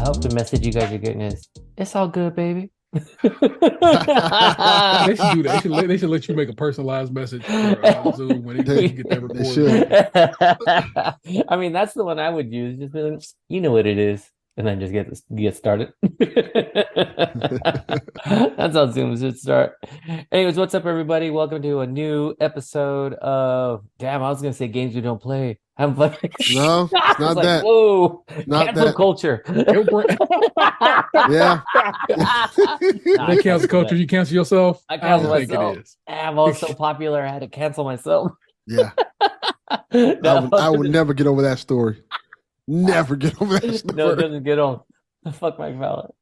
hope the message you guys are getting is, it's all good, baby. They should do that. They should let you make a personalized message for Zoom when you get that recorded. I mean, that's the one I would use. Just be like, you know what it is, and then just get started. That's how Zoom should start. Anyways, what's up, everybody? Welcome to a new episode of. Damn, I was gonna say games we don't play. I'm like, no, it's not like, that. whoa, not cancel that. culture. Yeah, that cancel culture. You cancel yourself. I cancel think myself. it is. I was so popular, I had to cancel myself. Yeah. I would never get over that story. Never get over that story. No, it doesn't get on. Fuck Mike Fallon.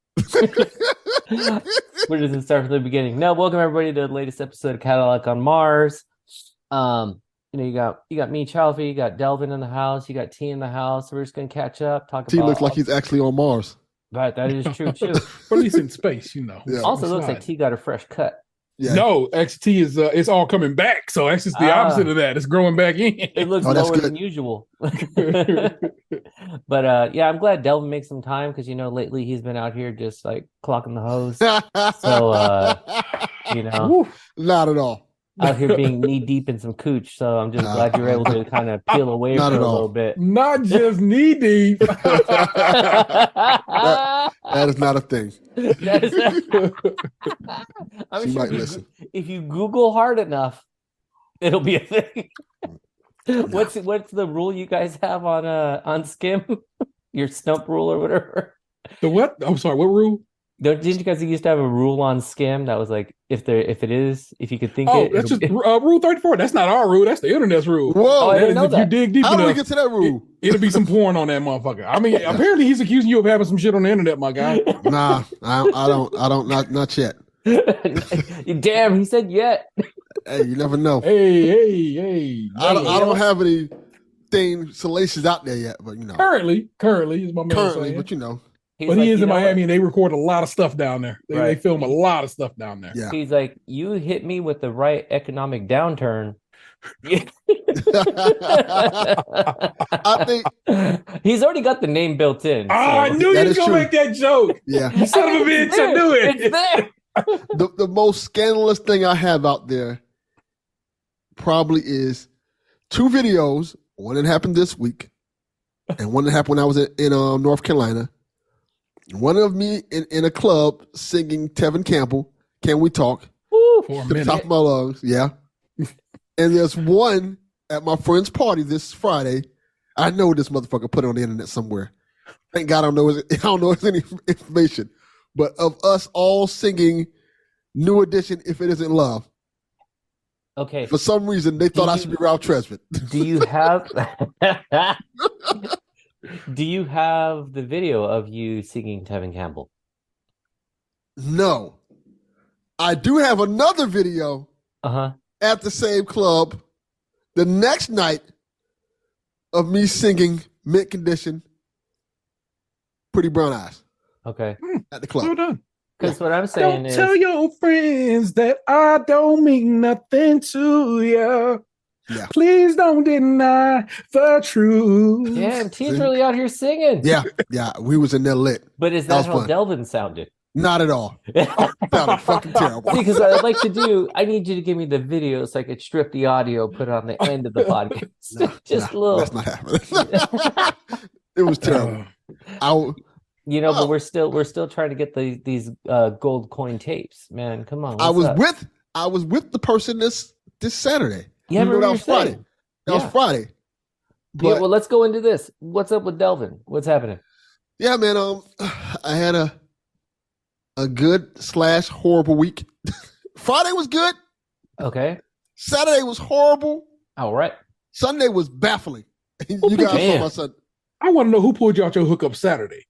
We're just gonna start from the beginning. No, welcome everybody to the latest episode of Cadillac on Mars. You got me, Chalfie, you got Delvin in the house, you got T in the house. So we're just gonna catch up, talk T about. looks like he's actually on Mars. Right, that is true too. Or at least in space, you know. Yeah. Also, looks like T got a fresh cut. Yeah. No, XT is it's all coming back. So that's just the opposite of that. It's growing back in. It looks lower than usual. But yeah, I'm glad Delvin makes some time because lately he's been out here just like clocking the hose. So not at all. Out here being knee deep in some cooch. So I'm just glad you're able to kind of peel away for a little bit. Not just knee deep. That is not a thing. I'm She sure might listen. If you Google hard enough, it'll be a thing. No. What's the rule you guys have on Skim? Your stump rule or whatever? The what? I'm sorry, what rule? Didn't you guys used to have a rule on Skim that was like if you could think it? That's just rule 34. That's not our rule. That's the internet's rule. Whoa! I didn't know that. You dig deep How do enough, we get to that rule? It'll be some porn on that motherfucker. I mean, apparently he's accusing you of having some shit on the internet, my guy. Nah, I don't, not yet. Damn, he said yet. Hey, you never know. Hey. I don't have anything salacious out there yet, but Currently, is my man saying. But But he is in Miami, and they record a lot of stuff down there. They film a lot of stuff down there. Yeah. He's like, you hit me with the right economic downturn. I think he's already got the name built in. So. I knew you was gonna make that joke. Yeah. You son of a bitch, I knew it. It's there. The most scandalous thing I have out there probably is 2 videos. One that happened this week, and one that happened when I was in North Carolina. One of me in a club singing Tevin Campbell, "Can We Talk?" Woo, For a to the minute. top of my lungs, yeah. And there's one at my friend's party this Friday. I know this motherfucker put it on the internet somewhere. Thank God I don't know any information. But of us all singing New Edition, "If It Isn't Love." Okay. For some reason, they thought I should be Ralph Tresvant. Do you have Do you have the video of you singing Tevin Campbell? No. I do have another video at the same club the next night of me singing Mint Condition, "Pretty Brown Eyes." Okay. At the club. Well done. Because what I'm saying Don't tell your friends that I don't mean nothing to you. Yeah. Please don't deny the truth. Damn, T's really out here singing. Yeah, we was in there lit. But is that how fun. Delvin sounded? Not at all. Sounded fucking terrible. Because what I'd like to do, I need you to give me the video so I could strip the audio, put it on the end of the podcast. Just a little. That's not happening. It was terrible. But we're still trying to get these gold coin tapes, man. Come on. I was with the person this Saturday. Yeah, that was Friday. That was Friday. But, yeah, well, let's go into this. What's up with Delvin? What's happening? Yeah, man. I had a good / horrible week. Friday was good. Okay. Saturday was horrible. All right. Sunday was baffling. You guys saw my Sunday. I want to know who pulled you out your hookup Saturday.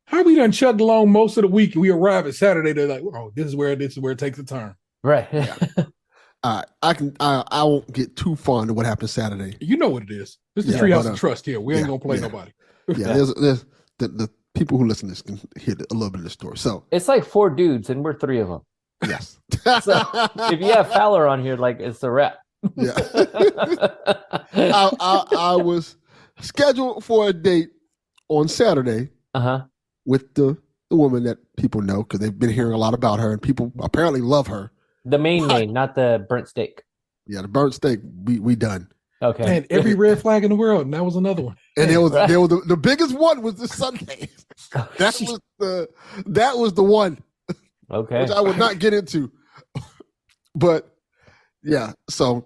How we done chugged along most of the week and we arrive at Saturday, they're like, oh, this is where it takes a turn. Right. Yeah. I won't get too far into what happened Saturday. You know what it is. This is Treehouse of Trust here. We ain't gonna play nobody. Yeah, there's the people who listen to this can hear a little bit of the story. So it's like 4 dudes and we're 3 of them. Yes. So if you have Fowler on here, like it's a wrap. Yeah. I was scheduled for a date on Saturday. with the woman that people know because they've been hearing a lot about her and people apparently love her. The main, not the burnt steak. Yeah, the burnt steak, we done. Okay. Man, every red flag in the world, and that was another one. And there was Right. the biggest one was the Sunday. That was the one, Okay. which I would not get into. But yeah, so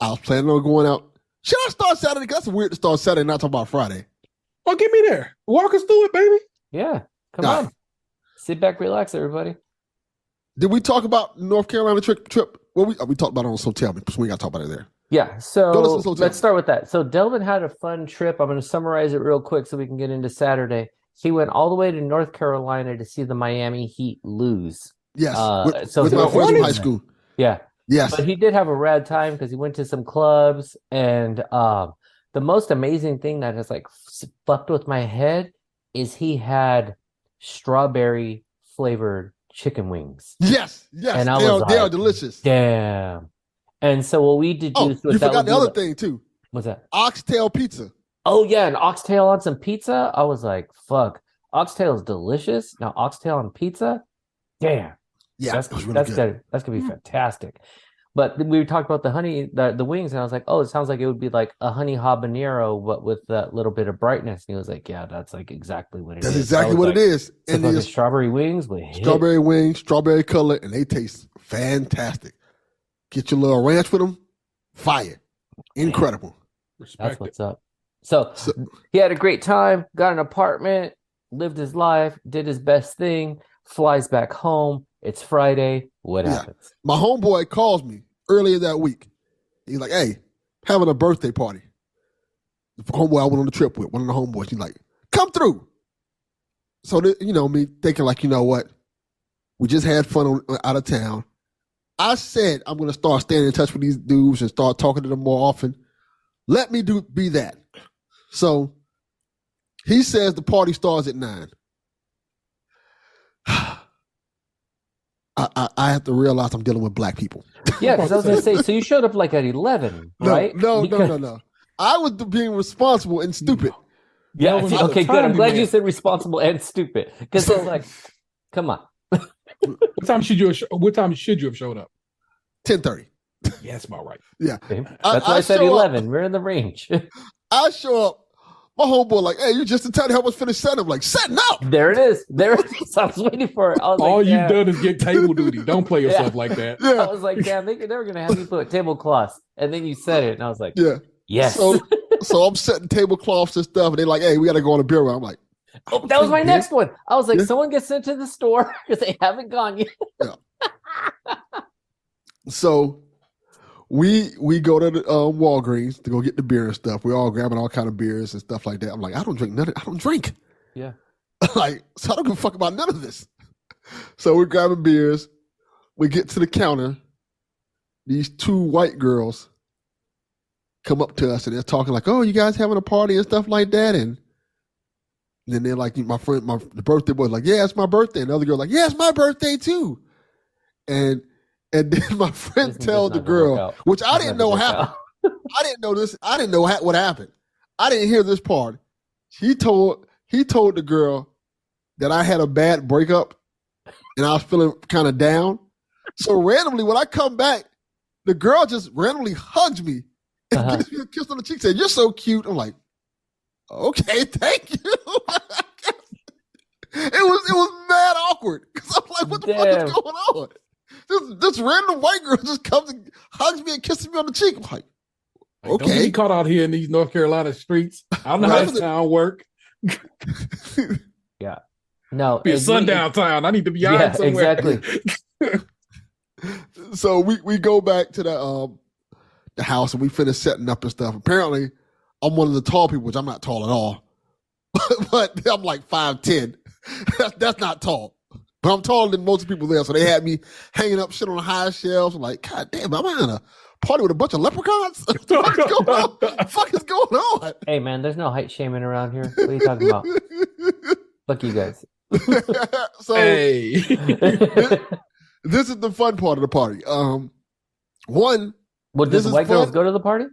I was planning on going out. Should I start Saturday? 'Cause that's weird to start Saturday, not talk about Friday. Oh, get me there. Walk us through it, baby. Yeah. Come All on. right. Sit back, relax, everybody. Did we talk about North Carolina trip? Well, we talked about it on So Tell Me, so we got to talk about it there. Yeah. Go So listen to Hotel. let's start with that. So Delvin had a fun trip. I'm going to summarize it real quick so we can get into Saturday. He went all the way to North Carolina to see the Miami Heat lose. Yes, so with he my went friends from with- high school. Yeah. Yes, But he did have a rad time because he went to some clubs, and the most amazing thing that has like fucked with my head is he had strawberry flavored chicken wings. yes. And I They was are like, delicious. Damn. And so what we did Oh, do you forgot the other thing too. What's that? Oxtail pizza. Oh yeah, an oxtail on some pizza. I was like, fuck. Oxtail is delicious. Now oxtail on pizza? Damn. Yeah, That's it was really that's good. gonna that's gonna be fantastic. But we talked about the wings, and I was like, oh, it sounds like it would be like a honey habanero, but with that little bit of brightness. And he was like, yeah, that's like exactly what it is. That's exactly what it is. And And the it's strawberry wings with strawberry wings, strawberry color, and they taste fantastic. Get your little ranch with them. Fire. Incredible. That's Respect it. what's up. So he had a great time, got an apartment, lived his life, did his best thing, flies back home. It's Friday. What Yeah. happens? My homeboy calls me earlier that week. He's like, hey, having a birthday party. The homeboy I went on the trip with, one of the homeboys, he's like, come through. So, me thinking like, you know what? We just had fun out of town. I said I'm going to start staying in touch with these dudes and start talking to them more often. Let me be that. So he says the party starts at 9. I have to realize I'm dealing with black people. Yeah, because I was gonna say, so you showed up like at 11, right? No. Because- I was being responsible and stupid. Yeah. Delvin, by the Okay, good. time I'm you glad went- you said responsible and stupid because So- it's like, come on. What time should you have showed up? 10:30. Yeah, that's about right. Yeah. That's why I said show up. 11. We're in the range. I show up. My homeboy like, hey, you just in time to help us finish setting up. Like, setting up. There it is. There it is. I was waiting for it. I was All like, you've damn. done is get table duty. Don't play yourself Yeah. like that. I Yeah. was like, damn, they were gonna have you put tablecloths, and then you said it, and I was like, Yeah. yes. So I'm setting tablecloths and stuff, and they're like, hey, we got to go on a beer run. I'm like, Oh, that was my okay, next one. I was like, Yeah. someone gets sent to the store because they haven't gone yet. So we go to the Walgreens to go get the beer and stuff. We're all grabbing all kind of beers and stuff like that. I'm like, I don't drink none. I don't drink. Yeah. Like, so I don't give a fuck about none of this. So we're grabbing beers. We get to the counter. These 2 white girls come up to us and they're talking like, "Oh, you guys having a party and stuff like that?" And then they're like, the birthday boy's like, "Yeah, it's my birthday." And the other girl like, "Yeah, it's my birthday too." And then my friend This tells does the not work girl, out. which I This didn't doesn't know work happened. out. I didn't know this. I didn't know what happened. I didn't hear this part. He told the girl that I had a bad breakup and I was feeling kind of down. So randomly, when I come back, the girl just randomly hugs me and Uh-huh. gives me a kiss on the cheek, saying, "You're so cute." I'm like, "Okay, thank you." It was mad awkward because I'm like, "What the fuck Damn. is going on?" This random white girl just comes and hugs me and kisses me on the cheek. I'm like, Like, Don't okay. get me caught out here in these North Carolina streets. I don't know how Right. this town work. No, Be a it- sundown town. I need to be Yeah, on somewhere. exactly. So we go back to the house and we finish setting up and stuff. Apparently, I'm one of the tall people, which I'm not tall at all, but I'm like 5'10". That's not tall, but I'm taller than most people there. So they had me hanging up shit on the high shelves. I'm like, God damn, am I in a party with a bunch of leprechauns? What the fuck is going on? What the fuck is going on? Hey man, there's no height shaming around here. What are you talking about? Fuck you guys. So Hey. this is the fun part of the party. One, Well, did This the is white girls fun. go to the party?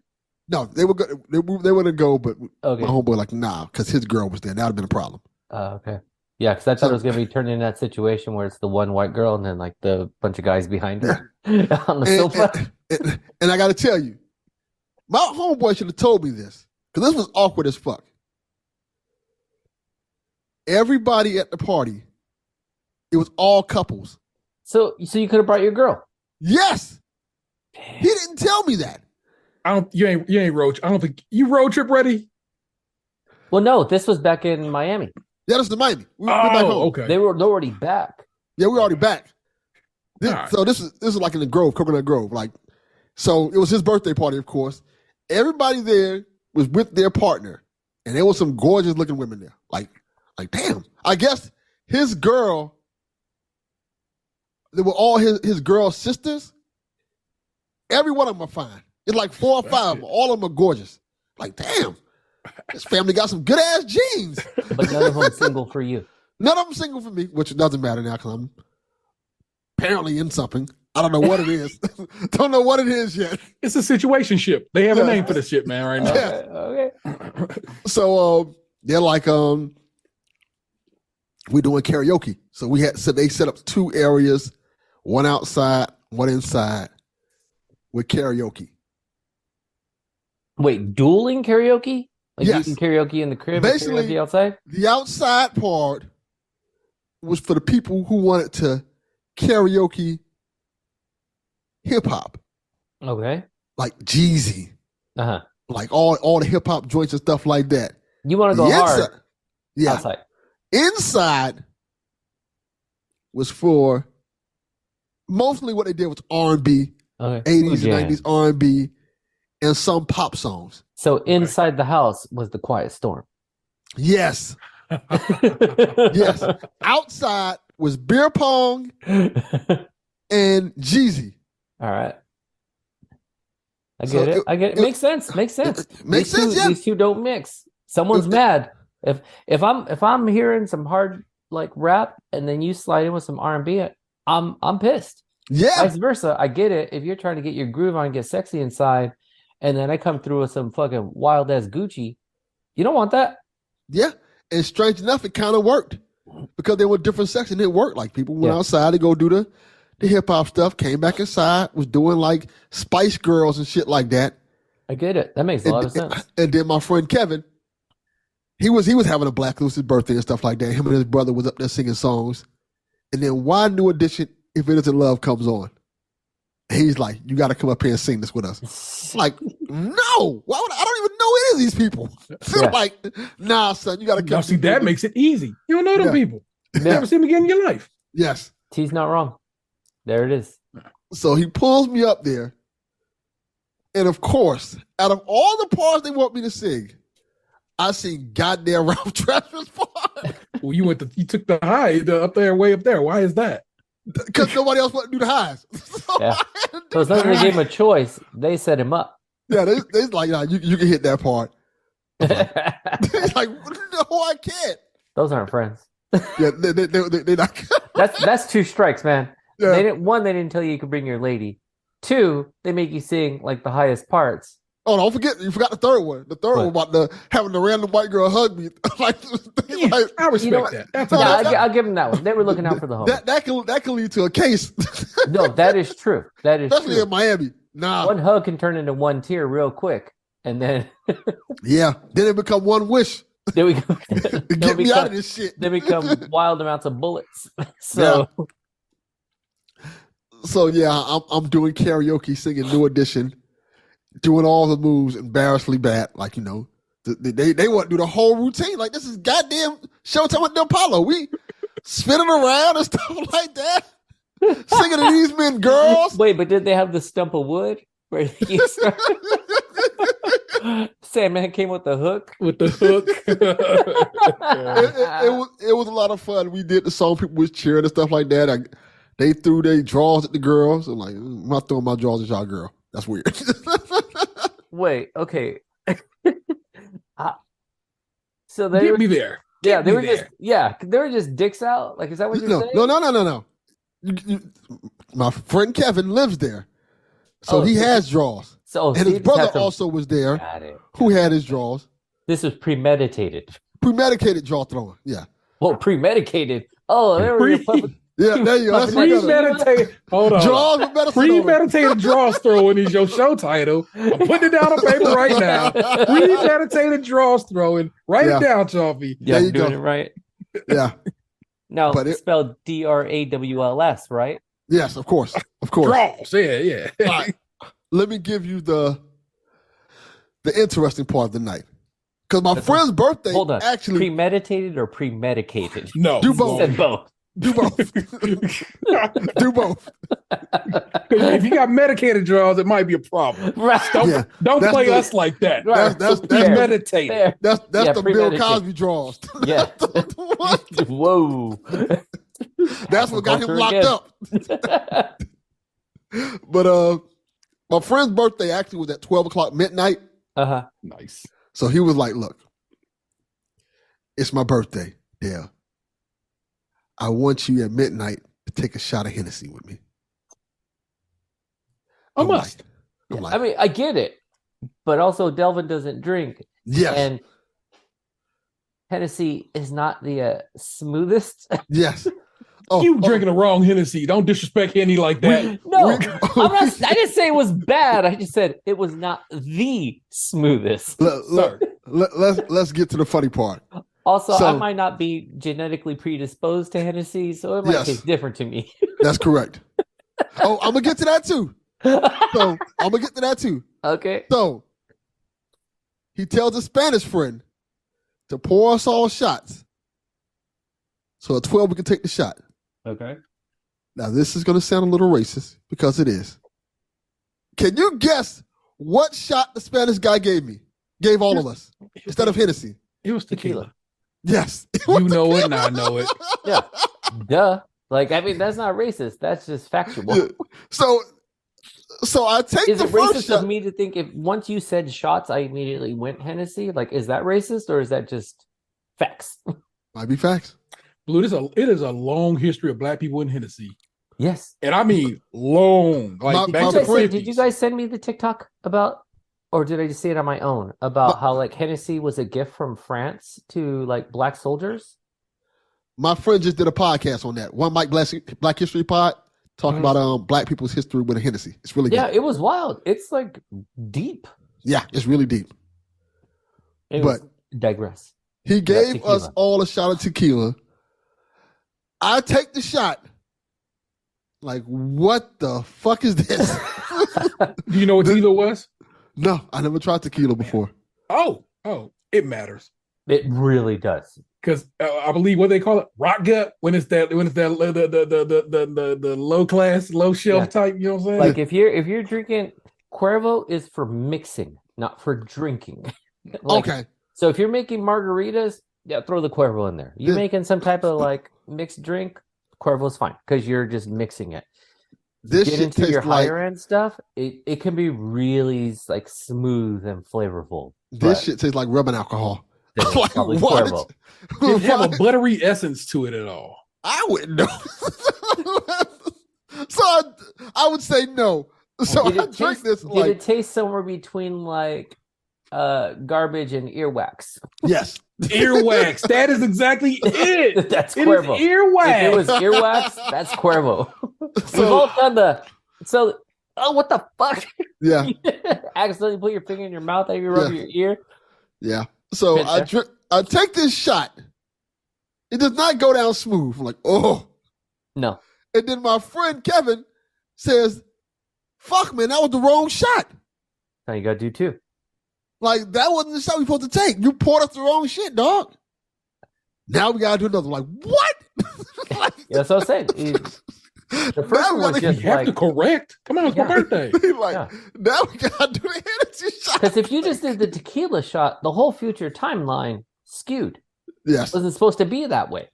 no, they were they were gonna go, but Okay. my homeboy like, nah, because his girl was there. That would have been a problem. Okay. Yeah, because I thought it So was gonna be turned into that situation where it's the one white girl and then like the bunch of guys behind her on the sofa. and I got to tell you, my homeboy should have told me this because this was awkward as fuck. Everybody at the party, it was all couples. So you could have brought your girl. Yes, he didn't tell me that. You ain't road. I don't think you road trip ready. Well, no, this was back in Miami. Yeah, that's the Miami. We're back home. Okay. They were already back. Yeah, we're already back. Right. So this is like in the Grove, Coconut Grove. Like, so it was his birthday party, of course. Everybody there was with their partner, and there was some gorgeous looking women there. Like damn. I guess his girl. They were all his girl's sisters. Every one of them are fine. It's like 4 or 5 of them. All of them are gorgeous. Like, damn, this family got some good ass genes. But none of them single for you. None of them single for me, which doesn't matter now because I'm apparently in something. I don't know what it is. Don't know what it is yet. It's a situationship. They have a name for this shit, man, right now. Yeah. Okay. So they're like, we're doing karaoke. So they set up 2 areas, one outside, one inside, with karaoke. Wait, dueling karaoke? Like Yes. you can karaoke in the crib Basically, and karaoke outside? The outside part was for the people who wanted to karaoke hip hop, Okay. like Jeezy, Uh-huh. like all the hip hop joints and stuff like that. You want to go hard Yeah. outside. Inside was for mostly what they did was R&B, Okay. 80s Yeah. and 90s R&B, and some pop songs. So inside the house was the quiet storm. Yes. Yes. Outside was beer pong and Jeezy. All right. I So get it. I get it. Makes sense. Makes sense. Makes sense, yeah. These two don't mix. Someone's mad. If I'm hearing some hard like rap and then you slide in with some R&B, I'm pissed. Yeah. Vice versa. I get it. If you're trying to get your groove on, get sexy inside, and then I come through with some fucking wild ass Gucci, you don't want that. Yeah. And strange enough, it kind of worked because they were different sections. It worked. Like people went outside to go do the hip hop stuff, came back inside, was doing like Spice Girls and shit like that. I get it. That makes a lot of sense. And then my friend Kevin, he was having a black. It was his birthday and stuff like that. Him and his brother was up there singing songs. And then why New Edition, If It Isn't Love, comes on. And he's like, you got to come up here and sing this with us. I'm like, no. Why would I don't even know any of these people. Yeah. Like, nah, son, you got to come. Now, see, that makes it easy. You don't know them people. You never seen them again in your life. Yes. T's not wrong. There it is. So he pulls me up there. And of course, out of all the parts they want me to sing, I sing goddamn Ralph Trespass part. Well, you took the high up there, way up there. Why is that? Because nobody else wanted to do the highs. Yeah. So it's not that they gave him a choice. They set him up. Yeah, they like, nah, you can hit that part. He's like, no, I can't. Those aren't friends. Yeah, they're not. That's 2 strikes, man. Yeah. They didn't tell you could bring your lady. 2, they make you sing like the highest parts. Oh, don't forget, you forgot the third one. The third one about having the random white girl hug me. like, I respect that. That's I'll give them that one. They were looking out for the home. that can lead to a case. No, that is true. That is Especially true. in Miami. Nah. One hug can turn into 1 tear real quick, and then Yeah. Then it become one wish. then we go, Get me out of this shit. They become wild amounts of bullets. So So yeah, I'm doing karaoke, singing New Edition, doing all the moves, embarrassingly bad. Like, you know, they want to do the whole routine. Like, this is goddamn Showtime with the Apollo. We spinning around and stuff like that, singing to these men, girls. wait, but did they have the stump of wood where you start? Sandman came with the hook. with the hook. It was a lot of fun. We did the song, people was cheering and stuff like that. They threw their draws at the girls. I'm like, I'm not throwing my draws at y'all, girl. That's weird. Wait, okay. So they Get were, me there. yeah, they me were there. they were just dicks out. Like, is that what you're saying? No. My friend Kevin lives there, so he has draws. So And his brother also was there, Got it. who had his draws. This was premeditated. Premedicated draw throwing. Yeah. Well, premedicated. Oh, there we go. Yeah, there you go. That's what Premeditated. Hold on. Draws with medicine. Premeditated draws throwing is your show title. I'm putting it down on paper right now. Premeditated draws throwing. Write it down, Chalfie. Yeah, I'm doing it right. Yeah. No, but it's spelled DRAWLS, right? Yes, of course. Of course. Drawls. Yeah. All right. Let me give you the interesting part of the night. Because my friend's birthday actually premeditated or premedicated? No. Do both. Said both. Do both. Do both. If you got medicated draws, it might be a problem. Right. Don't play us like that. That's premeditated. That's the Bill Cosby draws. Yeah. Whoa. That's what got him locked up. But my friend's birthday actually was at 12 o'clock midnight. Nice. So he was like, look, it's my birthday, Dale. I want you at midnight to take a shot of Hennessy with me. I must. I mean, I get it. But also, Delvin doesn't drink. Yes. And Hennessy is not the smoothest. Yes. You drinking the wrong Hennessy. Don't disrespect Henny like that. I didn't say it was bad. I just said it was not the smoothest. Let's get to the funny part. Also, I might not be genetically predisposed to Hennessy, so it might taste different to me. That's correct. I'm going to get to that too. Okay. So he tells his Spanish friend to pour us all shots. So at 12, we can take the shot. Okay. Now, this is going to sound a little racist because it is. Can you guess what shot the Spanish guy gave all of us instead of Hennessy? It was tequila. Yes. You know it and I know it. Yeah. Duh. Like, I mean, that's not racist. That's just factual. Yeah. So I take is the it first racist shot. of me to think if once you said shots, I immediately went Hennessy? Like, is that racist or is that just facts? Might be facts. Blue, it is a long history of black people in Hennessy. Yes. And I mean long. Like did you guys send me the TikTok about, or did I just see it on my own, about how like Hennessy was a gift from France to like black soldiers? My friend just did a podcast on that. One Mike Black History Pod talking about black people's history with a Hennessy. It's really good. Yeah, it was wild. It's like deep. Yeah, it's really deep. But digress. He gave us all a shot of tequila. I take the shot. Like, what the fuck is this? Do you know what tequila was? No, I never tried tequila before. Oh, it matters. It really does. Because I believe what they call it, rock gut, when it's the low class, low shelf type. You know what I'm saying? Like if you're drinking, Cuervo is for mixing, not for drinking. Okay. So if you're making margaritas, throw the Cuervo in there. You're making some type of like mixed drink, Cuervo's fine because you're just mixing it. This Get into your higher end stuff, it can be really like smooth and flavorful. This shit tastes like rubbing alcohol. Like, probably Cuervo. Did it have a buttery essence to it at all? I wouldn't know. So I would say no. So I drink this. Did it taste somewhere between like garbage and earwax? Yes. Earwax. That is exactly it. That's Cuervo. Earwax. If it was earwax, that's Cuervo. We've all done what the fuck? Yeah. Accidentally put your finger in your mouth and you rub your ear. Yeah. So I take this shot. It does not go down smooth. I'm like, oh. No. And then my friend Kevin says, fuck, man, that was the wrong shot. Now you got to do two. Like, that wasn't the shot we supposed to take. You poured us the wrong shit, dog. Now we got to do another. Like, what? That's what I'm saying. The first one was just you have to correct. Come on, it's my birthday. Now we got to do the Hennessy shot. Because if you just did the tequila shot, the whole future timeline skewed. Yes. It wasn't supposed to be that way.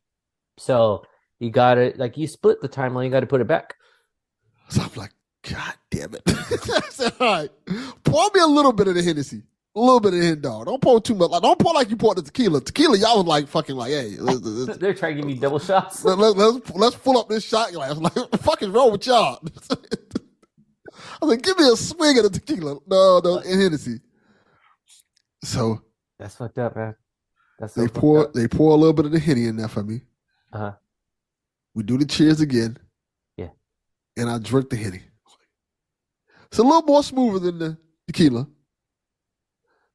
So you got to, like, you split the timeline, you got to put it back. So I'm like, God damn it. I said, all right, pour me a little bit of the Hennessy. A little bit of the hen dog. Don't pour too much. Like, don't pour like you poured the tequila. Tequila, y'all was like fucking like, hey. They're trying to give me double shots. Let's pull up this shot glass. Like, what the fuck is wrong with y'all? I was like, give me a swing of the tequila. No, and Hennessy. So. That's fucked up, man. That's They so fucked up. pour a little bit of the Henny in there for me. Uh-huh. We do the cheers again. Yeah. And I drink the Henny. It's a little more smoother than the tequila.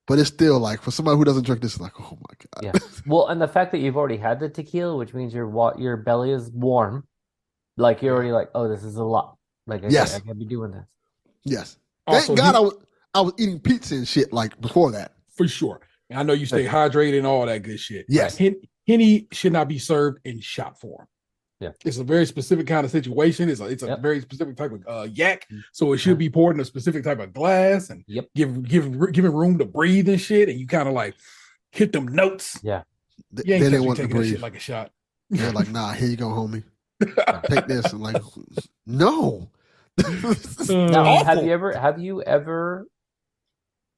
But it's still like, for somebody who doesn't drink this, it's like, oh my God. Yeah. Well, and the fact that you've already had the tequila, which means your belly is warm, like you're already like, oh, this is a lot. Like, I can't be doing this. Yes. Also, Thank God I was eating pizza and shit like before that. for sure. And I know you stay hydrated and all that good shit. Yes. Henny should not be served in shot form. Yeah. It's a very specific kind of situation. It's a very specific type of yak. So it should be poured in a specific type of glass and giving room to breathe and shit. And you kind of like hit them notes. Yeah. You ain't They didn't want to taking that breathe. shit like a shot. They're like, nah, here you go, homie. Take this. I'm like, no. Now, have you ever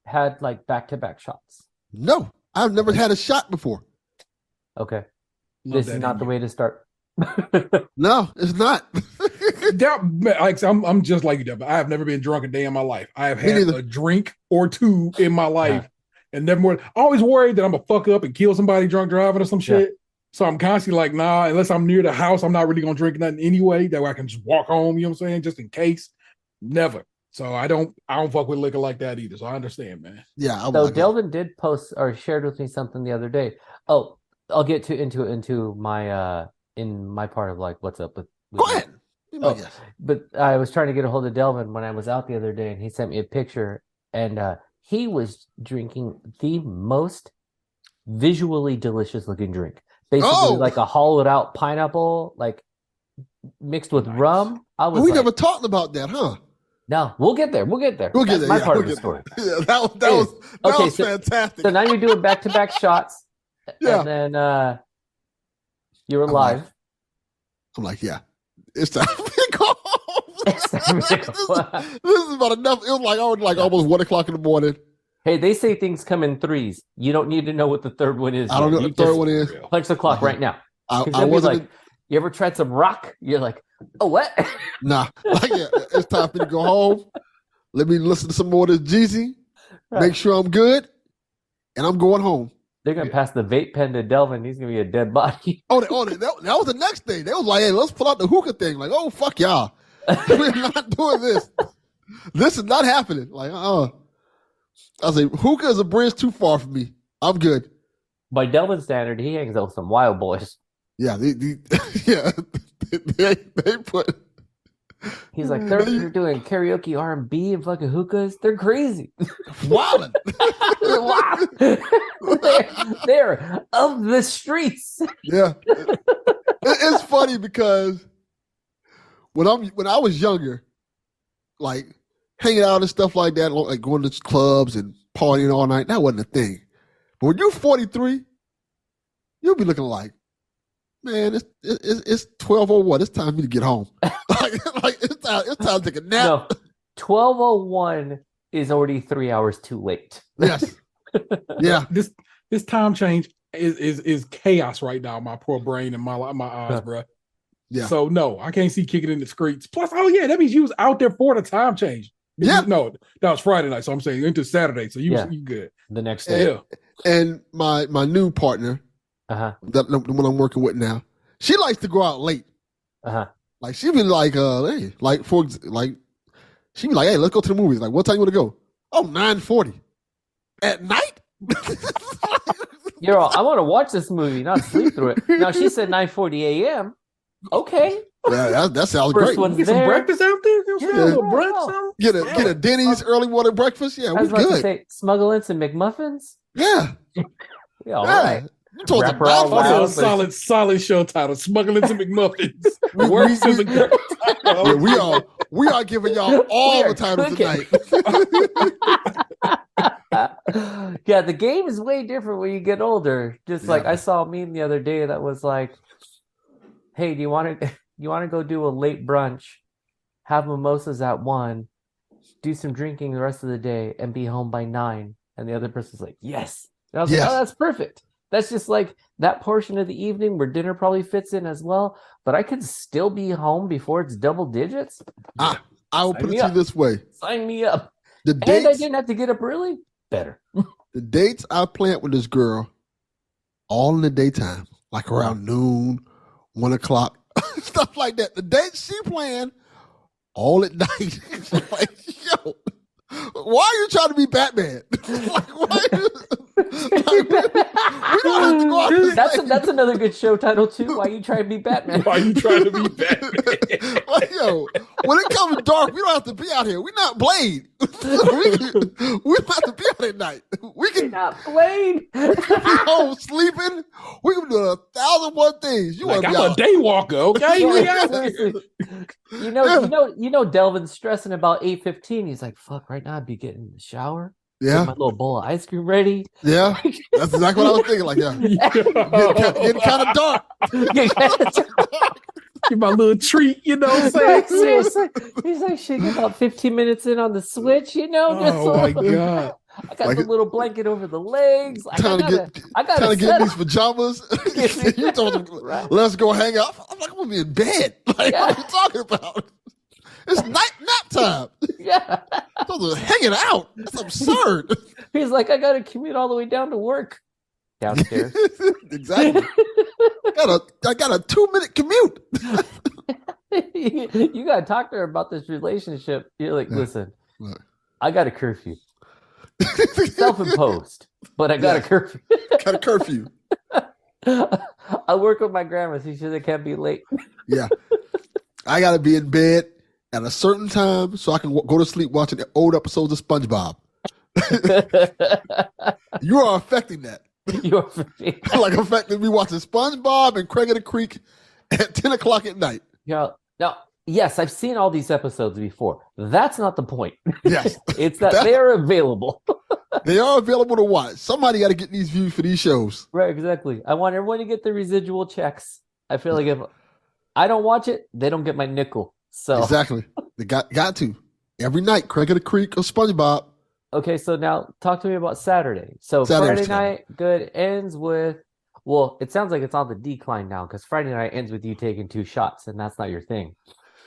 had like back-to-back shots? No, I've never had a shot before. Okay. Love This that is not in the you. way to start. No, it's not. I'm just like you, Deb. I have never been drunk a day in my life. I have Me had neither. a drink or two in my life, and never more. Always worried that I'm gonna fuck up and kill somebody drunk driving or some shit. So I'm constantly like, nah. Unless I'm near the house, I'm not really gonna drink nothing anyway. That way I can just walk home. You know what I'm saying? Just in case. Never. So I don't fuck with liquor like that either. So I understand, man. Yeah. So Delvin did post or shared with me something the other day. Oh, I'll get into my in my part of like what's up with Go ahead. But I was trying to get a hold of Delvin when I was out the other day, and he sent me a picture, and he was drinking the most visually delicious looking drink. Basically, like a hollowed out pineapple, like mixed with rum. We never talked about that, huh? No, we'll get there. That's my part of the story. Yeah, that was fantastic. So now you're doing back-to-back shots. Yeah. And then you're alive. I'm like, yeah, it's time to go home. This is about enough. It was like almost 1 o'clock in the morning. Hey, they say things come in threes. You don't need to know what the third one is. I don't know what the third one is. Punch the clock right now. I wasn't like, you ever tried some rock? You're like, oh, what? Nah. Like, yeah, it's time for me to go home. Let me listen to some more of this Jeezy. Make sure I'm good. And I'm going home. They're going to pass the vape pen to Delvin. He's going to be a dead body. That was the next thing. They was like, hey, let's pull out the hookah thing. Like, oh, fuck y'all. We're not doing this. This is not happening. Like, I was like, hookah is a bridge too far for me. I'm good. By Delvin's standard, he hangs out with some wild boys. Yeah, they put. He's like, they're doing karaoke R&B and fucking hookahs. They're crazy. Wildin'. they're of the streets. Yeah, it's funny because when I was younger, like hanging out and stuff like that, like going to clubs and partying all night, that wasn't a thing. But when you're 43, you'll be looking like, man, it's 12:01. It's time for me to get home. like it's time to take a nap. No, 12:01 is already 3 hours too late. Yes. Yeah. This time change is chaos right now. My poor brain and my eyes, bro. Yeah. So no, I can't see kicking in the streets. Plus, that means you was out there for the time change. Yeah. No, that was Friday night. So I'm saying into Saturday. So you good. The next day. And my new partner, the one I'm working with now, she likes to go out late. Like she be like, hey, she be like, hey, let's go to the movies. Like, what time you want to go? Oh, 9:40 at night. I want to watch this movie, not sleep through it. Now she said 9:40 a.m. Okay. Yeah, that sounds First great. one's Get there. some breakfast out there. Brunch, get a Denny's early morning breakfast. Yeah, I was we about good. to say, smuggle in some McMuffins. Yeah. Yeah, all right. Wrap around loud, solid show title. Smuggling some McMuffins. Works as a we are giving y'all all the titles tonight. Yeah, the game is way different when you get older. Just like I saw a meme the other day that was like, hey, do you want to go do a late brunch, have mimosas at 1, do some drinking the rest of the day, and be home by 9? And the other person's like, yes. And I was like, oh, that's perfect. That's just like that portion of the evening where dinner probably fits in as well. But I could still be home before it's double digits. I will put it to you this way. Sign me up. And I didn't have to get up early. Better. The dates I planned with this girl, all in the daytime, like around noon, 1 o'clock, stuff like that. The date she playing all at night. Like, yo, why are you trying to be Batman? Like, why? We don't have to go out. That's another good show title too. Why you trying to be Batman? Why you trying to be Batman? Like, yo, when it comes dark, we don't have to be out here. We're not Blade. we don't have to be out at night. We can Not Blade. be home sleeping. We can do 1,001 things. You Like, want I'm to a be day walker, okay? We out here. Seriously. You know, Delvin's stressing about 8:15. He's like, "Fuck! Right now, I'd be getting in the shower, Yeah, get my little bowl of ice cream ready." yeah. That's exactly what I was thinking. Like, yeah, getting kind of dark. Give my little treat, you know what I'm saying? Right, seriously. He's like, "Shit, get about 15 minutes in on the Switch, you know." Oh my God. I got Like the it- little blanket over the legs. Like, Trying to get set these up. pajamas. You told him, Right. let's go hang out. I'm like, I'm gonna be in bed. Like, Yeah. what are you talking about? It's nap time. Yeah. Those are hanging out. That's absurd. He's like, "I got to commute all the way down to work downstairs." Exactly. I got a 2-minute commute. You got to talk to her about this relationship. You're like, Yeah. "Listen, Look. I got a curfew, self-imposed, but I got a Yes. curfew." Got a curfew. I work with my grandma. She said I can't be late. Yeah. I got to be in bed at a certain time so I can go to sleep watching old episodes of SpongeBob. You are affecting that. You're Like affecting me watching SpongeBob and Craig of the Creek at 10 o'clock at night. yeah. Now, yes, I've seen all these episodes before. That's not the point. Yes. It's that That- they're available. They are available to watch. Somebody got to get these views for these shows. Right, exactly. I want everyone to get the residual checks. I feel like if I don't watch it, they don't get my nickel. So Exactly. They got to. Every night, Craig of the Creek or SpongeBob. okay, so now talk to me about Saturday. So Saturday's Friday night, good, ends with, well, it sounds like it's on the decline now because Friday night ends with you taking 2 shots, and that's not your thing.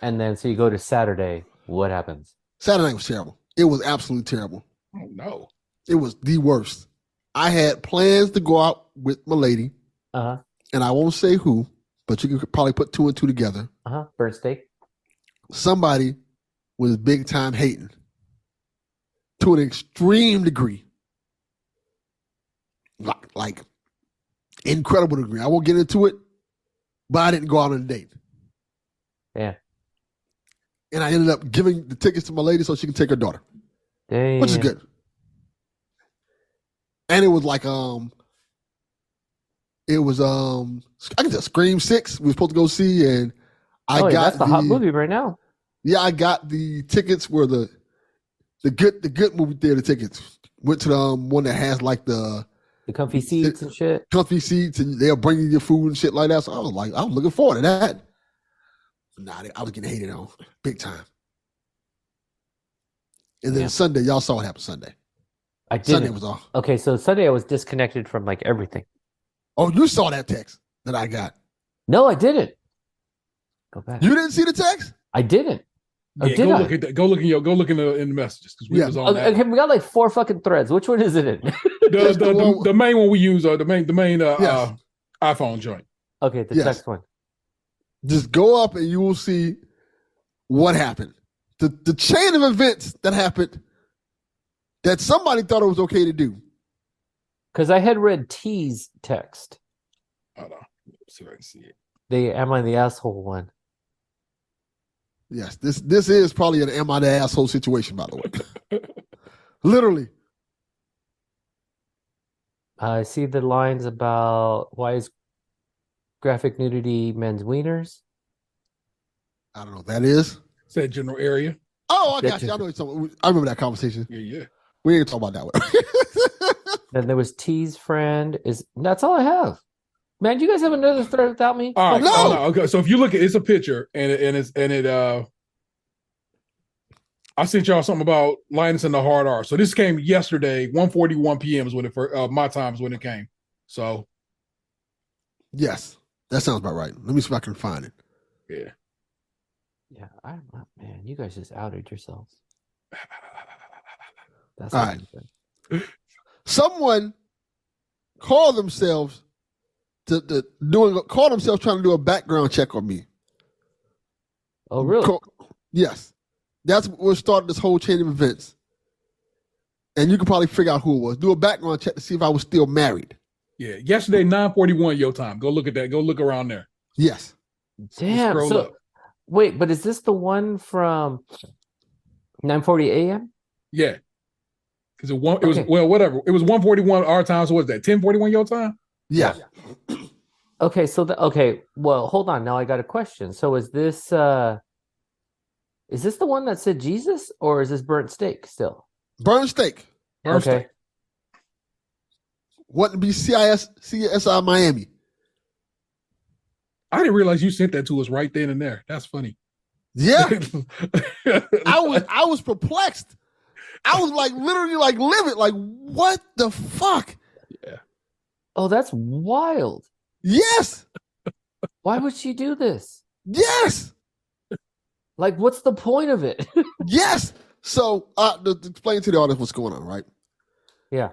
And then so you go to Saturday, what happens? Saturday night was terrible. It was absolutely terrible. Oh no. It was the worst. I had plans to go out with my lady, Uh-huh. and I won't say who, but you could probably put 2 and 2 together. Uh-huh. Burnt steak. Somebody was big time hating to an extreme degree. Like incredible degree. I won't get into it, but I didn't go out on a date. Yeah. And I ended up giving the tickets to my lady so she can take her daughter, Damn. which is good. And it was like I guess Scream 6 we were supposed to go see, and I Oh, yeah, got that's the hot movie right now. Yeah, I got the tickets were the good movie theater tickets. Went to the one that has like the The comfy seats and shit. comfy seats, and they'll bring you your food and shit like that. So I was looking forward to that. Nah, I was getting hated on big time. And then Yeah. Sunday, y'all saw what happened Sunday. I Sunday didn't. was off. Okay, so Sunday I was disconnected from like everything. Oh, you saw that text that I got. No, I didn't. Go back. You didn't see the text? I didn't. Oh, Yeah, did go I? look at that. Go look in the messages because we Yeah. was on that. Okay, we got like 4 fucking threads. Which one is it in? The main one we use, the main Yes. iPhone joint. Okay, the Yes. text one. Just go up and you will see what happened. The chain of events that happened that somebody thought it was okay to do. Because I had read T's text. Hold on. Let's see if I can see it. The Am I the Asshole one. Yes, this is probably an am I the asshole situation, by the way. Literally. I see the lines about why is graphic nudity men's wieners. I don't know what that is. Said general area. Oh, I That got you. too. I know what you're talking about. I remember that conversation. Yeah. We ain't talking about that one. Then there was T's friend. That's all I have. Man, do you guys have another thread without me? All right. No. hold on. Okay. So if you look at it's a picture and I sent y'all something about Linus and the Hard R. So this came yesterday, 1:41 p.m. is when it my time is when it came. So Yes, that sounds about right. Let me see if I can find it. yeah. Yeah, I'm not, man. You guys just outed yourselves. That's All all right. I'm saying. Someone called themselves called himself trying to do a background check on me. Oh, really? Yes. That's what started this whole chain of events. And you can probably figure out who it was. Do a background check to see if I was still married. Yeah. Yesterday, 9:41 your time. Go look at that. Go look around there. Yes. Damn. Scroll So up. wait, but is this the one from 9:40 a.m.? Yeah. Because it was whatever. It was 1:41 our time. So what's that? 10:41 your time? Yeah. Okay, so well, hold on. Now I got a question. So is this the one that said Jesus, or is this burnt steak still? Burn steak. Okay. Wouldn't be CSI Miami. I didn't realize you sent that to us right then and there. That's funny. Yeah. I was perplexed. I was like literally like livid. Like, what the fuck? Yeah. Oh, that's wild. Yes. Why would she do this? Yes. Like, what's the point of it? Yes. So, to explain to the audience what's going on, right? Yeah.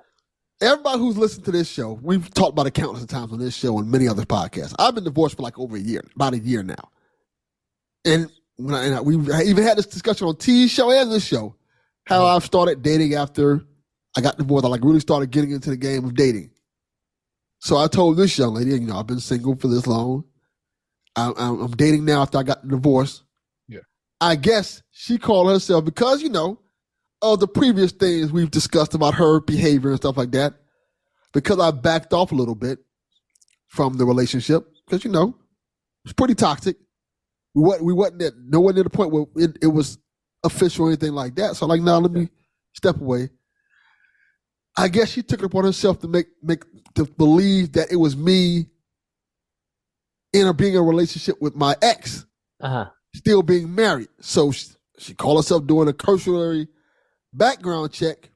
Everybody who's listened to this show, we've talked about it countless of times on this show and many other podcasts. I've been divorced for like over a year, about a year now. And we even had this discussion on T's show and this show, how I've started dating after I got divorced. I like really started getting into the game of dating. So I told this young lady, I've been single for this long. I'm dating now after I got the divorce. Yeah. I guess she called herself because, of the previous things we've discussed about her behavior and stuff like that. Because I backed off a little bit from the relationship. Because, it's pretty toxic. We wasn't at the point where it was official or anything like that. So I'm like, no, let me step away. I guess she took it upon herself to to believe that it was me being in a relationship with my ex, still being married. So she called herself doing a cursory background check,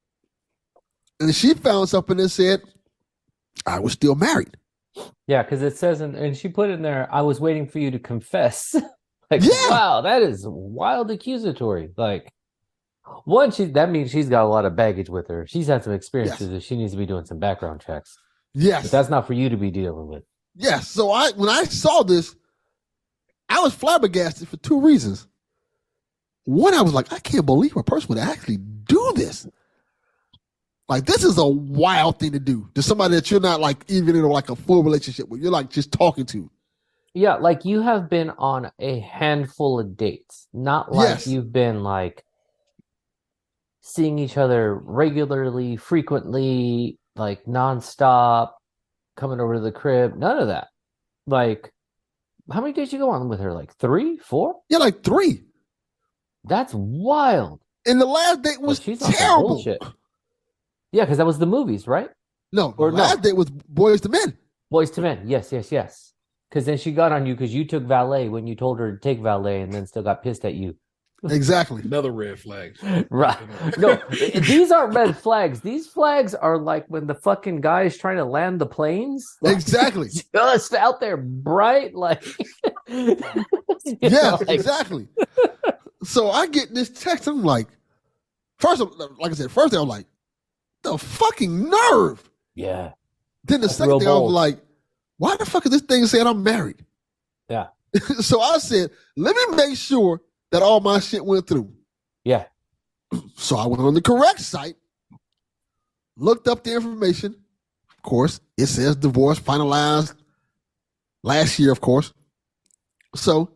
and she found something that said I was still married. Yeah, because it says, and she put in there, I was waiting for you to confess. Like, yeah. Wow, that is wild accusatory. Like, that means she's got a lot of baggage with her. She's had some experiences that she needs to be doing some background checks. Yes. But that's not for you to be dealing with. Yes. So when I saw this, I was flabbergasted for two reasons. One, I was like, I can't believe a person would actually do this. Like, this is a wild thing to do to somebody that you're not like even in like a full relationship with. You're like just talking to. Yeah, like you have been on a handful of dates, not like you've been like seeing each other regularly, frequently, like nonstop, coming over to the crib. None of that. Like, how many days you go on with her? Like 3, 4? Yeah, like 3. That's wild. And the last date was terrible. Yeah, because that was the movies, right? No, the last date was Boys to Men. Boys to Men. Yes. Because then she got on you because you took valet when you told her to take valet and then still got pissed at you. Exactly. Another red flag. Right. No, these aren't red flags. These flags are like when the fucking guy is trying to land the planes. Like, exactly. Just out there bright. Like, exactly. So I get this text. I'm like, first, like I said, first I was like, the fucking nerve. Yeah. Then the second thing I was like, why the fuck is this thing saying I'm married? Yeah. So I said, let me make sure that all my shit went through. Yeah. So I went on the correct site, looked up the information. Of course, it says divorce finalized last year, of course. So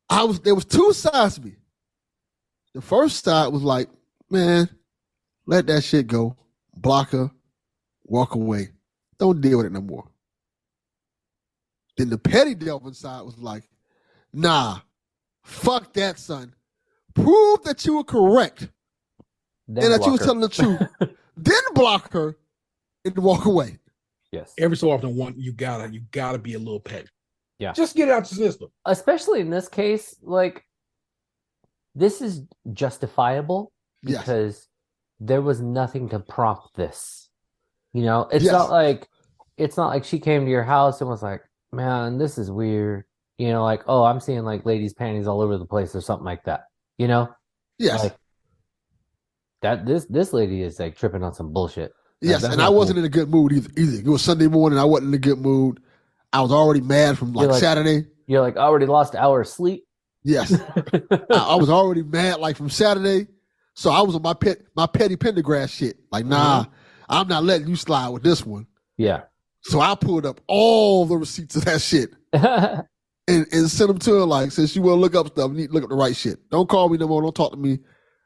there was two sides to me. The first side was like, man, let that shit go. Block her, walk away. Don't deal with it no more. Then the petty Delvin side was like, nah, fuck that, son. Prove that you were correct Then and that you were her. telling the truth. Then block her and walk away. Yes. Every so often, you gotta be a little petty. Yeah. Just get it out your system. Especially in this case, like, this is justifiable because there was nothing to prompt this. It's not like she came to your house and was like, man, this is weird. Like, oh, I'm seeing like ladies' panties all over the place or something like that. Yes. Like that this lady is like tripping on some bullshit. Yes, That's and I not wasn't cool. in a good mood either. It was Sunday morning. I wasn't in a good mood. I was already mad from You're like- Saturday. You're like, I already lost an hour of sleep. Yes, I was already mad like from Saturday. So I was on my petty Pendergrass shit. Like, nah, I'm not letting you slide with this one. Yeah. So I pulled up all the receipts of that shit and sent them to her. Like, since you want to look up stuff, you need to look up the right shit. Don't call me no more. Don't talk to me.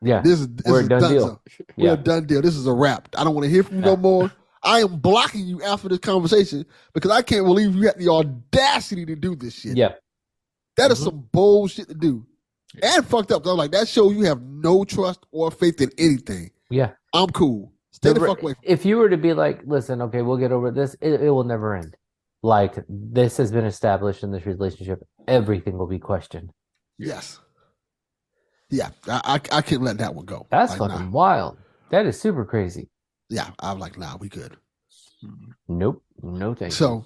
Yeah. This We're is a done done. deal. We're Yeah. a done deal. This is a wrap. I don't want to hear from you no more. I am blocking you after this conversation because I can't believe you had the audacity to do this shit. Yeah. That is some bullshit to do. And fucked up. Though. Like, that shows you have no trust or faith in anything. Yeah. I'm cool. Stay the fuck away from me. If you were to be like, listen, okay, we'll get over this, it will never end. Like, this has been established in this relationship. Everything will be questioned. Yes. Yeah, I can't let that one go. That's like, fucking wild. That is super crazy. Yeah, I'm like, nah, we good. Nope. No thank you. So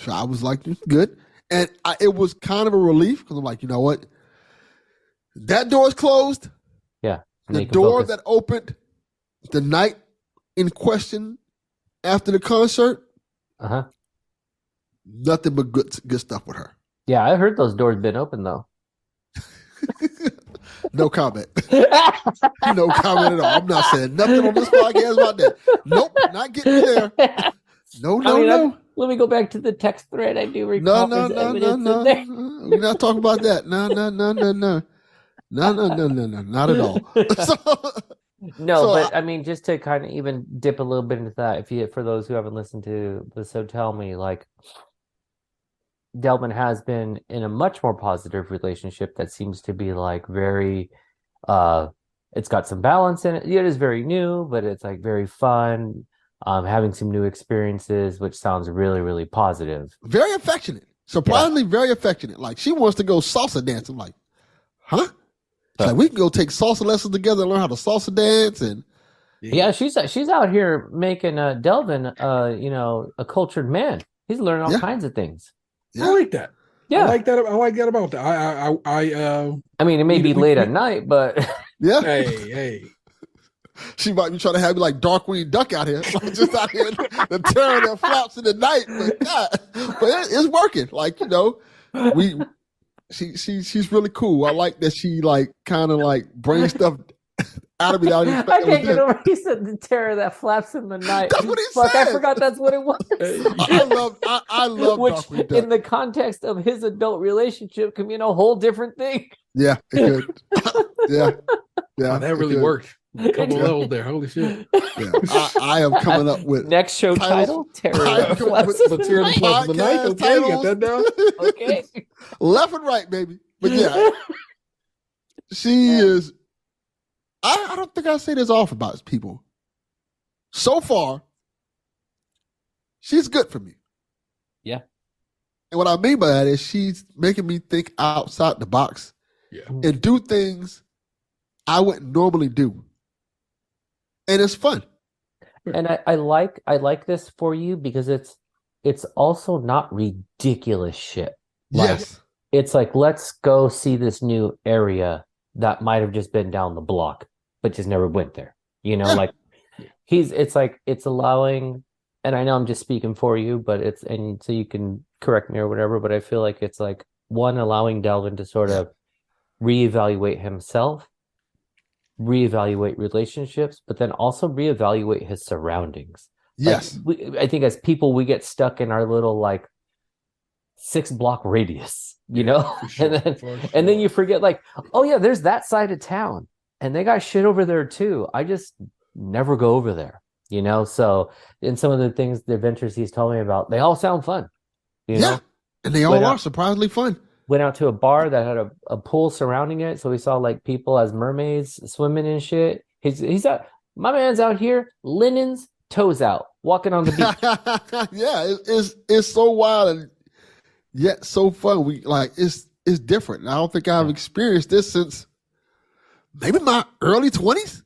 I was like, good. And it was kind of a relief because I'm like, you know what? That door's closed. Yeah. The door that opened the night in question after the concert, nothing but good stuff with her. Yeah, I heard those doors been open though. No comment. No comment at all. I'm not saying nothing on this podcast about that. Nope, not getting there. No. Let me go back to the text thread. I do recall. No. We're not talking about that. No. Not at all. But I mean, just to kind of even dip a little bit into that, for those who haven't listened to the So Tell Me, like, Delvin has been in a much more positive relationship that seems to be like very, it's got some balance in it. It is very new, but it's like very fun. Having some new experiences, which sounds really, really positive. Very affectionate. Surprisingly, very affectionate. Like, she wants to go salsa dance. I'm like, huh? Like, we can go take salsa lessons together and learn how to salsa dance. And yeah, she's out here making Delvin, a cultured man. He's learning all kinds of things. Yeah. I like that. Yeah, I like that about that. I mean, it may be late at night, but yeah. Hey. She might be trying to have me like Darkwing Duck out here, like just out here, the tearing their flaps in the night. But it's working. Like, she's really cool. I like that she like kind of like brings stuff out of me. I can't get over. He said the terror that flaps in the night. That's what he said. I forgot that's what it was. I love which, Darkwing Duck. In the context of his adult relationship, can mean a whole different thing. Yeah, it could. Yeah. Wow, that really worked. A couple levels there. Holy shit. Yeah. I am coming up with next show title, Terror that flaps in the night. Okay, you got that down. Okay. Left and right, baby. But yeah, she is. I don't think I say this off about people. So far, she's good for me. Yeah. And what I mean by that is she's making me think outside the box and do things I wouldn't normally do. And it's fun. And I like this for you because it's also not ridiculous shit. Like, yes. It's like, let's go see this new area that might have just been down the block, but just never went there. Like it's allowing, and I know I'm just speaking for you, but and so you can correct me or whatever, but I feel like it's like one, allowing Delvin to sort of reevaluate himself, reevaluate relationships, but then also reevaluate his surroundings. Yes. Like, I think as people, we get stuck in our little like 6-block radius, sure, and then you forget like, oh yeah, there's that side of town and they got shit over there too. I just never go over there, So in some of the things, the adventures he's told me about, they all sound fun, Yeah, and they all are surprisingly fun. Went out to a bar that had a pool surrounding it, so we saw like people as mermaids swimming and shit. He's out. My man's out here, linens, toes out, walking on the beach. Yeah, it's so wild and yet so fun. We like it's different. I don't think I've experienced this since maybe my early 20s.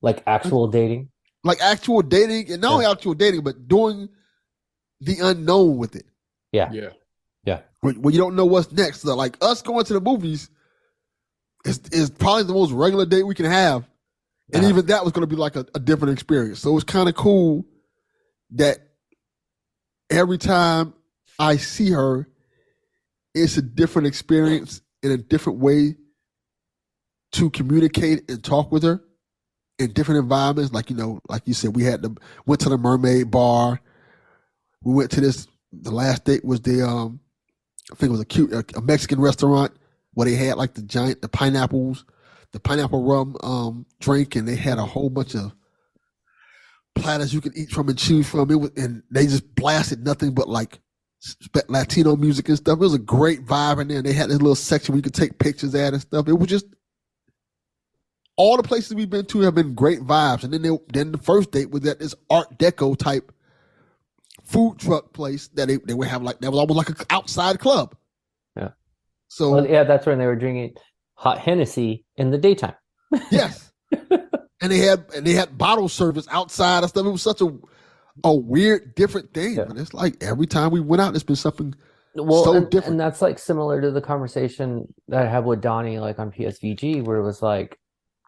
Like actual dating. Like actual dating, and not only actual dating, but doing the unknown with it. Yeah. When you don't know what's next. So like us going to the movies is probably the most regular date we can have. And even that was going to be like a different experience. So it was kind of cool that every time I see her, it's a different experience in a different way to communicate and talk with her in different environments. Like, like you said, went to the Mermaid Bar. We went to the last date was I think it was a Mexican restaurant where they had like the pineapple rum drink, and they had a whole bunch of platters you could eat from and choose from. And they just blasted nothing but like Latino music and stuff. It was a great vibe in there. And they had this little section where you could take pictures at and stuff. It was just, all the places we've been to have been great vibes. And then the first date was at this Art Deco type food truck place that they would have, like, that was almost like an outside club. Yeah. So well, yeah, that's when they were drinking hot Hennessy in the daytime. Yes. And they had bottle service outside and stuff. It was such a weird, different thing. Yeah. But it's like every time we went out, it's been something so different. And that's like similar to the conversation that I had with Donnie, like on PSVG, where it was like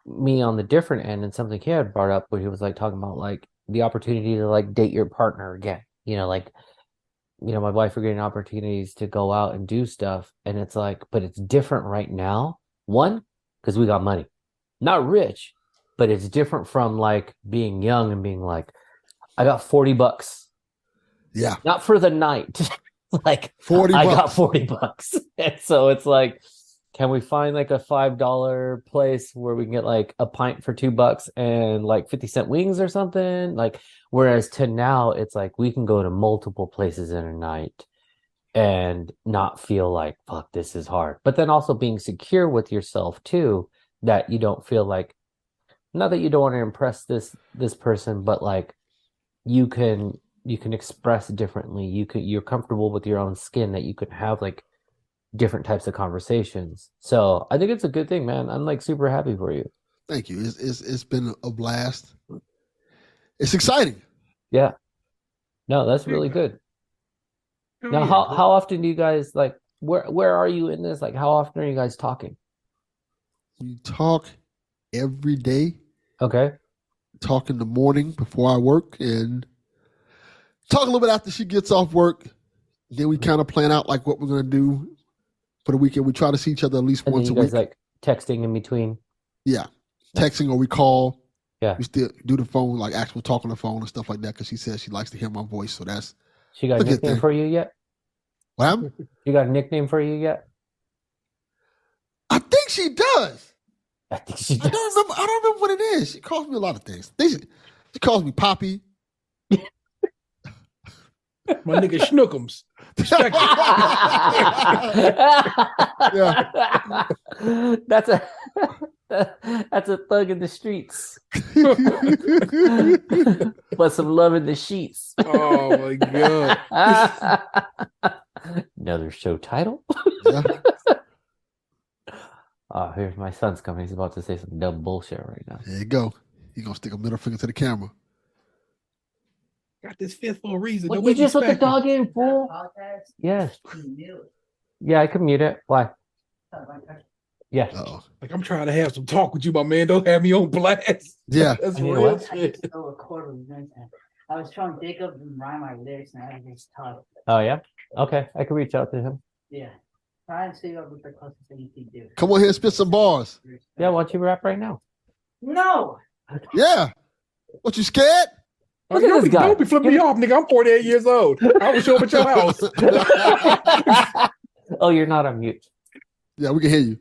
me on the different end, and something he had brought up where he was like talking about like the opportunity to like date your partner again. My wife are getting opportunities to go out and do stuff, and it's like, but it's different right now. One, because we got money, not rich, but it's different from like being young and being like, I got $40. Yeah. Not for the night. Like $40. I got $40. And so it's like, can we find like a $5 place where we can get like a pint for $2 and like 50-cent wings or something? Like, whereas to now it's like we can go to multiple places in a night and not feel like, fuck, this is hard. But then also being secure with yourself too, that you don't feel like, not that you don't want to impress this person, but like you can express differently. You're comfortable with your own skin, that you can have like different types of conversations. So I think it's a good thing, man. I'm like super happy for you. Thank you. It's been a blast. It's exciting. Yeah. No, that's really good. Now, how often do you guys like, where are you in this? Like, how often are you guys talking? We talk every day. Okay. Talk in the morning before I work, and talk a little bit after she gets off work. Then we kind of plan out like what we're going to do for the weekend. We try to see each other at least And once then a you guys week. like texting in between. Yeah. Texting, or we call. Yeah. We still do the phone, like actual talk on the phone and stuff like that, because she says she likes to hear my voice. So that's She got a nickname for you yet? what happened? You got a nickname for you yet? I think she does. I think she I don't remember what it is. She calls me a lot of things. She calls me Poppy. My nigga Schnookums. Yeah. That's a thug in the streets. But some love in the sheets. Oh my god. Another show title. Yeah. Oh, here's my son's coming. He's about to say some dumb bullshit right now. There you go. He's gonna stick a middle finger to the camera. Got this fifth for a reason. What, Don't you make me just let the smack you. dog in, fool? Yes. Yeah, I can mute it. Why? Yes. Uh-oh. Like, I'm trying to have some talk with you, my man. Don't have me on blast. Yeah. That's I mean, real what? shit. I was trying to think of and rhyme my lyrics, and I just talk. Oh, yeah? Okay, I can reach out to him. Yeah. Try and see what the closest thing you can do. Come on here and spit some bars. Yeah, why don't you rap right now? No! Yeah. What, you scared? Look at don't, this be, guy. don't be flipping me off, nigga. I'm 48 years old. I was showing up at your house. Oh, you're not on mute. Yeah, we can hear you.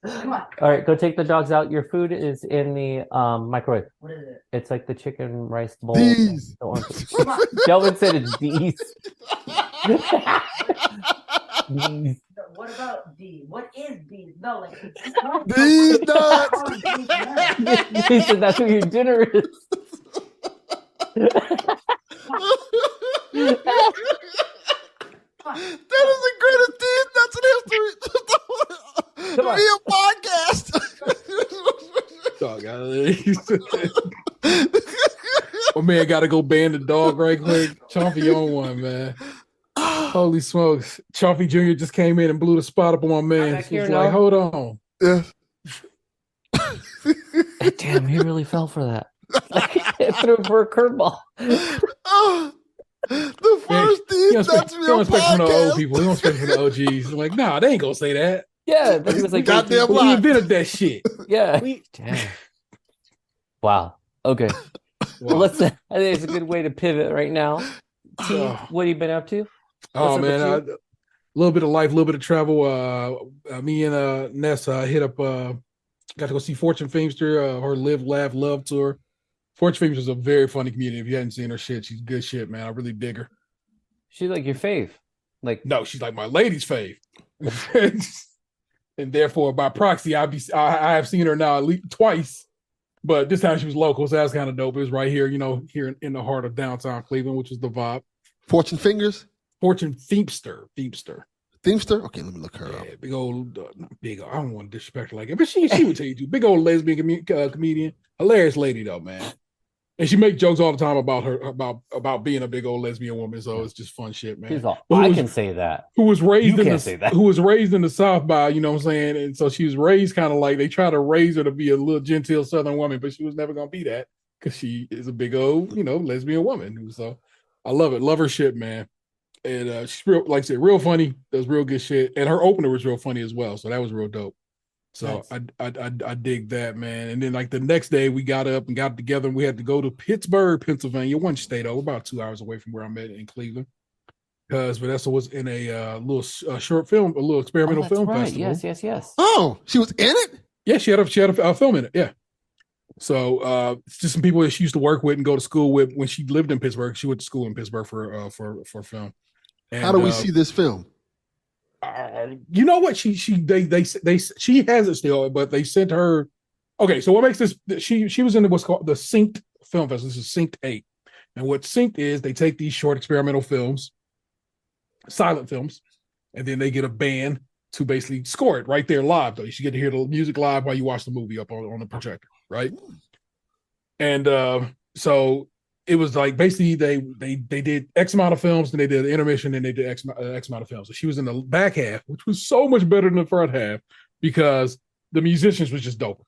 Come on. All right, go take the dogs out. Your food is in the microwave. What is it? It's like the chicken rice bowl. These. Come on. Delvin said it's these. These. What about D? What is D? No, like These nuts. He said that's what your dinner is. That is the greatest thing nuts in history. Come on. Be a podcast. Dog, my man got to go ban the dog right quick. Chompy on one, man. Holy smokes. Chompy Jr. just came in and blew the spot up on my man. back He here was now. like, hold on. Yeah. Damn, he really fell for that. Like, it threw for a curveball. Oh, the first These Nuts you don't Real expect from the old podcast. people. You don't expect from the OGs. Like, nah, they ain't gonna say that. Yeah, but he was like, Goddamn 18. We lie. invented that shit. Yeah. We, Damn. Wow. Okay. Well, wow. I think it's a good way to pivot right now. T, Oh. what have you been up to? Oh What's up man, with a little bit of life, a little bit of travel. Me and Ness hit up. Got to go see Fortune Feimster, her Live, Laugh, Love tour. Fortune Feimster is a very funny comedian. If you hadn't seen her shit, she's good shit, man. I really dig her. She's like your fave. Like, No, she's like my lady's fave, and therefore by proxy, I have seen her now at least twice. But this time she was local, so that's kind of dope. It was right here, here in the heart of downtown Cleveland, which is the vibe. Fortune Fingers? Fortune Feimster. Themester? Okay, let me look her up. Yeah, big old, not big. I don't want to disrespect her like that, but she would tell you too. Big old lesbian comedian, hilarious lady though, man. And she make jokes all the time about her about being a big old lesbian woman. So it's just fun shit, man. she's all, I can say that. Who was raised You in can't say that. who was raised in the South by, you know what I'm saying? And so she was raised kind of like they try to raise her to be a little genteel Southern woman, but she was never gonna be that because she is a big old, lesbian woman. So I love it, love her shit, man. And she's real, like I said, real funny, does real good shit. And her opener was real funny as well. So that was real dope. So Nice. I dig that, man. And then like the next day we got up and got together and we had to go to Pittsburgh, Pennsylvania, one state over, about 2 hours away from where I'm at in Cleveland. Because Vanessa was in a little short film, a little experimental That's film right. festival. Yes. Oh, she was in it? Yeah, she had a film in it. Yeah. So it's just some people that she used to work with and go to school with when she lived in Pittsburgh. She went to school in Pittsburgh for film. And, How do we see this film? you know what? She has it still, but they sent her. Okay, so what makes this? She was in what's called the Synced Film Festival. This is Synced 8, and what Synced is, they take these short experimental films, silent films, and then they get a band to basically score it right there live. Though you should get to hear the music live while you watch the movie up on the projector, right? And so it was like basically they did X amount of films, and they did the intermission, and they did X amount of films. So she was in the back half, which was so much better than the front half because the musicians was just dope.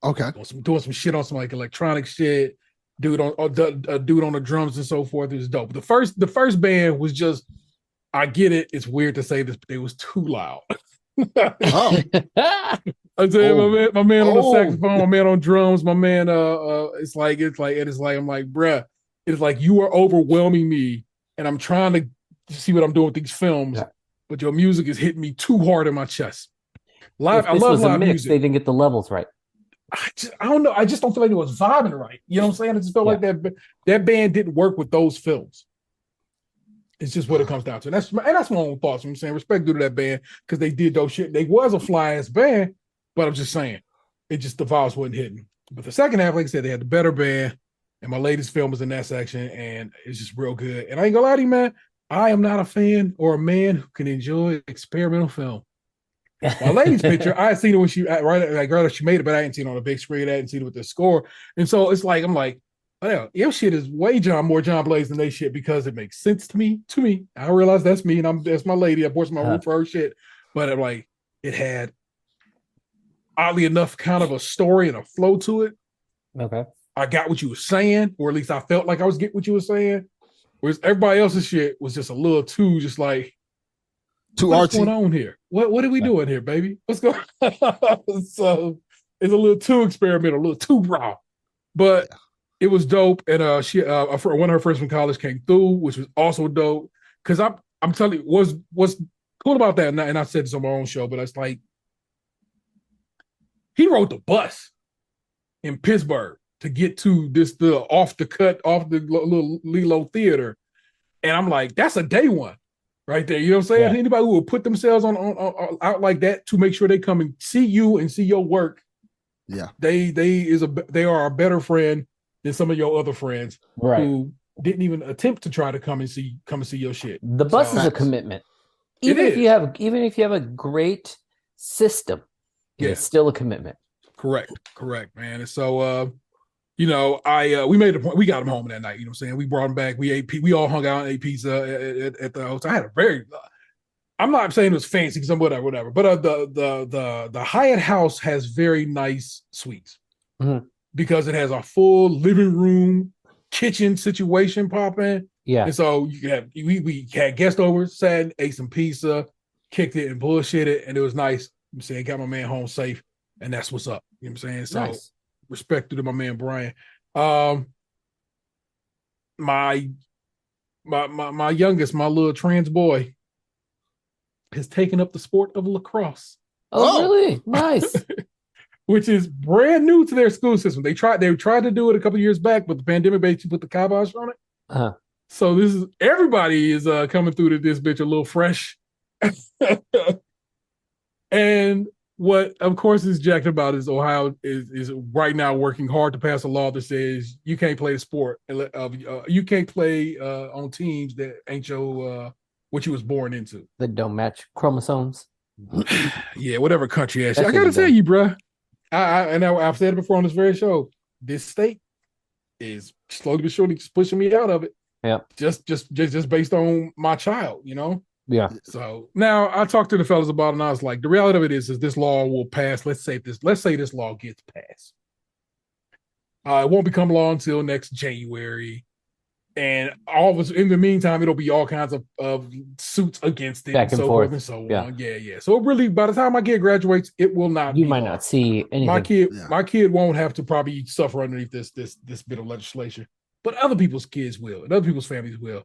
Okay. Doing some shit on some like electronic shit, dude on the drums and so forth. It was dope. The first band was just, I get it. It's weird to say this, but it was too loud. Oh. I'm saying my man on the Oh. saxophone, my man on drums, my man it's like I'm like, bruh, it's like you are overwhelming me and I'm trying to see what I'm doing with these films, but your music is hitting me too hard in my chest. Live, If I this love was a live mix, music. they didn't get the levels right. I don't know. I just don't feel like it was vibing right. You know what I'm saying? I just felt like that band didn't work with those films. It's just what it comes down to. And that's my own thoughts. I'm saying respect due to that band because they did dope shit. They was a fly ass band, but I'm just saying it just the vibes wasn't hitting. But the second half, like I said, they had the better band, and my latest film was in that section, and it's just real good. And I ain't gonna lie to you, man, I am not a fan or a man who can enjoy experimental film. My lady's picture, I had seen it when she right she made it, but I hadn't seen it on a big screen. I hadn't seen it with the score, and so it's like I'm like, oh, your shit is way more John Blaze than they shit because it makes sense to me. I realize that's me, and that's my lady. I bought my room for her shit, but I'm like, it had oddly enough kind of a story and a flow to it. Okay. I got what you were saying, or at least I felt like I was getting what you were saying. Whereas everybody else's shit was just a little too just like. What's going on here? What are we doing here, baby? What's going on? So it's a little too experimental, a little too raw. But it was dope. And she one of her friends from college came through, which was also dope. Cause I'm telling you, what's cool about that, and I said this on my own show, but it's like he rode the bus in Pittsburgh to get to the off the little Lilo Theater. And I'm like, that's a day one. Right there, you know what I'm saying? Yeah. Anybody who will put themselves on out like that to make sure they come and see you and see your work, they are a better friend than some of your other friends who didn't even attempt to try to come and see your shit. The bus is a commitment. Even if you have a great system, it's still a commitment. Correct, man. And so we made a point. We got him home that night. You know what I'm saying? We brought him back. We ate. We all hung out and ate pizza at the hotel. I had a very. I'm not saying it was fancy because I'm whatever. But the Hyatt House has very nice suites. Mm-hmm. because it has a full living room, kitchen situation popping. Yeah. And so you have we had guests over, sat, ate some pizza, kicked it and bullshitted, and it was nice. I'm saying, got my man home safe, and that's what's up. You know what I'm saying? So Nice. respect to my man Brian. My youngest, my little trans boy, has taken up the sport of lacrosse. Oh, really? Nice. Which is brand new to their school system. They tried to do it a couple of years back, but the pandemic basically put the kibosh on it. Uh-huh. So everybody is coming through to this bitch a little fresh. And what, of course, is jacked about is Ohio is right now working hard to pass a law that says you can't play the sport. You can't play on teams that ain't your what you was born into. That don't match chromosomes. Yeah, whatever country. I That's gotta what tell it you, bro. I've said it before on this very show. This state is slowly but surely just pushing me out of it. Yeah. Just based on my child, you know. Yeah. So now I talked to the fellas about it, and I was like, the reality of it is this law will pass. Let's say this law gets passed. It won't become law until next January. And all of us, in the meantime, it'll be all kinds of suits against it, Back and so forth and so yeah. on. Yeah. So really, by the time my kid graduates, it will not. You might not see anything. My kid won't have to probably suffer underneath this bit of legislation, but other people's kids will, and other people's families will.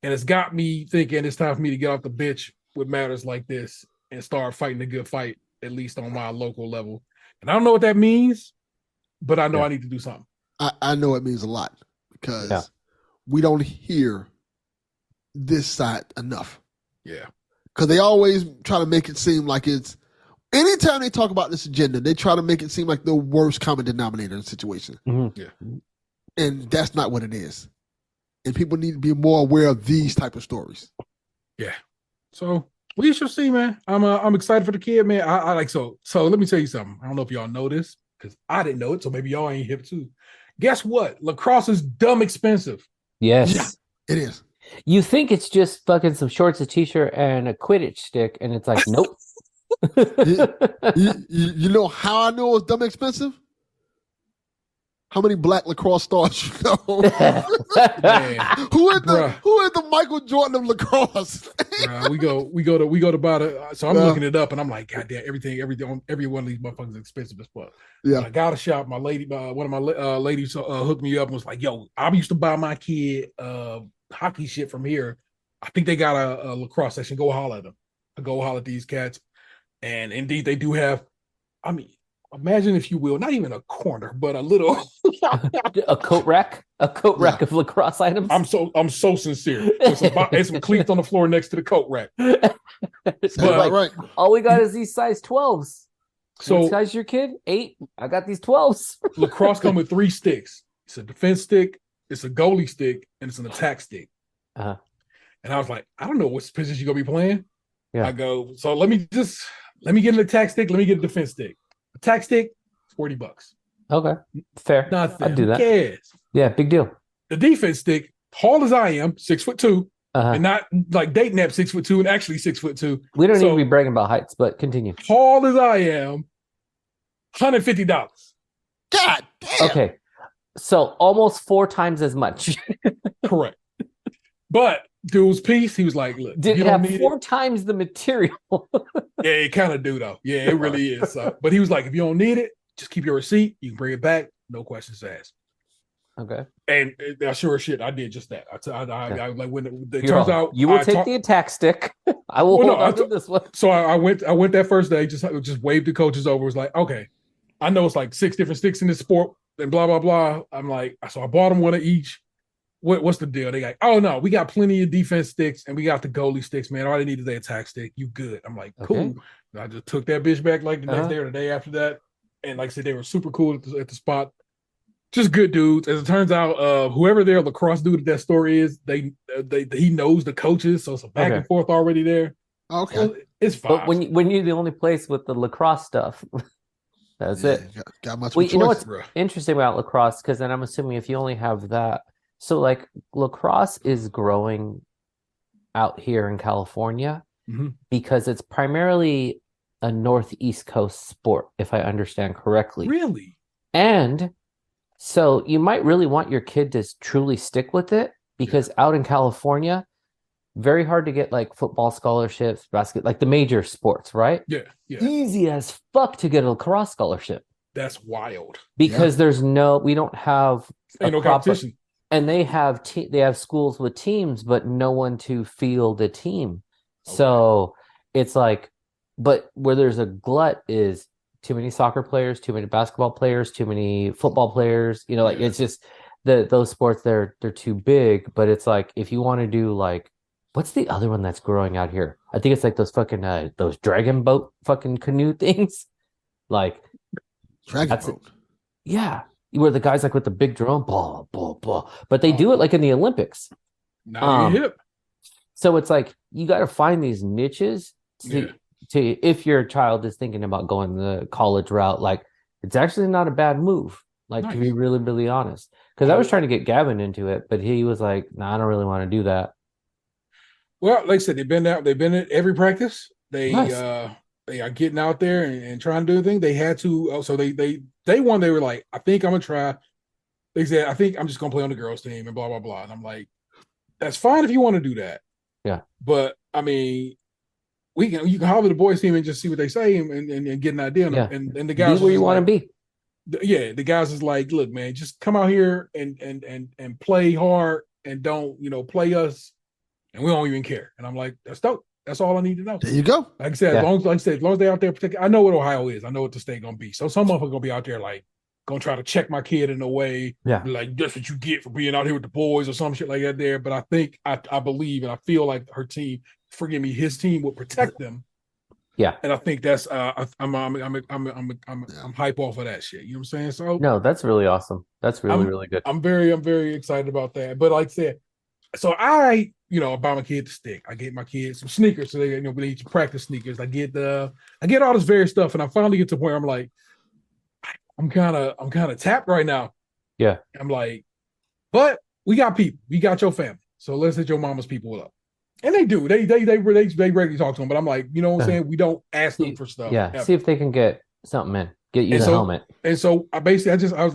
And it's got me thinking it's time for me to get off the bitch with matters like this and start fighting a good fight, at least on my local level. And I don't know what that means, but I know I need to do something. I know it means a lot because we don't hear this side enough. Yeah. Because they always try to make it seem like it's, anytime they talk about this agenda, they try to make it seem like the worst common denominator in the situation. Mm-hmm. Yeah. And that's not what it is. And people need to be more aware of these type of stories. Yeah. So we shall see, man. I'm excited for the kid, man. I like so let me tell you something. I don't know if y'all know this because I didn't know it, so maybe y'all ain't hip too. Guess what? Lacrosse is dumb expensive. Yes. Yeah, it is. You think it's just fucking some shorts, a t-shirt, and a Quidditch stick, and it's like, nope. You know how I know it's dumb expensive? How many black lacrosse stars you know? Who is the Michael Jordan of lacrosse? We go to buy the. So I'm looking it up, and I'm like, God damn, every one of these motherfuckers is expensive as fuck. Yeah, I got a shop. My lady, one of my ladies hooked me up and was like, "Yo, I used to buy my kid hockey shit from here. I think they got a lacrosse section. Go holler at them. Go holler at these cats." And indeed, they do have. I mean, imagine if you will, not even a corner, but a little a coat rack of lacrosse items. I'm so sincere. There's some cleats on the floor next to the coat rack. But right. All we got is these size 12s. So what size your kid? 8. I got these 12s. Lacrosse come with 3 sticks. It's a defense stick, it's a goalie stick, and it's an attack stick. Uh-huh. And I was like, I don't know what position you're gonna be playing. Yeah. I go, so let me get an attack stick, let me get a defense stick. Attack stick, $40. Okay, fair. Nothing. I'd do that. Who cares? Yeah, big deal. The defense stick, tall as I am, 6'2", Uh-huh. and not like dating app 6'2", and actually 6'2". We don't need to be bragging about heights, but continue. Tall as I am, $150. God damn. Okay, so almost 4 times as much. Correct. But dude's piece, he was like, look, did it have 4 times the material? Yeah, it kind of do though. Yeah, it really is. But he was like, if you don't need it, just keep your receipt. You can bring it back. No questions asked. Okay. And sure as shit, I did just that. I like when it turns out you will take the attack stick. I will hold on to this one. So I went that first day, just waved the coaches over. Was like, okay, I know it's like 6 different sticks in this sport and blah blah blah. I'm like, so I bought them one of each. What's the deal? They like, oh no, we got plenty of defense sticks and we got the goalie sticks, man. All I need is the attack stick. You good? I'm like, cool. Okay. I just took that bitch back like the next day or the day after that, and like I said, they were super cool at the spot. Just good dudes. As it turns out, whoever their lacrosse dude at that store is, he knows the coaches, so it's a back and forth already there. Okay, so it's fine. But when you're the only place with the lacrosse stuff, that's it. Got much. You know what's interesting about lacrosse? Because then I'm assuming if you only have that. So, like, lacrosse is growing out here in California because it's primarily a Northeast Coast sport, if I understand correctly. Really? And So you might really want your kid to truly stick with it because out in California, very hard to get like football scholarships, like the major sports, right? Yeah, yeah. Easy as fuck to get a lacrosse scholarship That's wild. because we don't have Ain't no competition. and they have schools with teams, but no one to field a team. Okay. So it's like, but where there's a glut is too many soccer players, too many basketball players, too many football players. Like it's just those sports they're too big. But it's like if you want to do like, what's the other one that's growing out here? I think it's like those fucking those dragon boat fucking canoe things. Like Dragon boat. Yeah. Where the guys like with the big drone, blah, blah, blah. But they do it like in the Olympics. Now you hip. So it's like you got to find these niches to if your child is thinking about going the college route, like it's actually not a bad move. Like to be really, really honest. Because I was trying to get Gavin into it, but he was like, "No, I don't really want to do that." Well, like I said, they've been at every practice. They Nice. they are getting out there and trying to do anything. They had to. So they were like, I think I'm gonna try. They said, I think I'm just gonna play on the girls' team and blah blah blah. And I'm like, that's fine if you want to do that. Yeah. But I mean, you can holler the boys' team and just see what they say and get an idea. And the guys be where you want to be. The guys is like, look, man, just come out here and play hard and don't play us, and we don't even care. And I'm like, that's dope. That's all I need to know. There you go. Like I said, as long as they're out there protecting, I know what Ohio is. I know what the state gonna be. So some of them are gonna be out there like gonna try to check my kid in a way. Yeah. Like that's what you get for being out here with the boys or some shit like that there. But I think I believe and I feel like her team, his team will protect them. Yeah. And I think that's I'm hype off of that shit. You know what I'm saying? So no, that's really awesome. That's really good. I'm very excited about that. But like I said, so I buy my kid the stick. I get my kids some sneakers, so they we need to practice sneakers. I get all this various stuff, and I finally get to where I'm like, I'm kind of tapped right now. Yeah, I'm like, but we got people, we got your family, so let's hit your mama's people up, and they do. They regularly talk to them, but I'm like, you know what I'm saying? We don't ask them for stuff. Yeah, see if they can get something in, get you the helmet. And so I was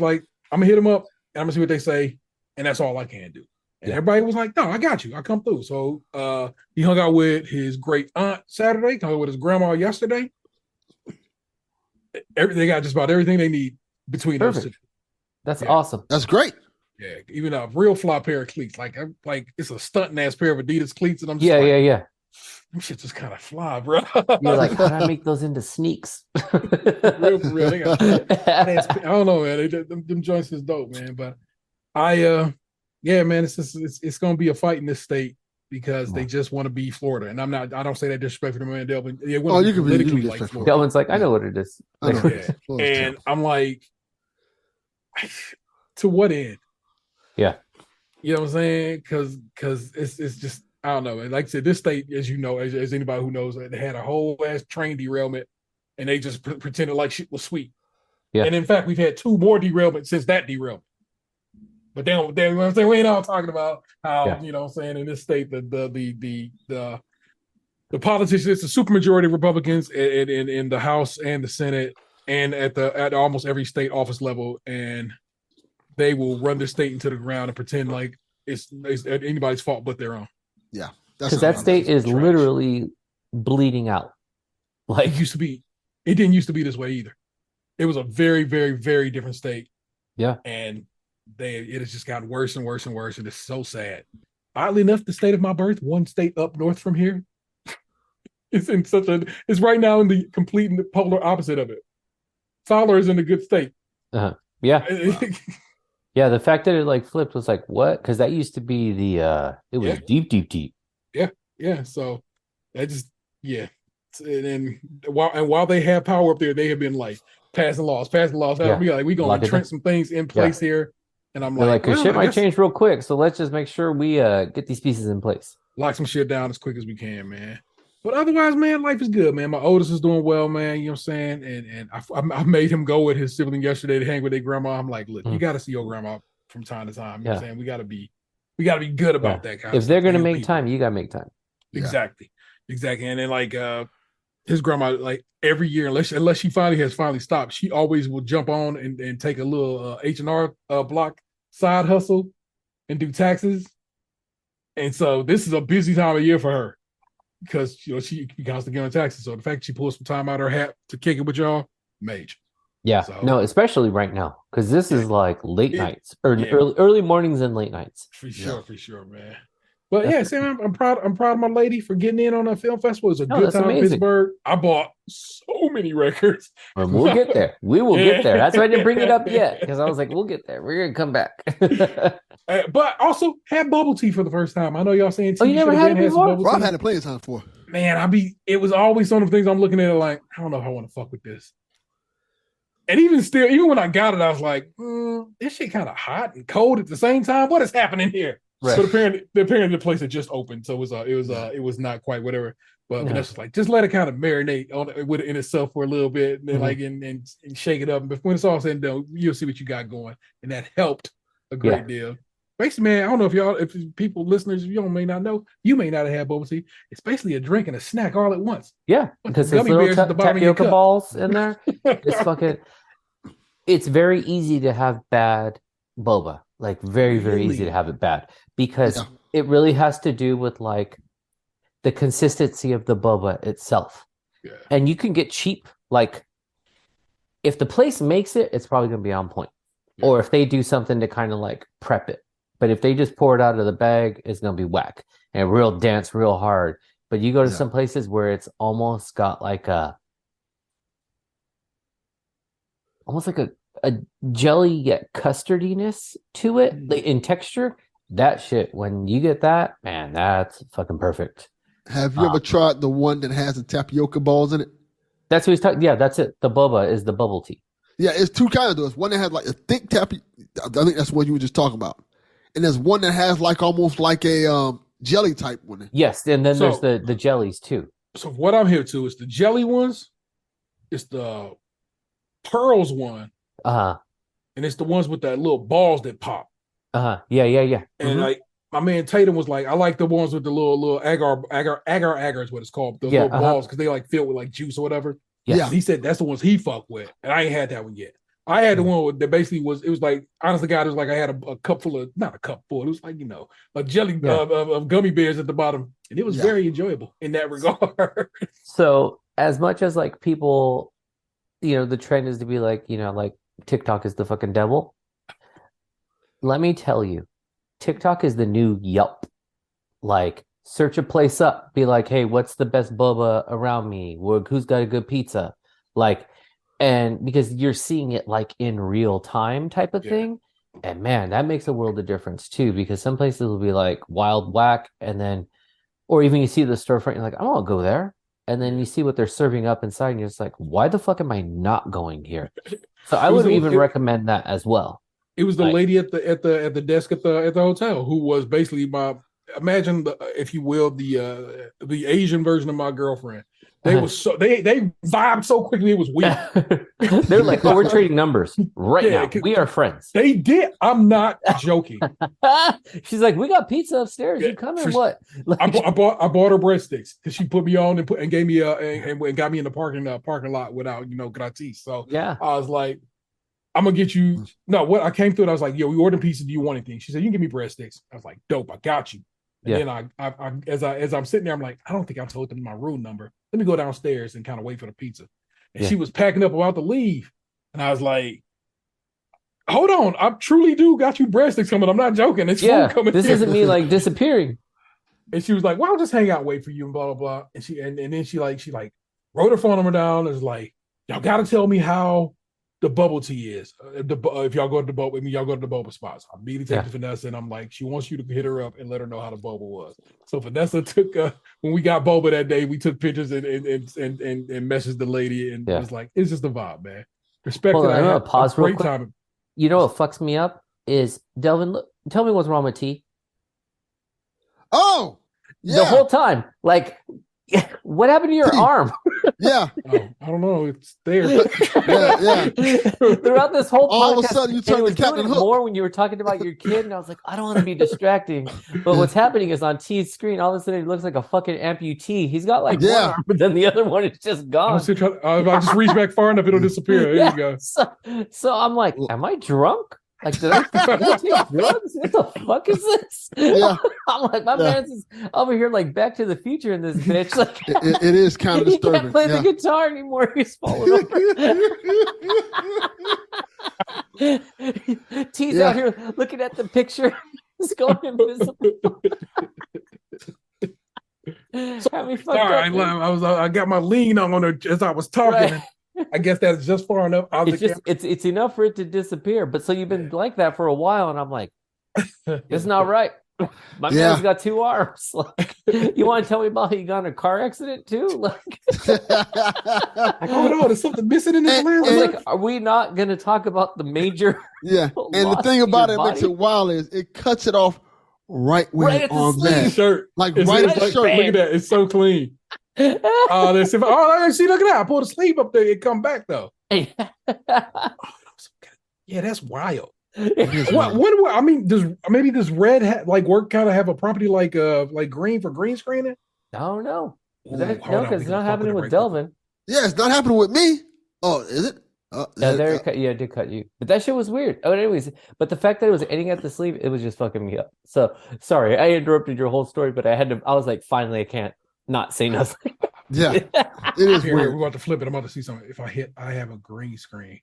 like, I'm gonna hit them up, and I'm gonna see what they say, and that's all I can do. And everybody was like, no, I got you. I come through. So he hung out with his great aunt Saturday, hung out with his grandma yesterday. They got just about everything they need between those two. That's awesome. That's great. Yeah, even a real fly pair of cleats. Like it's a stunting ass pair of Adidas cleats. And I'm just yeah. Them shit just kind of fly, bro. You're like, how do I make those into sneaks? For real. They got, I don't know, man. Them joints is dope, man. But yeah, man, it's gonna be a fight in this state because they just want to be Florida, and I don't say that disrespectful to Mandel, but they want to be politically like Florida. Delvin's like, I know what it is. And I'm like, to what end? Yeah, you know what I'm saying? Because it's just I don't know. And like I said, this state, as you know, as anybody who knows, they had a whole ass train derailment, and they just pretended like shit was sweet. Yeah, and in fact, we've had 2 more derailments since that derailment. But then you know what I'm saying? We ain't all talking about how, you know what I'm saying, in this state, the politicians, it's a supermajority Republicans in the House and the Senate and at almost every state office level, and they will run their state into the ground and pretend like it's anybody's fault but their own. Yeah. Because that state is literally bleeding out. Like it didn't used to be this way either. It was a very, very, very different state. Yeah. And it has just gotten worse and worse and worse, and it's so sad. Oddly enough, the state of my birth, one state up north from here, it's right now in the complete polar opposite of it. Fowler is in a good state. Yeah. Yeah, the fact that it like flipped was like, what? Because that used to be it was deep. Yeah. So that just and while they have power up there, they have been like passing laws. Yeah. We gonna entrench some things in place here. And I'm like, because shit might change real quick, so let's just make sure we get these pieces in place. Lock some shit down as quick as we can, man. But otherwise, man, life is good, man. My oldest is doing well, man. You know what I'm saying? And I made him go with his sibling yesterday to hang with their grandma. I'm like, look, you got to see your grandma from time to time. You know what I'm saying? We got to be good about that kind of stuff. If they're gonna make time, you gotta make time. Exactly. And then like his grandma, like every year, unless she finally stopped, she always will jump on and take a little H&R Block side hustle and do taxes. And so this is a busy time of year for her because she constantly getting taxes. So the fact she pulls some time out of her hat to kick it with y'all, major. Yeah, So, no, especially right now because this is like late nights or yeah. early mornings and late nights. For sure, man. But yeah, Sam, I'm proud of my lady for getting in on that film festival. It was a good That's time in amazing. Pittsburgh. I bought so many records. And we'll get there. We will get there. That's why I didn't bring it up yet because I was like, we'll get there. We're gonna come back. But also had bubble tea for the first time. I know y'all saying Oh, you never had it before? Bro, I've had it plenty of times before. Man, it was always one of the things I'm looking at it like, I don't know if I want to fuck with this. And even when I got it, I was like, this shit kind of hot and cold at the same time. What is happening here? Right. So apparently the place had just opened, so it was not quite whatever. But Vanessa's like, just let it kind of marinate with it in itself for a little bit, and then and shake it up. And when it's all said and done, you'll see what you got going, and that helped a great deal. Basically, man, I don't know if people listeners, you may not know, you may not have had bubble tea. It's basically a drink and a snack all at once. Yeah, because there's little tapioca balls in there. It's very easy to have bad boba, like very, very easy to have it bad because it really has to do with like the consistency of the boba itself. Yeah. And you can get cheap, like if the place makes it, it's probably going to be on point. Yeah. Or if they do something to kind of like prep it. But if they just pour it out of the bag, it's going to be whack and real dense, real hard. But you go to some places where it's almost got like almost like a jelly yet custardiness to it in texture. That shit, when you get that, man, that's fucking perfect. Have you ever tried the one that has the tapioca balls in it? That's what he's talking. Yeah, that's it. The boba is the bubble tea. Yeah, it's two kinds of those. One that has like a thick tapioca. I think that's what you were just talking about. And there's one that has like almost like a jelly type one. Yes, and then there's the jellies too. So what I'm here to is the jelly ones. It's the pearls one. And it's the ones with that little balls that pop. Yeah. And like my man Tatum was like, I like the ones with the little agar is what it's called. The little balls because they like filled with like juice or whatever. Yeah. He said that's the ones he fucked with. And I ain't had that one yet. I had the one that basically it was like, honestly, God, it was like I had a cup full of, not a cup full, it was like, a jelly of gummy bears at the bottom. And it was very enjoyable in that regard. So as much as like people, the trend is to be like, like TikTok is the fucking devil. Let me tell you, TikTok is the new Yelp. Like, search a place up. Be like, hey, what's the best boba around me? Who's got a good pizza? Like, and because you're seeing it like in real time type of thing. And man, that makes a world of difference too, because some places will be like wild whack. And then, or even you see the storefront, you're like, I want to go there. And then you see what they're serving up inside, and you're just like, why the fuck am I not going here? So I would even recommend that as well. It was the lady at the desk at the hotel who was basically imagine if you will the Asian version of my girlfriend. They they vibed so quickly it was weird. They're like, oh, we're trading numbers right now. We are friends. They did. I'm not joking. She's like, we got pizza upstairs. You coming? What? Like, I bought her breadsticks because she put me on and gave me and got me in the parking lot without gratis. So I was like, I'm gonna get you. No, what I came through and I was like, yo, we ordered pizza. Do you want anything? She said, you can give me breadsticks. I was like, dope. I got you. And then I as I'm sitting there, I'm like, I don't think I told them my room number. Let me go downstairs and kind of wait for the pizza. And she was packing up about to leave. And I was like, hold on. I truly do got you breadsticks coming. I'm not joking. It's food coming. This isn't me like disappearing. And she was like, well, I'll just hang out and wait for you and blah, blah, blah. And then she wrote her phone number down. And was like, y'all got to tell me how the bubble tea is. If y'all go to the boba, y'all go to the boba spots. I immediately take to Vanessa and I'm like, she wants you to hit her up and let her know how the boba was. So Vanessa took when we got boba that day, we took pictures and messaged the lady and it was like, it's just a vibe, man. Respect that. I had pause real quick. Time. You know what fucks me up is Delvin. Tell me what's wrong with tea. Oh, yeah. The whole time, like, what happened to your arm? Yeah. I don't know. It's there. Yeah. Throughout this whole All of a podcast, sudden, you and turn it to was doing Captain it Hook. more when you were talking about your kid, and I was like, I don't want to be distracting. But what's happening is on T's screen, all of a sudden, he looks like a fucking amputee. He's got like one arm, but then the other one is just I gone. was still trying, if I just reach back far enough, it'll disappear. There Yeah. you go. So I'm like, am I drunk? Like, did I take drugs? What the fuck is this? Yeah. I'm like, my man's is over here like Back to the Future in this bitch. Like, It is kind of he disturbing. can't play the guitar anymore. He's falling over. T's out here looking at the picture. He's going invisible. I got my lean on her as I was talking. Right. I guess that's just far enough. It's enough for it to disappear. But so you've been like that for a while, and I'm like, it's not right. My man's got two arms. Like, you want to tell me about how you got in a car accident too? Like, oh no, there's something missing in this lens. Like, are we not going to talk about the major? Yeah, and the thing about it makes it wild is it cuts it off right where right the arm's at. Shirt, like right at the shirt. Look at that, it's so clean. Oh, see, look at that. I pulled the sleeve up there. It come back though. Yeah, that's wild. What I mean, does red work kind of have a property like green for green screening? I don't know. No, because it's not happening with Delvin. Yeah, it's not happening with me. Oh, is it? It did cut you. But that shit was weird. Oh, anyways, but the fact that it was ending at the sleeve, it was just fucking me up. So sorry, I interrupted your whole story, but I was like, finally, I can't not say nothing. Yeah, it is weird. We're about to flip it. I'm about to see something. If I have a green screen.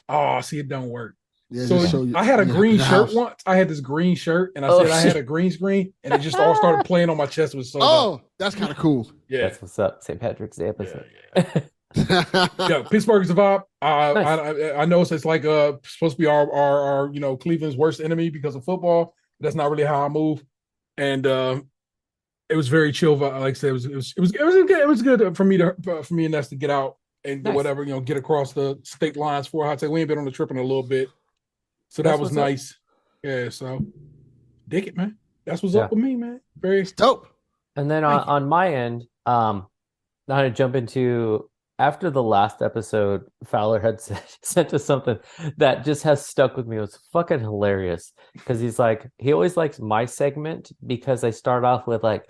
Oh, see, it don't work. Yeah, so I had a green shirt once. I had this green shirt, and I said I had a green screen, and it just all started playing on my chest. It was so dope. That's kind of cool. Yeah, that's what's up. St. Patrick's Day episode. Yeah, Pittsburgh is a vibe. Nice. I know it's like supposed to be our Cleveland's worst enemy because of football. That's not really how I move, and it was very chill. Like I said, it was good for me and Ness to get out and whatever, get across the state lines for I'd say we ain't been on the trip in a little bit. So that was nice. Up. Yeah, so dig it, man. That's what's up with me, man. Very dope. And then on my end, now to jump into after the last episode, Fowler had sent us something that just has stuck with me. It was fucking hilarious because he always likes my segment because I start off with like,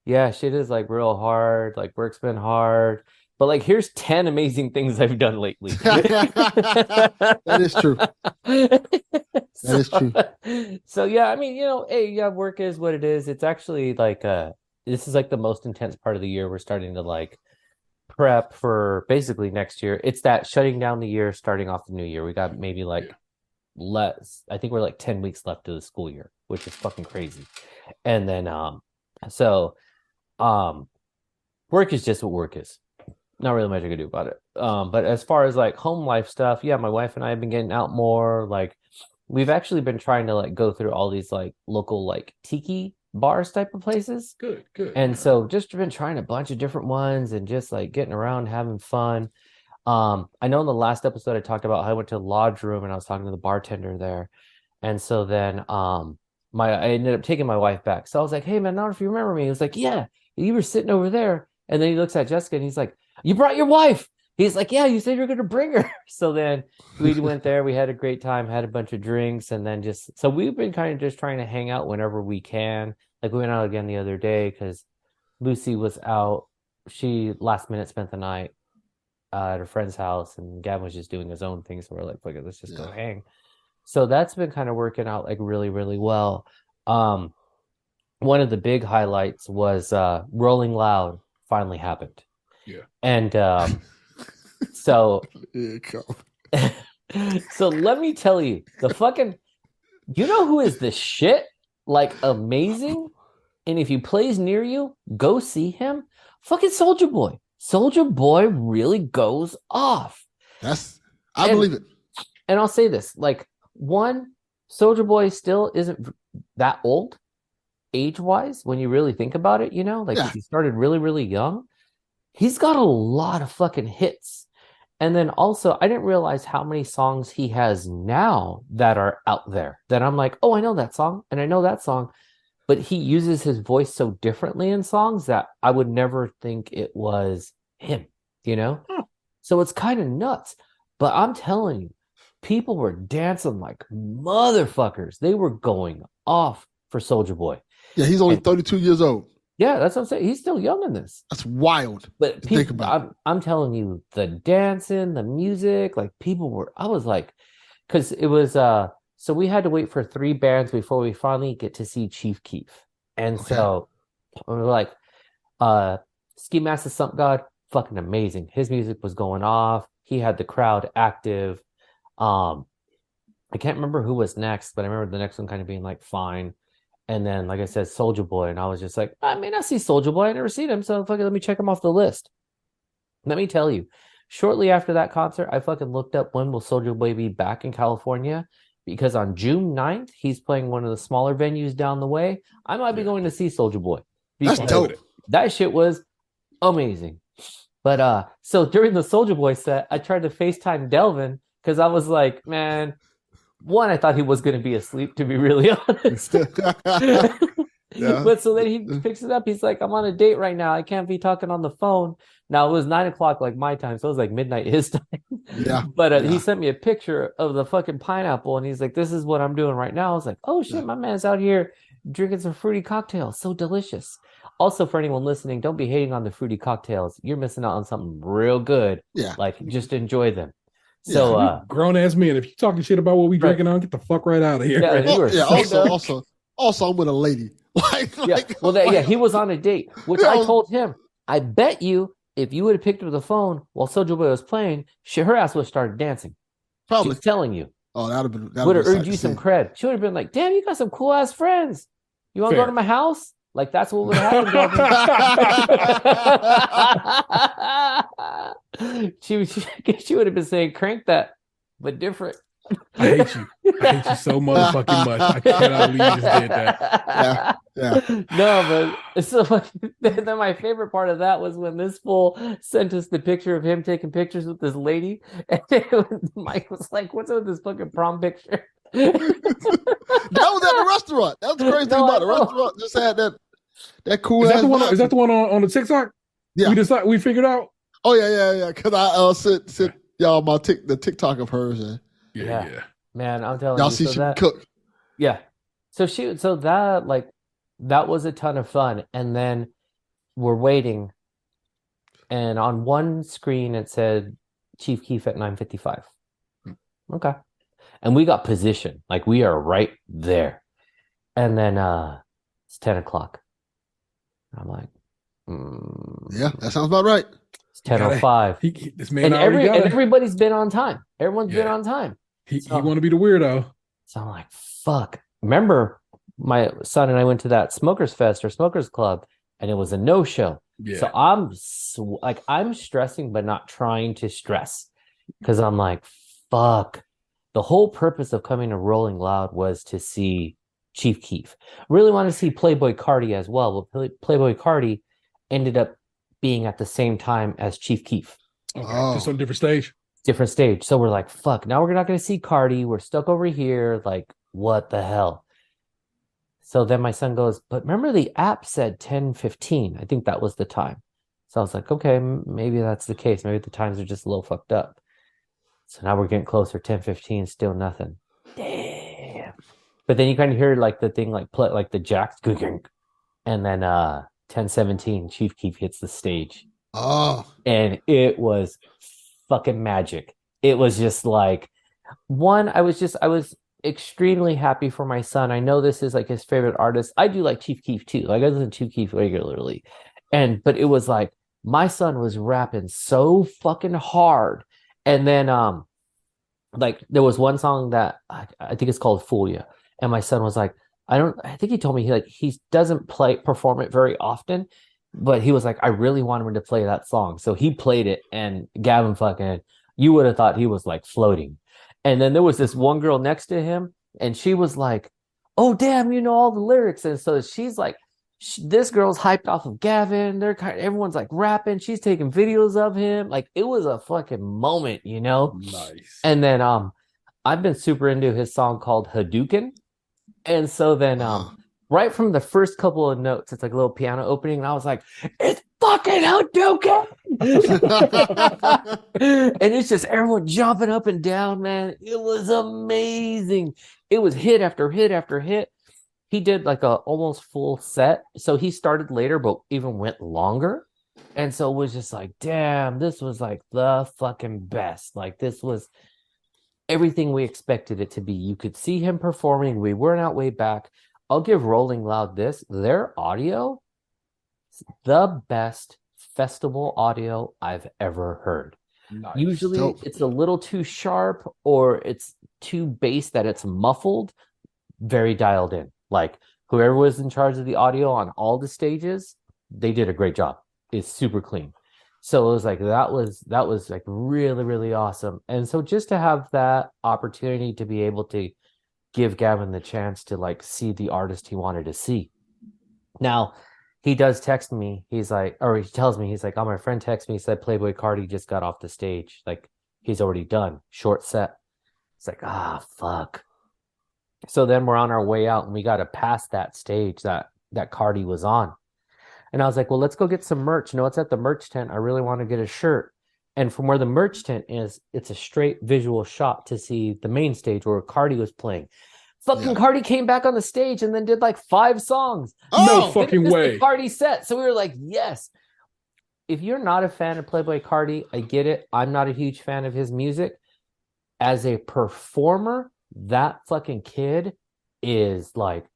yeah, shit is like real hard, like work's been hard. But like, here's 10 amazing things I've done lately. That is true. That is true. So yeah, I mean, work is what it is. It's actually like this is like the most intense part of the year. We're starting to like prep for basically next year. It's that shutting down the year, starting off the new year. We got maybe like less. I think we're like 10 weeks left of the school year, which is fucking crazy. And then work is just what work is. Not really much I could do about it. But as far as like home life stuff, yeah, my wife and I have been getting out more. Like we've actually been trying to like go through all these like local like tiki bars type of places. Good. And so just been trying a bunch of different ones and just like getting around, having fun. I know in the last episode I talked about how I went to the lodge room and I was talking to the bartender there. And so then I ended up taking my wife back. So I was like, hey man, I don't know if you remember me. He was like, yeah, you were sitting over there. And then he looks at Jessica and he's like, you brought your wife. He's like, yeah, you said you're going to bring her. So then we went there. We had a great time, had a bunch of drinks. And then so we've been kind of just trying to hang out whenever we can. Like we went out again the other day because Lucy was out. She last minute spent the night at her friend's house and Gavin was just doing his own thing. So we're like, fuck it, let's just go hang. So that's been kind of working out like really, really well. One of the big highlights was Rolling Loud finally happened. Yeah. And so let me tell you, you know who is the shit? Like amazing. And if he plays near you, go see him. Fucking Soulja Boy. Soulja Boy really goes off. I believe it. And I'll say this, like one, Soulja Boy still isn't that old age-wise when you really think about it, he started really, really young. He's got a lot of fucking hits. And then also, I didn't realize how many songs he has now that are out there that I'm like, oh, I know that song and I know that song. But he uses his voice so differently in songs that I would never think it was him. you know? Huh. So it's kind of nuts. But I'm telling you, people were dancing like motherfuckers. They were going off for Soulja Boy. Yeah, he's only And 32 years old. yeah, that's what I'm saying. He's still young in this. That's wild But to think people, about. I'm telling you, the dancing, the music, like people were, I was like, because it was, so we had to wait for 3 bands before we finally get to see Chief Keef. And Okay. so we were like, Ski Mask the Slump God, fucking amazing. His music was going off. He had the crowd active. I can't remember who was next, but I remember the next one kind of being like fine. And then, like I said, Soulja Boy, and I was just like, I mean, I see Soulja Boy. I never seen him, so fucking let me check him off the list. Let me tell you, shortly after that concert, I fucking looked up when will Soulja Boy be back in California, because on June 9th, he's playing one of the smaller venues down the way. I might be going to see Soulja Boy. That's dope. That shit was amazing. But so during the Soulja Boy set, I tried to FaceTime Delvin because I was like, man, one, I thought he was going to be asleep, to be really honest. Yeah. But so then he picks it up. He's like, I'm on a date right now. I can't be talking on the phone. Now it was 9:00 like my time, so it was like midnight his time. Yeah. But Yeah. he sent me a picture of the fucking pineapple, and he's like, "This is what I'm doing right now." I was like, "Oh shit, my man's out here drinking some fruity cocktails. So delicious." Also, for anyone listening, don't be hating on the fruity cocktails. You're missing out on something real good. Yeah. Like, just enjoy them. Yeah. So, grown ass men, if you talking shit about what we Right. drinking on, get the fuck right out of here. Yeah, right? you are so dumb. Also, I'm with a lady. Yeah, he was on a date, which I told him, I bet you if you would have picked up the phone while Soulja Boy was playing, her ass would have started dancing. Probably. She's telling you. Oh, that'd have Would have earned you some cred. She would have been like, damn, you got some cool ass friends. You want to go to my house? Like, that's what would have happened. she would have been saying, crank that, but different. I hate you. I hate you so motherfucking much. I cannot believe you just did that. Yeah. No, but so then my favorite part of that was when this fool sent us the picture of him taking pictures with this lady, and Mike was like, "What's up with this fucking prom picture?" That was at the restaurant. That was the crazy thing about the restaurant. Just had that cool. Is that the one on the TikTok? Yeah, we figured out. Oh yeah. Because I sent y'all the TikTok of hers. And Yeah. Man, I'm telling y'all you. see So she that, cook. yeah. So that was a ton of fun. And then we're waiting, and on one screen it said Chief Keef at 9:55. Okay. And we got position. Like, we are right there. And then it's 10:00. I'm like, Yeah, that sounds about right. It's 10:05. This man already got it. Everybody's been on time. Everyone's been on time. He want to be the weirdo. So I'm like, fuck. Remember, my son and I went to that Smokers Fest or Smokers Club, and it was a no-show. Yeah. So I'm stressing, but not trying to stress, because I'm like, fuck. The whole purpose of coming to Rolling Loud was to see Chief Keef. Really wanted to see Playboy Carti as well. But Playboy Carti ended up being at the same time as Chief Keef. Okay, just on a different stage. Different stage. So we're like, fuck, now we're not going to see Carti. We're stuck over here. Like, what the hell? So then my son goes, but remember the app said 10:15. I think that was the time. So I was like, okay, maybe that's the case. Maybe the times are just a little fucked up. So now we're getting closer. 10:15, still nothing. Damn. But then you kind of hear like the thing like play, like the jacks, and then 10:17, Chief Keef hits the stage. Oh. And it was fucking magic. It was just like, one, I was extremely happy for my son. I know this is like his favorite artist. I do like Chief Keef too. Like, I listen to Chief Keef regularly. But it was like, my son was rapping so fucking hard. And then like there was one song that I think it's called Fool Ya. And my son was like, I think he told me he doesn't perform it very often, but he was like, I really want him to play that song. So he played it, and Gavin fucking, you would have thought he was like floating. And then there was this one girl next to him, and she was like, oh damn, you know all the lyrics. And so she's like, this girl's hyped off of Gavin. Everyone's like rapping. She's taking videos of him. Like, it was a fucking moment, you know? Nice. And then I've been super into his song called Hadouken. And so then right from the first couple of notes, it's like a little piano opening, and I was like, it's fucking Hadouken! And it's just everyone jumping up and down, man. It was amazing. It was hit after hit after hit. He did like a almost full set. So he started later, but even went longer. And so it was just like, damn, this was like the fucking best. Like this was everything we expected it to be. You could see him performing. We weren't out way back. I'll give Rolling Loud this. Their audio, the best festival audio I've ever heard. Nice. Usually Dope. it's a little too sharp or it's too bass that it's muffled, very dialed in. Like whoever was in charge of the audio on all the stages, they did a great job. It's super clean. So it was like that was like really, really awesome. And so just to have that opportunity to be able to give Gavin the chance to like see the artist he wanted to see. Now, he does text me. He's like, or he tells me, he's like, oh, my friend texted me, said Playboy Cardi just got off the stage. Like, he's already done. Short set. It's like, fuck. So then we're on our way out and we got to pass that stage that Cardi was on. And I was like, well, let's go get some merch. No, it's at the merch tent. I really want to get a shirt. And from where the merch tent is, it's a straight visual shot to see the main stage where Cardi was playing. Fucking Cardi came back on the stage and then did like 5 songs. No fucking way. The Cardi set. So we were like, yes. If you're not a fan of Playboy Cardi, I get it. I'm not a huge fan of his music. As a performer, that fucking kid is like,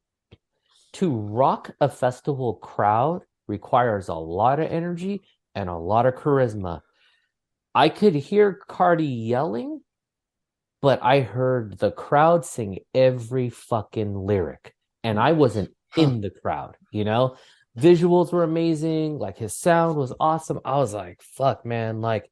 to rock a festival crowd requires a lot of energy and a lot of charisma. I could hear Cardi yelling, but I heard the crowd sing every fucking lyric, and I wasn't in the crowd, you know? Visuals were amazing. Like, his sound was awesome. I was like, fuck, man. Like,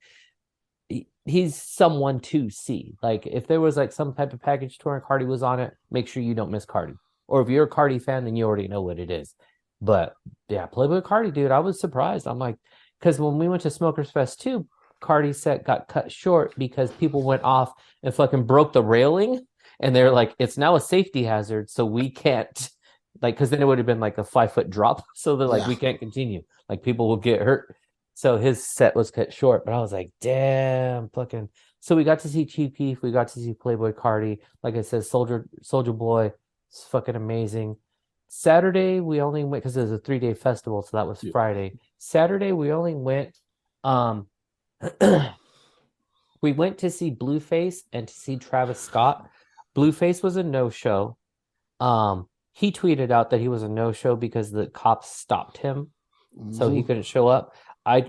he's someone to see. Like, if there was like some type of package tour and Cardi was on it, make sure you don't miss Cardi. Or if you're a Cardi fan, then you already know what it is. But yeah, Playboy Cardi, dude, I was surprised. I'm like, because when we went to Smokers Fest 2, Cardi's set got cut short because people went off and fucking broke the railing, and they're like, it's now a safety hazard, so we can't, like, because then it would have been like a 5-foot drop. So they're like, we can't continue. Like, people will get hurt. So his set was cut short. But I was like, damn, fucking. So we got to see Chief Keef. We got to see Playboy Cardi. Like I said, Soldier Boy. It's fucking amazing. Saturday, we only went because it was a 3-day festival, so that was Friday. Saturday, we only went. We went to see Blueface and to see Travis Scott. Blueface was a no-show. He tweeted out that he was a no-show because the cops stopped him, so he couldn't show up.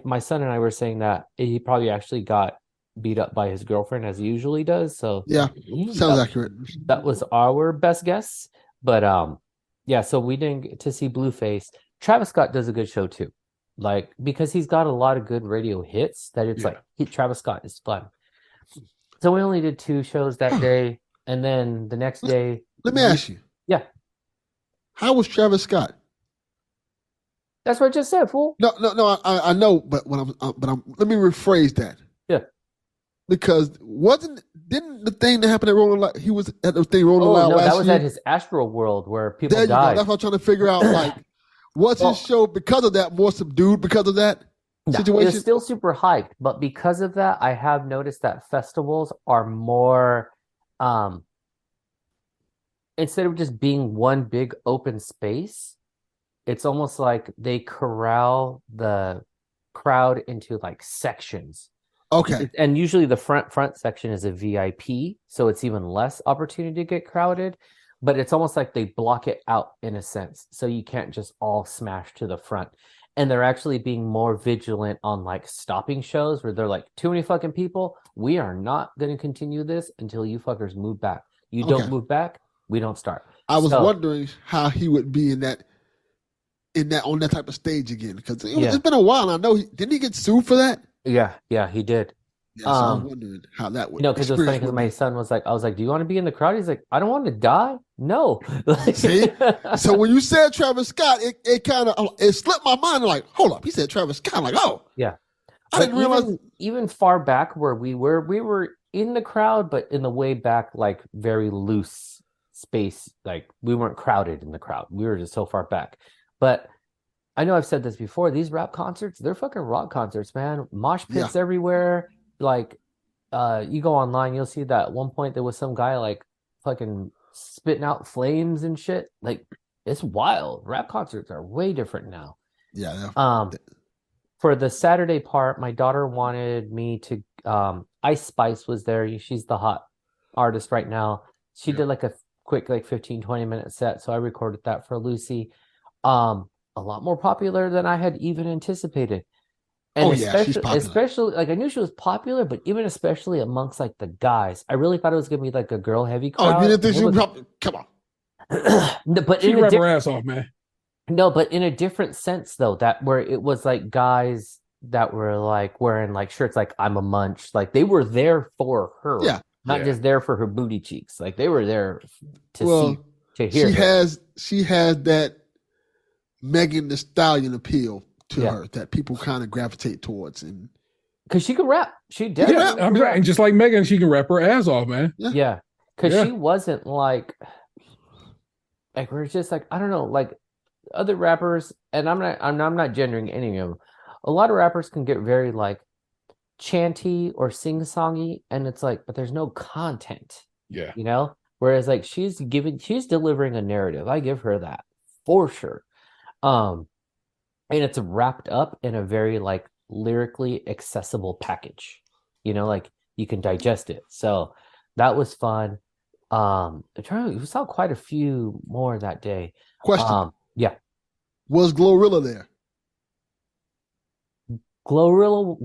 My son and I were saying that he probably actually got beat up by his girlfriend, as he usually does. So yeah, sounds accurate. That was our best guess. But yeah, so we didn't get to see Blueface. Travis Scott does a good show too. Like, because he's got a lot of good radio hits that it's like Travis Scott is fun. So we only did 2 shows that day, and then the next day. Let me ask you. Yeah. How was Travis Scott? That's what I just said, fool. No. I know, but let me rephrase that. Yeah. Because didn't the thing that happened at Rolling Loud? He was at the thing Rolling Loud last year. That was at his Astro World where people there you died. Go. That's what I'm trying to figure out. Like, was his show because of that more subdued because of that situation? It's still super hyped, but because of that, I have noticed that festivals are more, instead of just being one big open space, it's almost like they corral the crowd into like sections. Okay. And usually the front section is a VIP, so it's even less opportunity to get crowded. But it's almost like they block it out in a sense, so you can't just all smash to the front. And they're actually being more vigilant on like stopping shows where they're like, too many fucking people. We are not going to continue this until you fuckers move back. You don't move back, we don't start. I was wondering how he would be on that type of stage again, because it's been a while. And I know didn't he get sued for that? Yeah, he did. Yeah, so I'm wondering how that would. Because it was funny because my son was like, I was like, do you want to be in the crowd? He's like, I don't want to die. No. See? So when you said Travis Scott, it kind of it slipped my mind. Like, hold up, he said Travis Scott. I'm like, oh, yeah. I didn't realize. Even far back where we were in the crowd, but in the way back, like very loose space. Like we weren't crowded in the crowd. We were just so far back. But I know I've said this before. These rap concerts, they're fucking rock concerts, man. Mosh Yeah. pits everywhere. Like, you go online, you'll see that at one point there was some guy like fucking spitting out flames and shit. Like, it's wild. Rap concerts are way different now. Yeah. Um, for the Saturday part, my daughter wanted me to Ice Spice was there. She's the hot artist right now. She Yeah. did like a quick like 15-20 minute set, so I recorded that for Lucy. A lot more popular than I had even anticipated. And yeah, she's popular. especially like I knew she was popular, but even especially amongst like the guys, I really thought it was gonna be like a girl heavy crowd. Oh, you didn't think she was... was come on. but She in can a rap her ass off, man. no, but in a different sense though, that where it was like guys that were like wearing like shirts like I'm a munch, like they were there for her, Yeah. not just there for her booty cheeks, like they were there to see, to hear. She has that Megan Thee Stallion appeal to her that people kind of gravitate towards, and because she could rap, she definitely Yeah, rap. and just like Megan, she can rap her ass off, man. Yeah, because she wasn't like we're just like I don't know, like other rappers, and I'm not gendering any of them. A lot of rappers can get very like chanty or sing-songy, and it's like, but there's no content. Yeah. You know? Whereas like she's delivering a narrative. I give her that for sure. And it's wrapped up in a very like lyrically accessible package. You know, like you can digest it. So that was fun. We saw quite a few more that day. Question. Yeah. Was Glorilla there? Glorilla,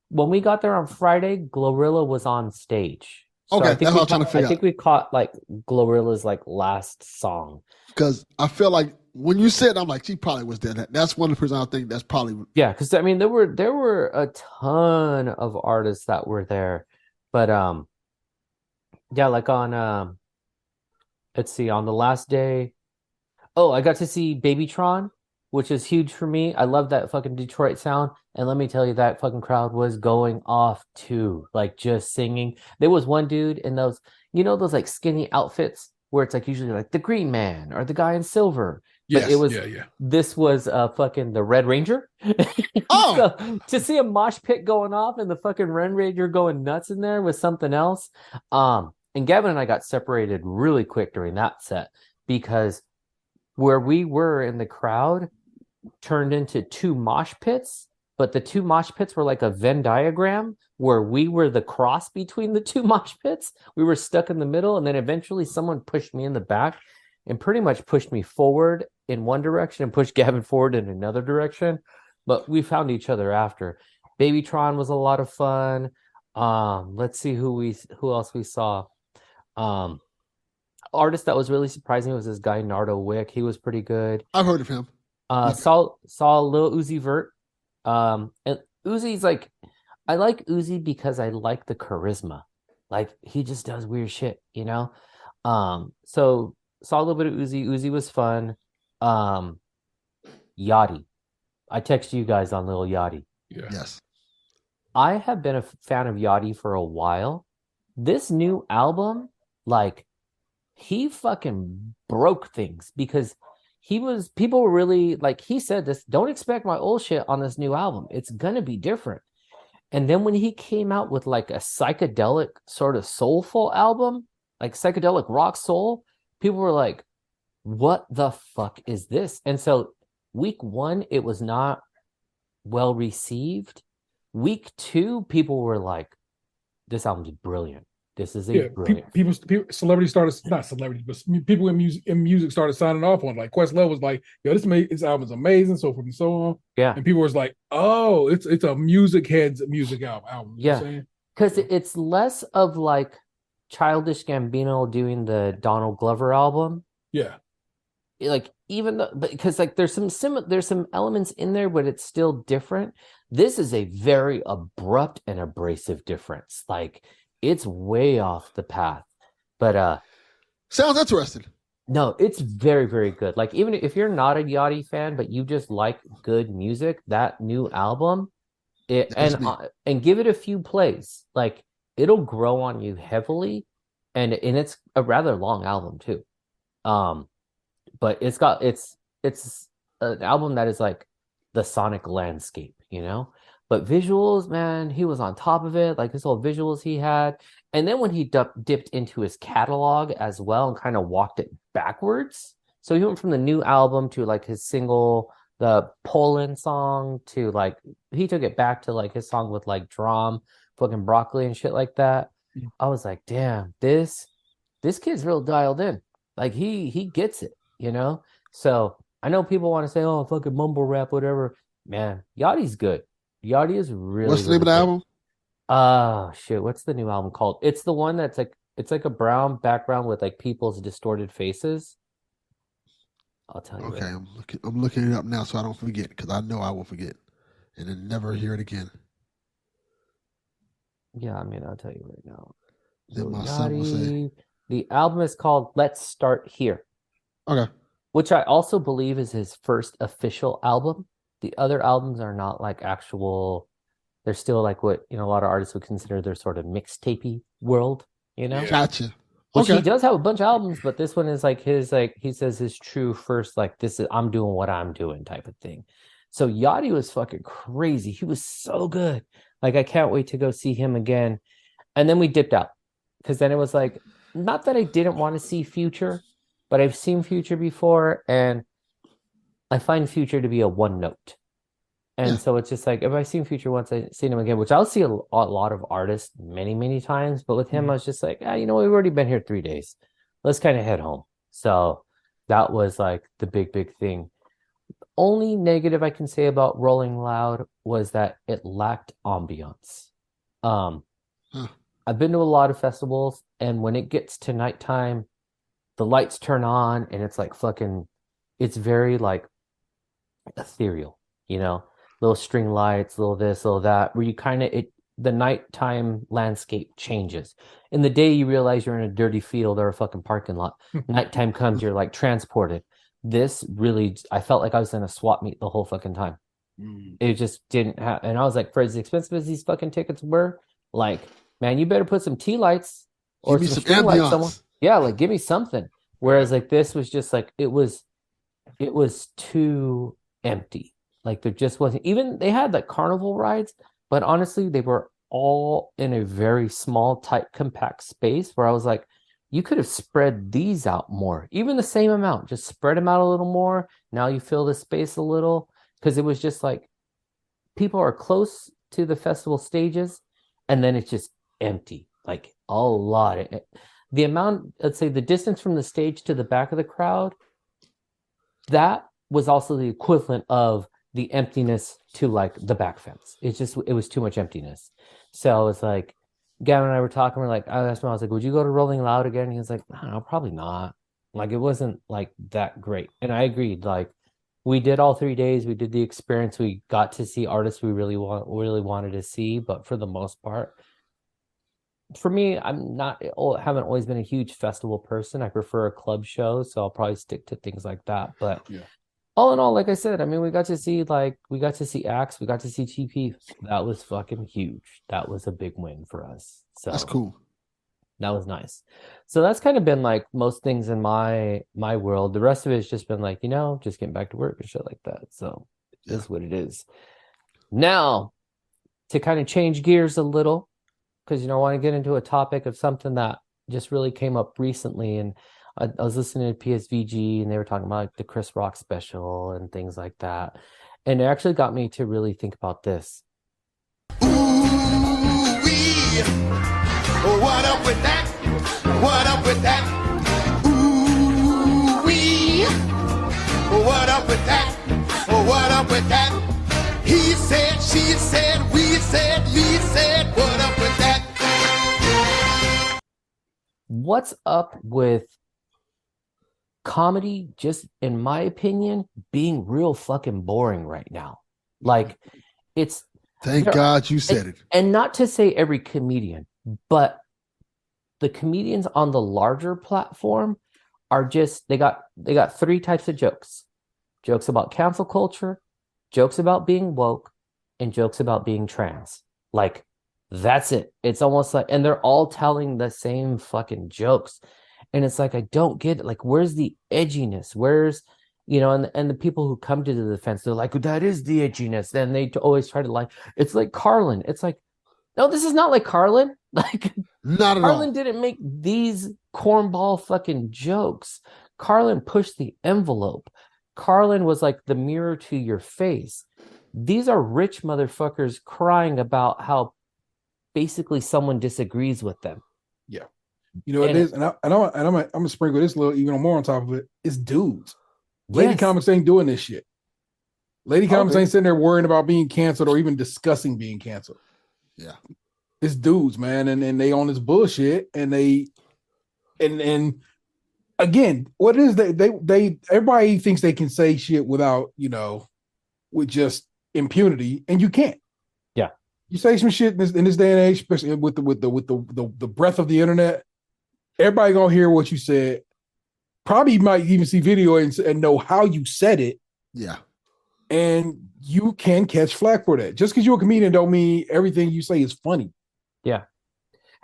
when we got there on Friday, Glorilla was on stage. So Okay, that's what I'm trying to figure out. I think we caught like Glorilla's like last song. Because I feel like when you said, I'm like, she probably was there. That's one of the persons I think that's probably. Yeah, because I mean there were a ton of artists that were there, but yeah, like on let's see, on the last day, I got to see Babytron, which is huge for me. I love that fucking Detroit sound. And let me tell you, that fucking crowd was going off too, like just singing. There was one dude in those, those like skinny outfits where it's like usually like the Green Man or the guy in silver. Yes, but it was, yeah. This was fucking the Red Ranger. Oh! So, to see a mosh pit going off and the fucking Red Ranger going nuts in there was something else. And Gavin and I got separated really quick during that set because where we were in the crowd turned into two mosh pits, but the two mosh pits were like a Venn diagram where we were the cross between the two mosh pits. We were stuck in the middle, and then eventually someone pushed me in the back and pretty much pushed me forward in one direction and pushed Gavin forward in another direction. But we found each other after. Babytron was a lot of fun. Let's see who else we saw. Artist that was really surprising was this guy Nardo Wick. He was pretty good. I've heard of him. Saw Lil Uzi Vert. And Uzi's like, I like Uzi because I like the charisma. Like he just does weird shit, So saw a little bit of Uzi. Uzi was fun. Yachty. I texted you guys on Lil Yachty. Yeah. Yes. I have been a fan of Yachty for a while. This new album, like, he fucking broke things because people were really like, he said this, don't expect my old shit on this new album. It's gonna be different. And then when he came out with like a psychedelic sort of soulful album, like psychedelic rock soul, people were like, what the fuck is this? And so week 1, it was not well received. Week 2, people were like, this album's brilliant. This is brilliant. People, celebrities started, not celebrities, but people in music started signing off on it. Like Questlove was like, yo, this album's amazing, so forth and so on. Yeah. And people was like, oh, it's a music head's music album. Yeah. Because it's less of like Childish Gambino doing the Donald Glover album. Yeah. Like even though, because like there's some elements in there, but it's still different. This is a very abrupt and abrasive difference. Like it's way off the path, but sounds interesting. No, it's very, very good. Like even if you're not a Yachty fan, but you just like good music, that new album, and give it a few plays, like it'll grow on you heavily, and it's a rather long album too. But it's an album that is like the sonic landscape, you know? But visuals, man, he was on top of it. Like his whole visuals he had. And then when he dipped into his catalog as well and kind of walked it backwards. So he went from the new album to like his single, the Poland song, to like he took it back to like his song with like Drum, fucking Broccoli and shit like that. I was like, damn, this kid's real dialed in. Like he gets it, you know? So I know people want to say, oh, fucking mumble rap, whatever. Man, Yachty's good. Yachty is really, What's the name of the really good. album? Shit, what's the new album called? It's the one that's like it's like a brown background with like people's distorted faces. I'll tell you. Okay, Right. I'm looking it up now so I don't forget, because I know I will forget and then never hear it again. Yeah, I mean, I'll tell you right now. Then So my son will say, Yachty, the album is called Let's Start Here, okay. which I also believe is his first official album. The other albums are not like actual, they're still like what, you know, a lot of artists would consider their sort of mixtapey world, you know? Gotcha. Which he Okay. does have a bunch of albums, but this one is like his, like he says his true first, like this is I'm doing what I'm doing type of thing. So Yachty was fucking crazy. He was so good. Like I can't wait to go see him again. And then we dipped out because then it was like, not that I didn't want to see Future, but I've seen Future before and I find Future to be a one note. And Yeah. so it's just like, if I've seen Future once, I've seen him again, which I'll see a lot of artists many, many times. But with him, I was just like, you know, we've already been here 3 days. Let's kind of head home. So that was like the big thing. Only negative I can say about Rolling Loud was that it lacked ambiance. Huh. I've been to a lot of festivals, and when it gets to nighttime, the lights turn on, and it's like fucking, it's very like ethereal, you know, little string lights, little this, little that, where you kind of the nighttime landscape changes. In the day, you realize you're in a dirty field or a fucking parking lot. Nighttime comes, you're like transported. This really, I felt like I was in a swap meet the whole fucking time. It just didn't have, and I was like, for as expensive as these fucking tickets were, like, man, you better put some tea lights or Give me some some string lights somewhere. ambiance. Yeah, like give me something. Whereas like this was just like it was too empty. Like there just wasn't even they had like carnival rides, but honestly, they were all in a very small, tight, compact space where I was like, you could have spread these out more, even the same amount, just spread them out a little more. Now you fill the space a little because it was just like people are close to the festival stages and then it's just empty, like a lot. The amount, let's say the distance from the stage to the back of the crowd, that was also the equivalent of the emptiness to like the back fence. It was too much emptiness. So it's like Gavin and I were talking, we're like, I asked him, I was like, would you go to Rolling Loud again? He was like, no, probably not. Like it wasn't like that great. And I agreed, like we did all 3 days, we did the experience, we got to see artists we really wanted to see, but for the most part, for me, haven't always been a huge festival person. I prefer a club show, so I'll probably stick to things like that. But Yeah. all in all, like I said, I mean, we got to see Axe, we got to see TP. That was fucking huge. That was a big win for us. So That's cool. that was nice. So that's kind of been like most things in my world. The rest of it's just been like, you know, just getting back to work and shit like that. So it is what it is. Now, to kind of change gears a little, because, you know, I want to get into a topic of something that just really came up recently. And I was listening to PSVG and they were talking about like the Chris Rock special and things like that. And it actually got me to really think about this. Ooh-wee. What up with that? What up with that? Ooh-wee. What up with that? What up with that? He said, she said, we said, me said, what up with that? What's up with comedy, just in my opinion, being real fucking boring right now? Like, it's Thank God you said it. And not to say every comedian, but the comedians on the larger platform are just they got 3 types of jokes. Jokes about cancel culture, jokes about being woke, and jokes about being trans. Like, that's it. It's almost like, and they're all telling the same fucking jokes. And it's like, I don't get it. Like, where's the edginess? Where's, and the people who come to the defense, they're like, that is the itchiness. Then they always try to it's like Carlin. It's like, no, this is not like Carlin. Like, Not at Carlin all. didn't make these cornball fucking jokes. Carlin pushed the envelope. Carlin was like the mirror to your face. These are rich motherfuckers crying about how basically someone disagrees with them. Yeah. You know what it is? And I'm gonna sprinkle this little even more on top of it. It's dudes. Lady comics ain't doing this shit. Lady comics ain't sitting there worrying about being canceled or even discussing being canceled. Yeah. It's dudes, man, and they on this bullshit, and they and again, what it is they everybody thinks they can say shit without, with just impunity, and you can't. Yeah. You say some shit in this day and age, especially with the breadth of the internet, everybody gonna hear what you said. Probably might even see video and know how you said it. Yeah. And you can catch flack for that. Just because you're a comedian don't mean everything you say is funny. Yeah.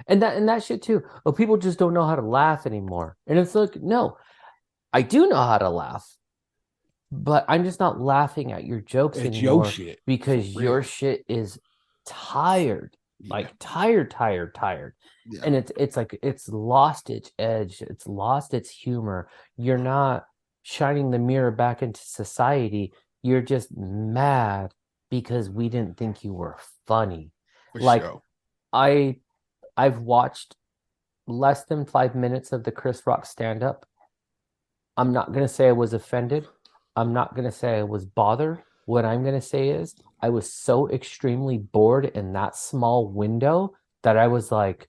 And that shit too. Oh, people just don't know how to laugh anymore. And it's like, no, I do know how to laugh, but I'm just not laughing at your jokes It's anymore your shit. because your shit is tired. Yeah. Like tired. Yeah. And it's like it's lost its edge, it's lost its humor. You're not shining the mirror back into society. You're just mad because we didn't think you were funny. For like sure. I've watched less than 5 minutes of the Chris Rock stand-up. I'm not gonna say I was offended. I'm not gonna say I was bothered. What I'm gonna say is I was so extremely bored in that small window that I was like,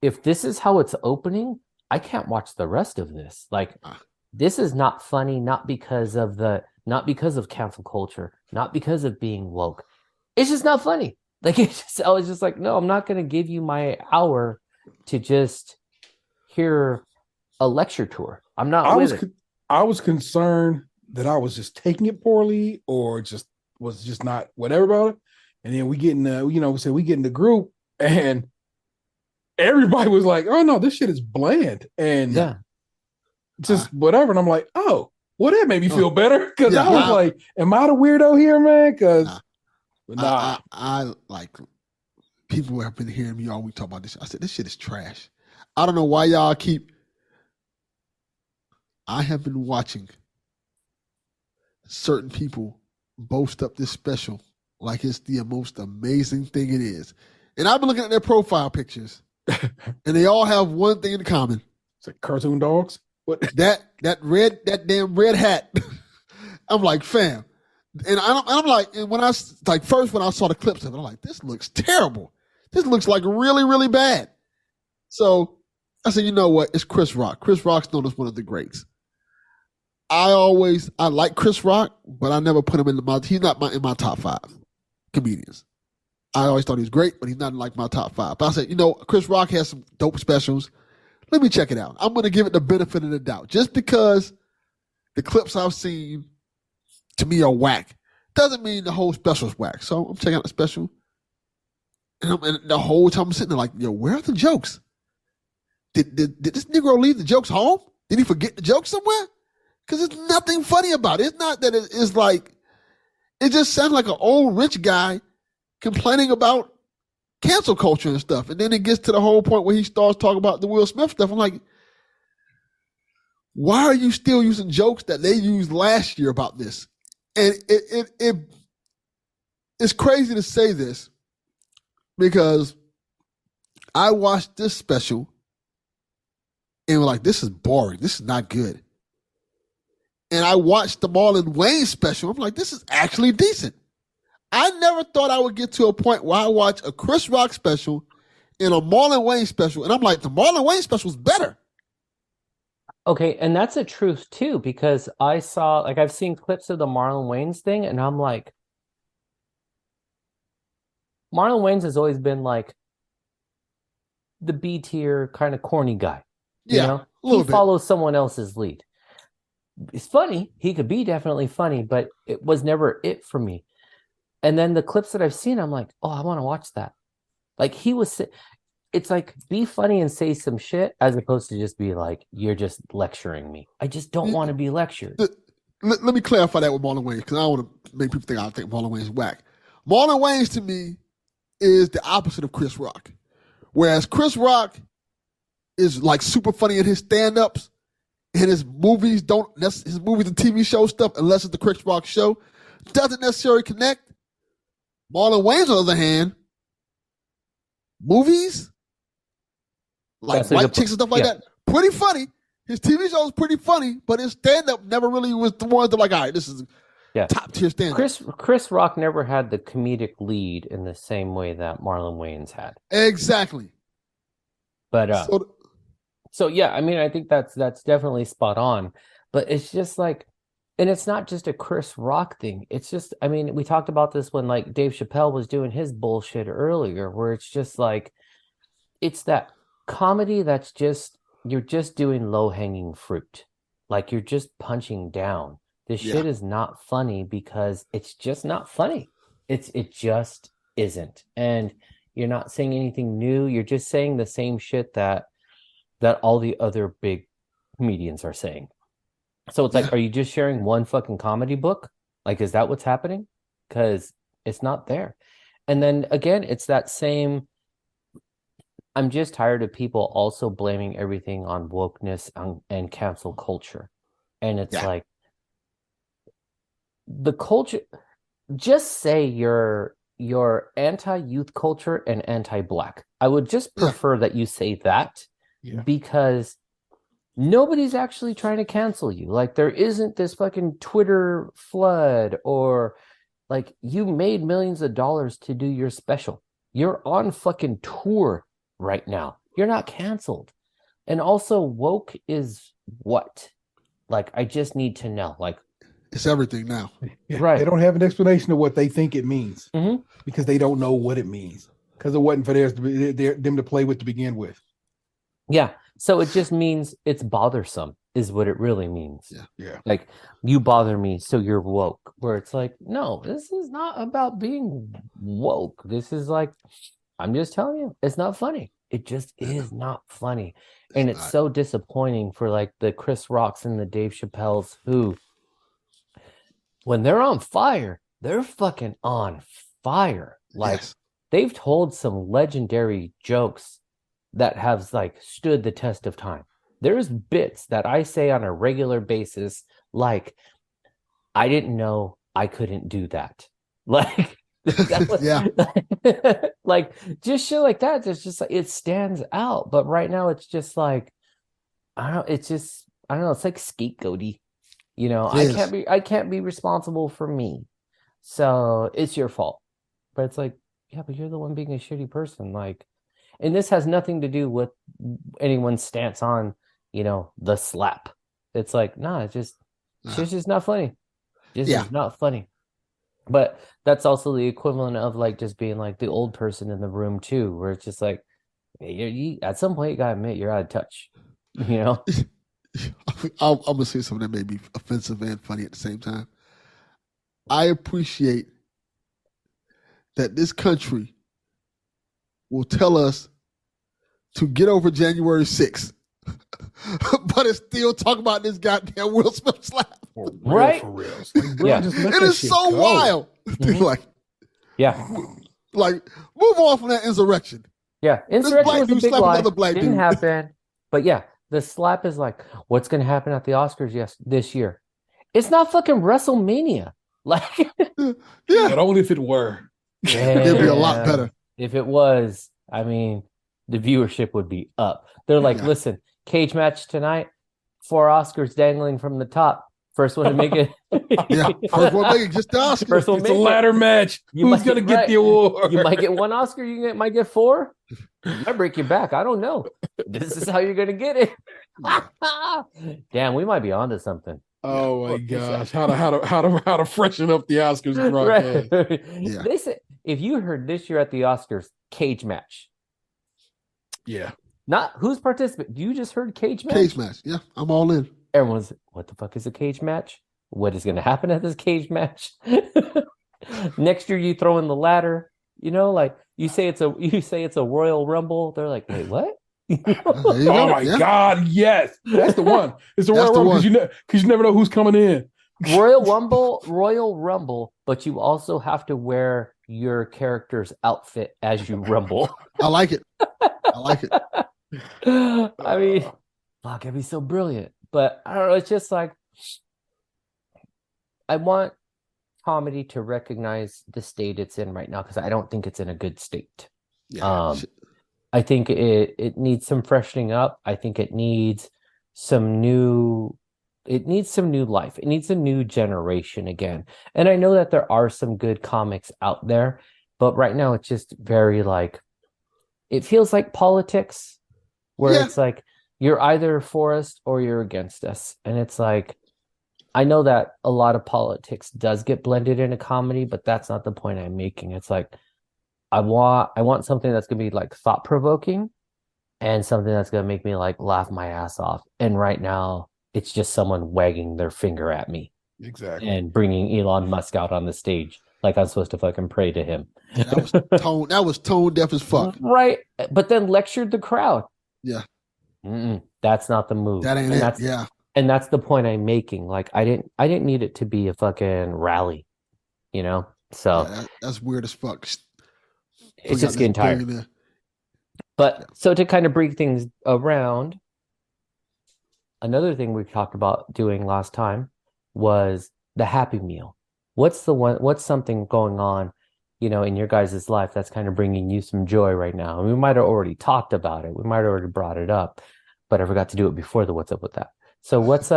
if this is how it's opening, I can't watch the rest of this. Like, this is not funny, not because of cancel culture, not because of being woke. It's just not funny. Like, I was just like, no, I'm not going to give you my hour to just hear a lecture tour. I'm not I was concerned that I was just taking it poorly or was just not whatever about it. And then we get in the group and everybody was like, oh no, this shit is bland and just whatever. And I'm like, oh, well, that made me feel better because I was like, am I the weirdo here, man? Because I like people have been hearing me all week talk about this. I said, this shit is trash. I don't know why y'all I have been watching certain people boast up this special like it's the most amazing thing it is. And I've been looking at their profile pictures. And they all have one thing in common. It's like cartoon dogs. What? That damn red hat. I'm like, fam. And I'm like, and when I saw the clips of it, I'm like, this looks terrible. This looks like really, really bad. So I said, you know what? It's Chris Rock. Chris Rock's known as one of the greats. I like Chris Rock, but I never put him he's not in my top 5 comedians. I always thought he was great, but he's not in like my top 5. But I said, Chris Rock has some dope specials. Let me check it out. I'm going to give it the benefit of the doubt. Just because the clips I've seen, to me, are whack, doesn't mean the whole special is whack. So I'm checking out the special. And the whole time I'm sitting there like, where are the jokes? Did this Negro leave the jokes home? Did he forget the jokes somewhere? Because there's nothing funny about it. It's not that it's like, it just sounds like an old rich guy complaining about cancel culture and stuff. And then it gets to the whole point where he starts talking about the Will Smith stuff. I'm like, why are you still using jokes that they used last year about this? And it's crazy to say this because I watched this special and was like, this is boring. This is not good. And I watched the Marlon Wayne special. I'm like, this is actually decent. I never thought I would get to a point where I watch a Chris Rock special and a Marlon Wayne special, and I'm like, the Marlon Wayne special is better. Okay, and that's a truth too, because I've seen clips of the Marlon Wayans thing, and I'm like, Marlon Wayans has always been like the B tier kind of corny guy. Yeah, he follows someone else's lead. It's funny. He could be definitely funny, but it was never it for me. And then the clips that I've seen, I'm like, oh, I want to watch that. Like it's like, be funny and say some shit as opposed to just be like, you're just lecturing me. I just don't want to be lectured. let me clarify that with Marlon Wayans because I don't want to make people think I think Marlon Wayans is whack. Marlon Wayans to me is the opposite of Chris Rock. Whereas Chris Rock is like super funny in his stand-ups and his movies and TV show stuff, unless it's the Chris Rock show, doesn't necessarily connect. Marlon Wayans, on the other hand, movies, like white chicks and stuff like that, pretty funny. His TV show is pretty funny, but his stand-up never really was the one that like, all right, this is top tier stand-up. Chris Rock never had the comedic lead in the same way that Marlon Wayans had. Exactly. But so yeah, I mean, I think that's definitely spot on. But it's just like, and it's not just a Chris Rock thing. It's just, I mean, we talked about this when like Dave Chappelle was doing his bullshit earlier, where it's just like, it's that comedy that's just, you're just doing low-hanging fruit. Like you're just punching down. This shit is not funny because it's just not funny. It just isn't. And you're not saying anything new. You're just saying the same shit that all the other big comedians are saying. So it's like, are you just sharing one fucking comedy book? Like, is that what's happening? Because it's not there. And then again, it's that same, I'm just tired of people also blaming everything on wokeness and cancel culture. And it's like, the culture, just say you're anti-youth culture and anti-black. I would just prefer that you say that because nobody's actually trying to cancel you. Like there isn't this fucking Twitter flood or like you made millions of dollars to do your special. You're on fucking tour right now. You're not canceled. And also woke is what? Like I just need to know. Like it's everything now. Right. They don't have an explanation of what they think it means because they don't know what it means because it wasn't for them to play with to begin with. Yeah. So it just means it's bothersome is what it really means. Yeah. Like you bother me, so you're woke. Where it's like, no, this is not about being woke. This is like, I'm just telling you, it's not funny. It just is not funny. And it's so disappointing for like the Chris Rocks and the Dave Chappelles who, when they're on fire, they're fucking on fire. Like they've told some legendary jokes that have like stood the test of time. There's bits that I say on a regular basis, like, I didn't know I couldn't do that. Like, that was, like just shit like that. It's just like, it stands out. But right now it's just like, I don't know. It's just, I don't know. It's like scapegoaty. You know, I can't be responsible for me. So it's your fault. But it's like, yeah, but you're the one being a shitty person. Like, and this has nothing to do with anyone's stance on, you know, the slap. It's like, nah, it's just not funny. It's not funny. But that's also the equivalent of like just being like the old person in the room too, where it's just like, you at some point you gotta admit you're out of touch. You know? I'm gonna say something that may be offensive and funny at the same time. I appreciate that this country will tell us to get over January 6th, but it's still talking about this goddamn Will Smith slap. Right? For real. Like, it is so wild. Like, like move on from that insurrection. Yeah, insurrection was a big lie. Didn't dude. happen. But yeah, the slap is like, what's going to happen at the Oscars this year? It's not fucking WrestleMania. Like, but only if it were. It'd be a lot better. If it was, I mean, the viewership would be up. They're like, listen, cage match tonight, 4 Oscars dangling from the top. First one to make it. First one to make it, just the Oscar. First one it's a ladder match. Who's going to get the award? You might get 1 Oscar. Might get 4. You might break your back. I don't know. This is how you're going to get it. Damn, we might be onto something. Oh my gosh! How to freshen up the Oscars broadcast? Right. They said if you heard this year at the Oscars cage match, not who's participating. You just heard cage match. Cage match. Yeah, I'm all in. Everyone's, what the fuck is a cage match? What is going to happen at this cage match? Next year, you throw in the ladder. You know, like you say it's a Royal Rumble. They're like, wait, what? Oh my God! Yes, that's the one. It's the Royal Rumble because you never know who's coming in. Royal Rumble, but you also have to wear your character's outfit as you rumble. I like it. I like it. I mean, fuck, it'd be so brilliant. But I don't know, it's just like I want comedy to recognize the state it's in right now because I don't think it's in a good state. Yeah. I think it needs some freshening up. I think it needs some new life. It needs a new generation again. And I know that there are some good comics out there, but right now it's just very like it feels like politics where it's like you're either for us or you're against us. And it's like I know that a lot of politics does get blended into comedy, but that's not the point I'm making. It's like I want something that's gonna be like thought provoking and something that's gonna make me like laugh my ass off. And right now, it's just someone wagging their finger at me Exactly. and bringing Elon Musk out on the stage like I'm supposed to fucking pray to him. That was tone deaf as fuck. Right, but then lectured the crowd. Yeah, that's not the move. that ain't it. Yeah, and that's the point I'm making. Like I didn't need it to be a fucking rally, you know. So that's weird as fuck. It's just getting tired. But so to kind of bring things around, another thing we talked about doing last time was the Happy Meal. What's something going on, you know, in your guys' life that's kind of bringing you some joy right now? And we might have already talked about it. We might have already brought it up, but I forgot to do it before the what's up with that. So what's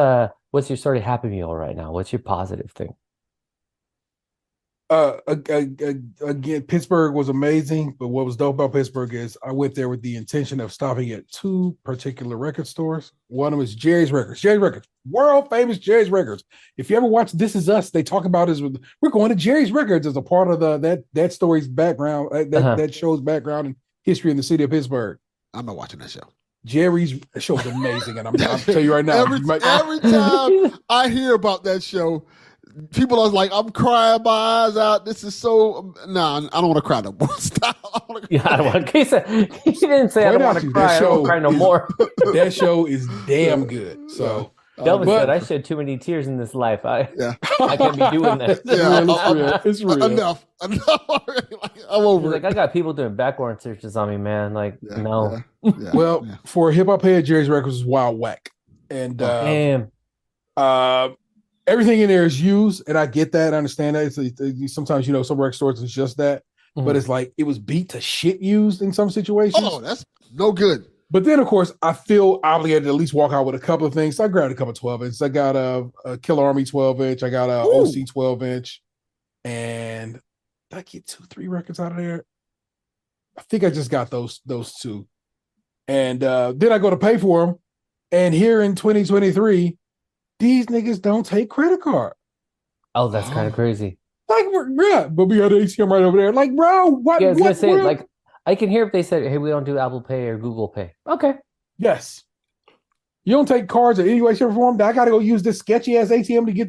your sort of Happy Meal right now? What's your positive thing? Again, Pittsburgh was amazing, but what was dope about Pittsburgh is I went there with the intention of stopping at two particular record stores. One of them is Jerry's Records. Jerry's Records, world famous Jerry's Records. If you ever watch This Is Us, they talk about is we're going to Jerry's Records as a part of that story's background, that show's background and history in the city of Pittsburgh. I'm not watching that show. Jerry's show is amazing, and I'm tell you right now. Every time I hear about that show, people are like, I'm crying my eyes out. This is so I don't want to cry no more. Stop. I don't want to. He didn't say I don't want to cry. I don't want to cry no more. That show is damn good. So Delvin said I shed too many tears in this life. I can't be doing that. It's real. Enough. Like, I'm over it. I got people doing background searches on me, man. Like, no. Well, for a hip hop head, Jerry's Records is wild whack. And damn. Everything in there is used, and I get that. I understand that. Sometimes, some record stores it's just that. But it's like it was beat to shit used in some situations. Oh, that's no good. But then, of course, I feel obligated to at least walk out with a couple of things. So I grabbed a couple of 12-inch. I got a Killer Army 12-inch. I got a OC 12-inch. And did I get 2-3 records out of there? I think I just got those two. And then I go to pay for them. And here in 2023, these niggas don't take credit card. Oh, that's kind of crazy. Like, bro, but we got an ATM right over there. Like, bro, what? Yeah, I was gonna say, like, I can hear if they said, "Hey, we don't do Apple Pay or Google Pay." Okay. Yes. You don't take cards in any way, shape, or form. I got to go use this sketchy ass ATM to get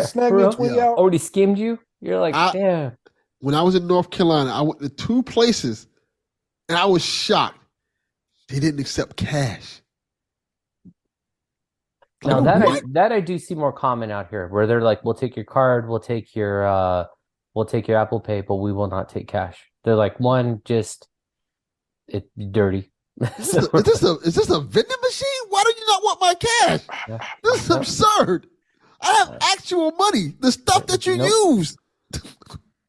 snag me a 20 out. Already skimmed you. You're like, damn. When I was in North Carolina, I went to 2 places, and I was shocked. They didn't accept cash. Now that I do see more common out here, where they're like, "We'll take your card, we'll take your Apple Pay, but we will not take cash." They're like, it's dirty. Is this a vending machine? Why do you not want my cash? Yeah. This is absurd. I have actual money, the stuff that you use.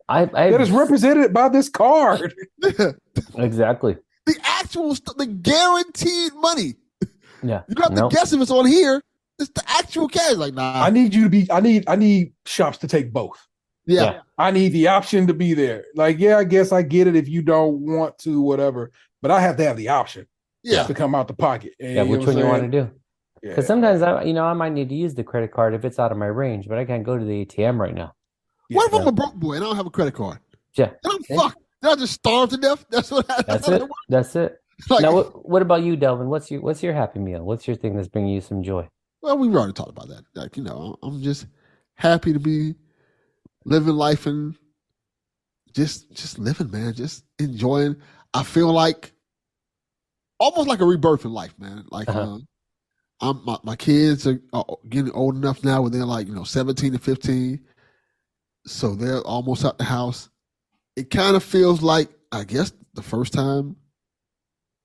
That is represented by this card. Exactly. The actual stuff, the guaranteed money. Yeah. You don't have to guess if it's on here. It's the actual cash. Like, nah. I need shops to take both. Yeah. I need the option to be there. Like, I guess I get it if you don't want to, whatever. But I have to have the option to come out the pocket. And, which one you want to do? Because sometimes I might need to use the credit card if it's out of my range, but I can't go to the ATM right now. What if I'm a broke boy and I don't have a credit card? Yeah. Then I'm fucked. Then I just starve to death? That's it. That's it. Like, now, what about you, Delvin? What's your Happy Meal? What's your thing that's bringing you some joy? Well, we've already talked about that. Like, I'm just happy to be living life and just living, man. Just enjoying. I feel like almost like a rebirth in life, man. Like my kids are getting old enough now where they're like 17 to 15, so they're almost out the house. It kind of feels like, I guess, the first time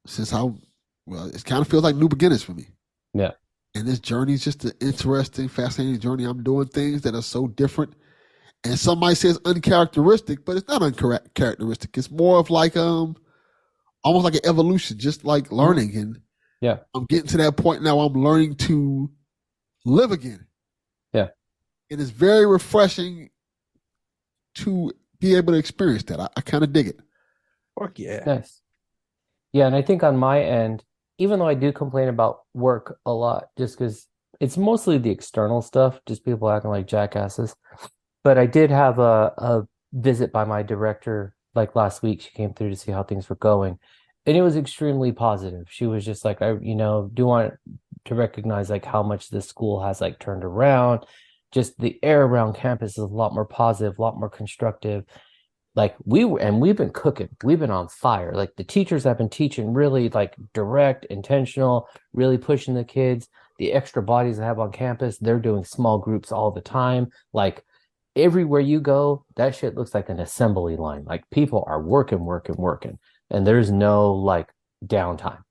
since it kind of feels like new beginnings for me. Yeah. And this journey is just an interesting, fascinating journey. I'm doing things that are so different. And some might say it's uncharacteristic, but it's not uncharacteristic. It's more of like almost like an evolution, just like learning. And yeah, I'm getting to that point now. I'm learning to live again. Yeah. It is very refreshing to be able to experience that. I kind of dig it. Fuck yeah. Nice. Yeah, and I think on my end, even though I do complain about work a lot, just because it's mostly the external stuff, just people acting like jackasses. But I did have a visit by my director like last week. She came through to see how things were going, and it was extremely positive. She was just like, I do want to recognize like how much this school has like turned around. Just the air around campus is a lot more positive, a lot more constructive. Like we've been cooking, we've been on fire. Like the teachers have been teaching really like direct, intentional, really pushing the kids. The extra bodies I have on campus, they're doing small groups all the time. Like everywhere you go, that shit looks like an assembly line. Like people are working, and there's no like downtime,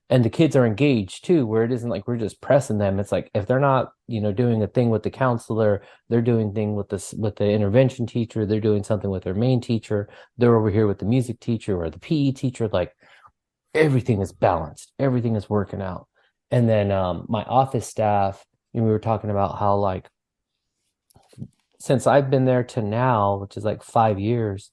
And the kids are engaged too, where it isn't like we're just pressing them. It's like if they're not, doing a thing with the counselor, they're doing thing with the intervention teacher, they're doing something with their main teacher, they're over here with the music teacher or the PE teacher. Like everything is balanced, everything is working out. And then my office staff, we were talking about how like since I've been there to now, which is like 5 years,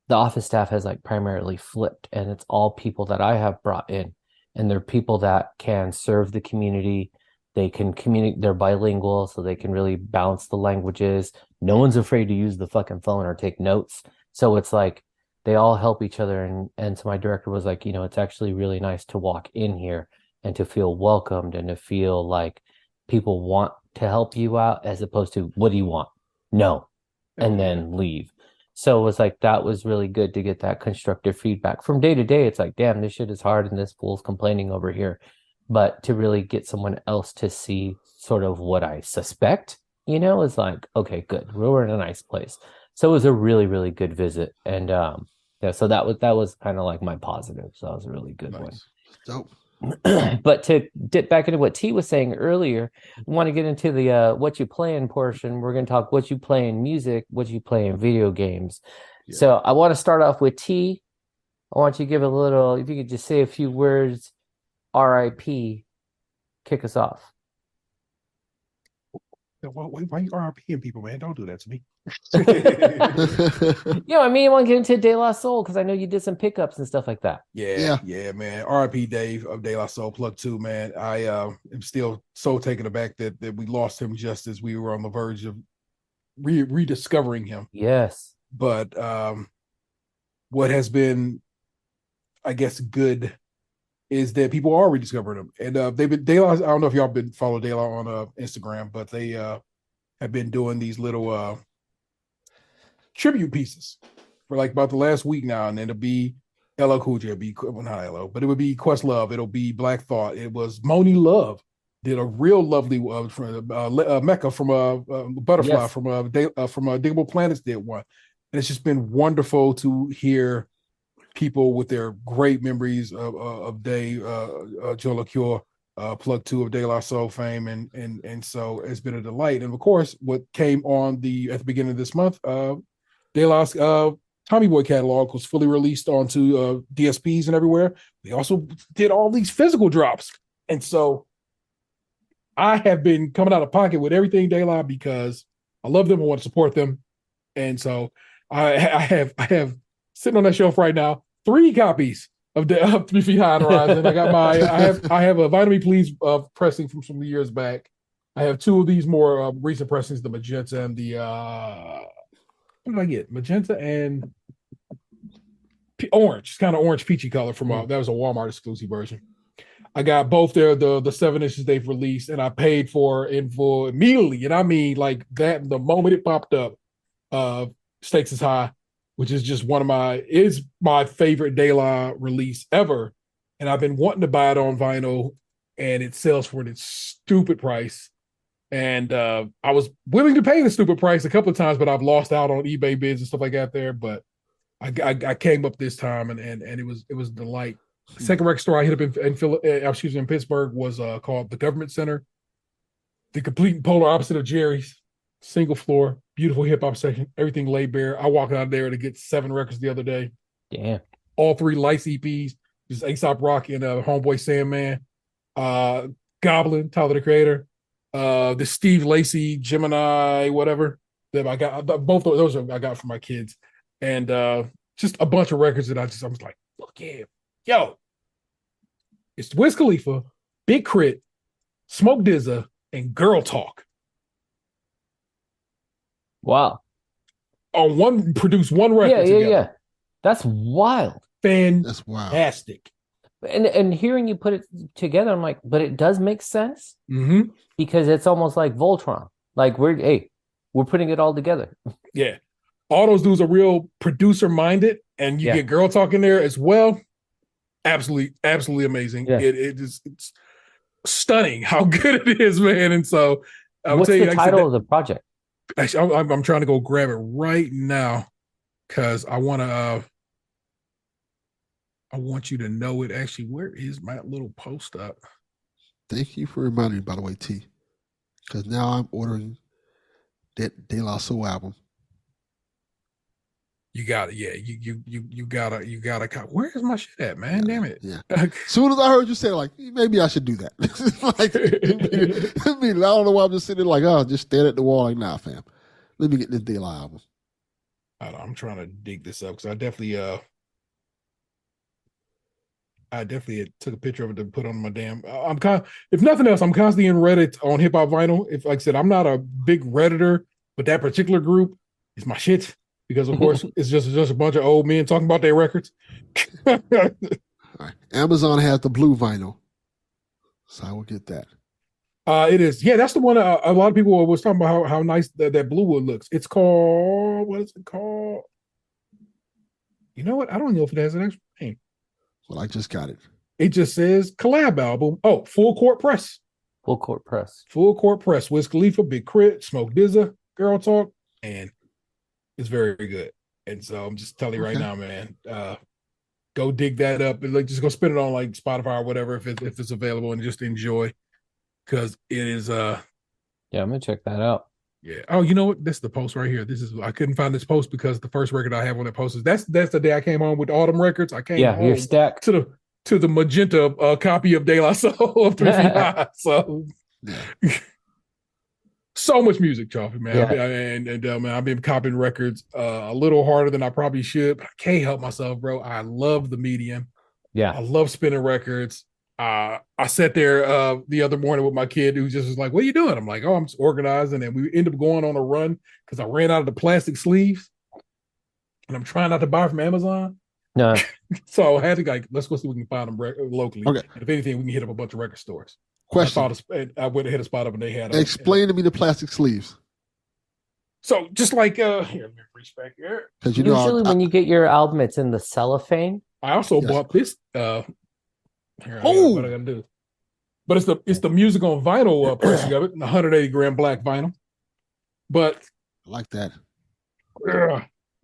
the office staff has like primarily flipped, and it's all people that I have brought in. And they're people that can serve the community. They can communicate, they're bilingual, so they can really balance the languages. No one's afraid to use the fucking phone or take notes. So it's like they all help each other. And so my director was like, it's actually really nice to walk in here and to feel welcomed and to feel like people want to help you out, as opposed to, what do you want? No. And then leave. So it was like, that was really good to get that constructive feedback. From day to day, it's like, damn, this shit is hard and this fool's complaining over here. But to really get someone else to see sort of what I suspect, is like, okay, good. We're in a nice place. So it was a really, really good visit. And so that was kind of like my positive. So that was a really good one. Dope. But to get back into what T was saying earlier, I want to get into the what you play in portion. We're going to talk what you play in music, what you play in video games. Yeah. So I want to start off with T. I want you to give a little, if you could just say a few words, RIP, kick us off. Why you RIPing people, man? Don't do that to me. I mean, I want to get into De La Soul because I know you did some pickups and stuff like that. Yeah, man. RIP Dave of De La Soul Plug 2, man. I am still so taken aback that we lost him just as we were on the verge of rediscovering him. Yes. But what has been, I guess, good is that people are rediscovering him. And they've been, De La, I don't know if y'all been follow De La on Instagram, but they have been doing these little tribute pieces for like about the last week now, and then it'll be LL Cool J, not LL, but it would be Questlove, it'll be Black Thought, it was Moni Love did a real lovely from Mecca from Butterfly, yes. from Diggable Planets did one, and it's just been wonderful to hear people with their great memories of Day Joe LaCure, Plug 2 of De La Soul fame, and so it's been a delight. And of course, what came on at the beginning of this month, De La's Tommy Boy catalog was fully released onto DSPs and everywhere. We also did all these physical drops, and so I have been coming out of pocket with everything De La because I love them, I want to support them, and so I have sitting on that shelf right now 3 copies of 3 Feet High on the Horizon. I got I have a Vitamin Please pressing from some years back. I have 2 of these more recent pressings, the magenta and the what did I get? Magenta and orange. It's kind of orange peachy color from that was a Walmart exclusive version. I got both the 7 inches they've released, and I paid for in full immediately. And I mean, like that, the moment it popped up, Stakes is High, which is just my favorite De La release ever. And I've been wanting to buy it on vinyl and it sells for its stupid price. And I was willing to pay the stupid price a couple of times, but I've lost out on eBay bids and stuff like that there. But I came up this time, and it was a delight. The second record store I hit up in Pittsburgh was called the Government Center. The complete polar opposite of Jerry's. Single floor, beautiful hip hop section, everything laid bare. I walked out there to get 7 records the other day. Damn. All 3 Lice EPs, just Aesop Rock and Homeboy Sandman, Goblin, Tyler the Creator, the Steve Lacy, Gemini, whatever that I got. Both of those I got for my kids, and just a bunch of records that I was like, fuck yeah, yo, it's Wiz Khalifa, Big Crit, Smoke DZA, and Girl Talk. Wow. Produce one record together. Yeah. That's wild. That's wild. Fantastic. And hearing you put it together, I'm like, but it does make sense Mm-hmm. because it's almost like Voltron. Like we're putting it all together. Yeah. All those dudes are real producer minded, and you get Girl Talk in there as well. Absolutely amazing. Yeah. It's stunning how good it is, man. And so I would What's tell you, the title of the project? Actually, I'm trying to go grab it right now because I want you to know it. Actually, where is my little post up? Thank you for reminding me, by the way, T. Because now I'm ordering that De La Soul album. You got it. Yeah, you gotta. Where is my shit at, man? Damn it. Yeah. As soon as I heard you say, like, maybe I should do that. Like, I don't know why I'm just sitting there like, oh, just staring at the wall like, nah, fam. Let me get this De La album. I'm trying to dig this up because I definitely took a picture of it to put on my damn. If nothing else, I'm constantly in Reddit on hip hop vinyl. If, like I said, I'm not a big Redditor, but that particular group is my shit because, of course, it's just a bunch of old men talking about their records. All right. Amazon has the blue vinyl, so I will get that. It is. Yeah, that's the one. A lot of people was talking about how nice that blue wood looks. It's called. What is it called? You know what? I don't know if it has an actual name. Well, I just got it. It just says collab album. Oh, Full Court Press. Full Court Press. Full Court Press. Wiz Khalifa, Big Crit, Smoke DZA, Girl Talk, and it's very good. And so I'm just telling you right now, man. Go dig that up and just go spin it on like Spotify or whatever if it's available and just enjoy. Because it is yeah, I'm gonna check that out. Yeah. Oh, you know what? This is the post right here. I couldn't find this post because the first record I have on that post is that's the day I came home with Autumn Records. I came home your stack to the magenta copy of De La Soul of 3 Feet High. So so much music, Choppy, man. Yeah. Man, I've been copying records a little harder than I probably should, but I can't help myself, bro. I love the medium. Yeah. I love spinning records. I sat there the other morning with my kid who just was like, what are you doing? I'm like, oh, I'm just organizing. And we ended up going on a run because I ran out of the plastic sleeves and I'm trying not to buy from Amazon. No. So I had to let's go see if we can find them locally. Okay. And if anything, we can hit up a bunch of record stores. Question. I went and hit a spot up and they had Explain to me the plastic sleeves. So just like here, let me reach back here. Because usually when you get your album, it's in the cellophane. I also bought this here, what I gotta do? But it's the music on vinyl pressing of it, 180 gram black vinyl. But I like that.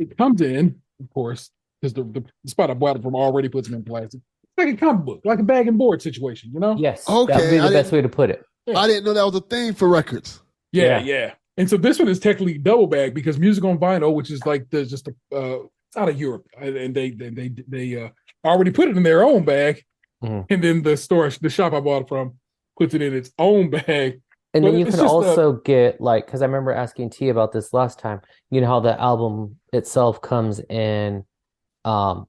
It comes in, of course, because the spot I bought it from already puts them in plastic. It's like a comic book, like a bag and board situation, you know? Yes. Okay, That would be the best way to put it. Yeah. I didn't know that was a thing for records. Yeah. And so this one is technically double bag because music on vinyl, which is like it's out of Europe, and they already put it in their own bag. Mm-hmm. And then the shop I bought it from puts it in its own bag. And then you can also get because I remember asking T about this last time. You know how the album itself comes in a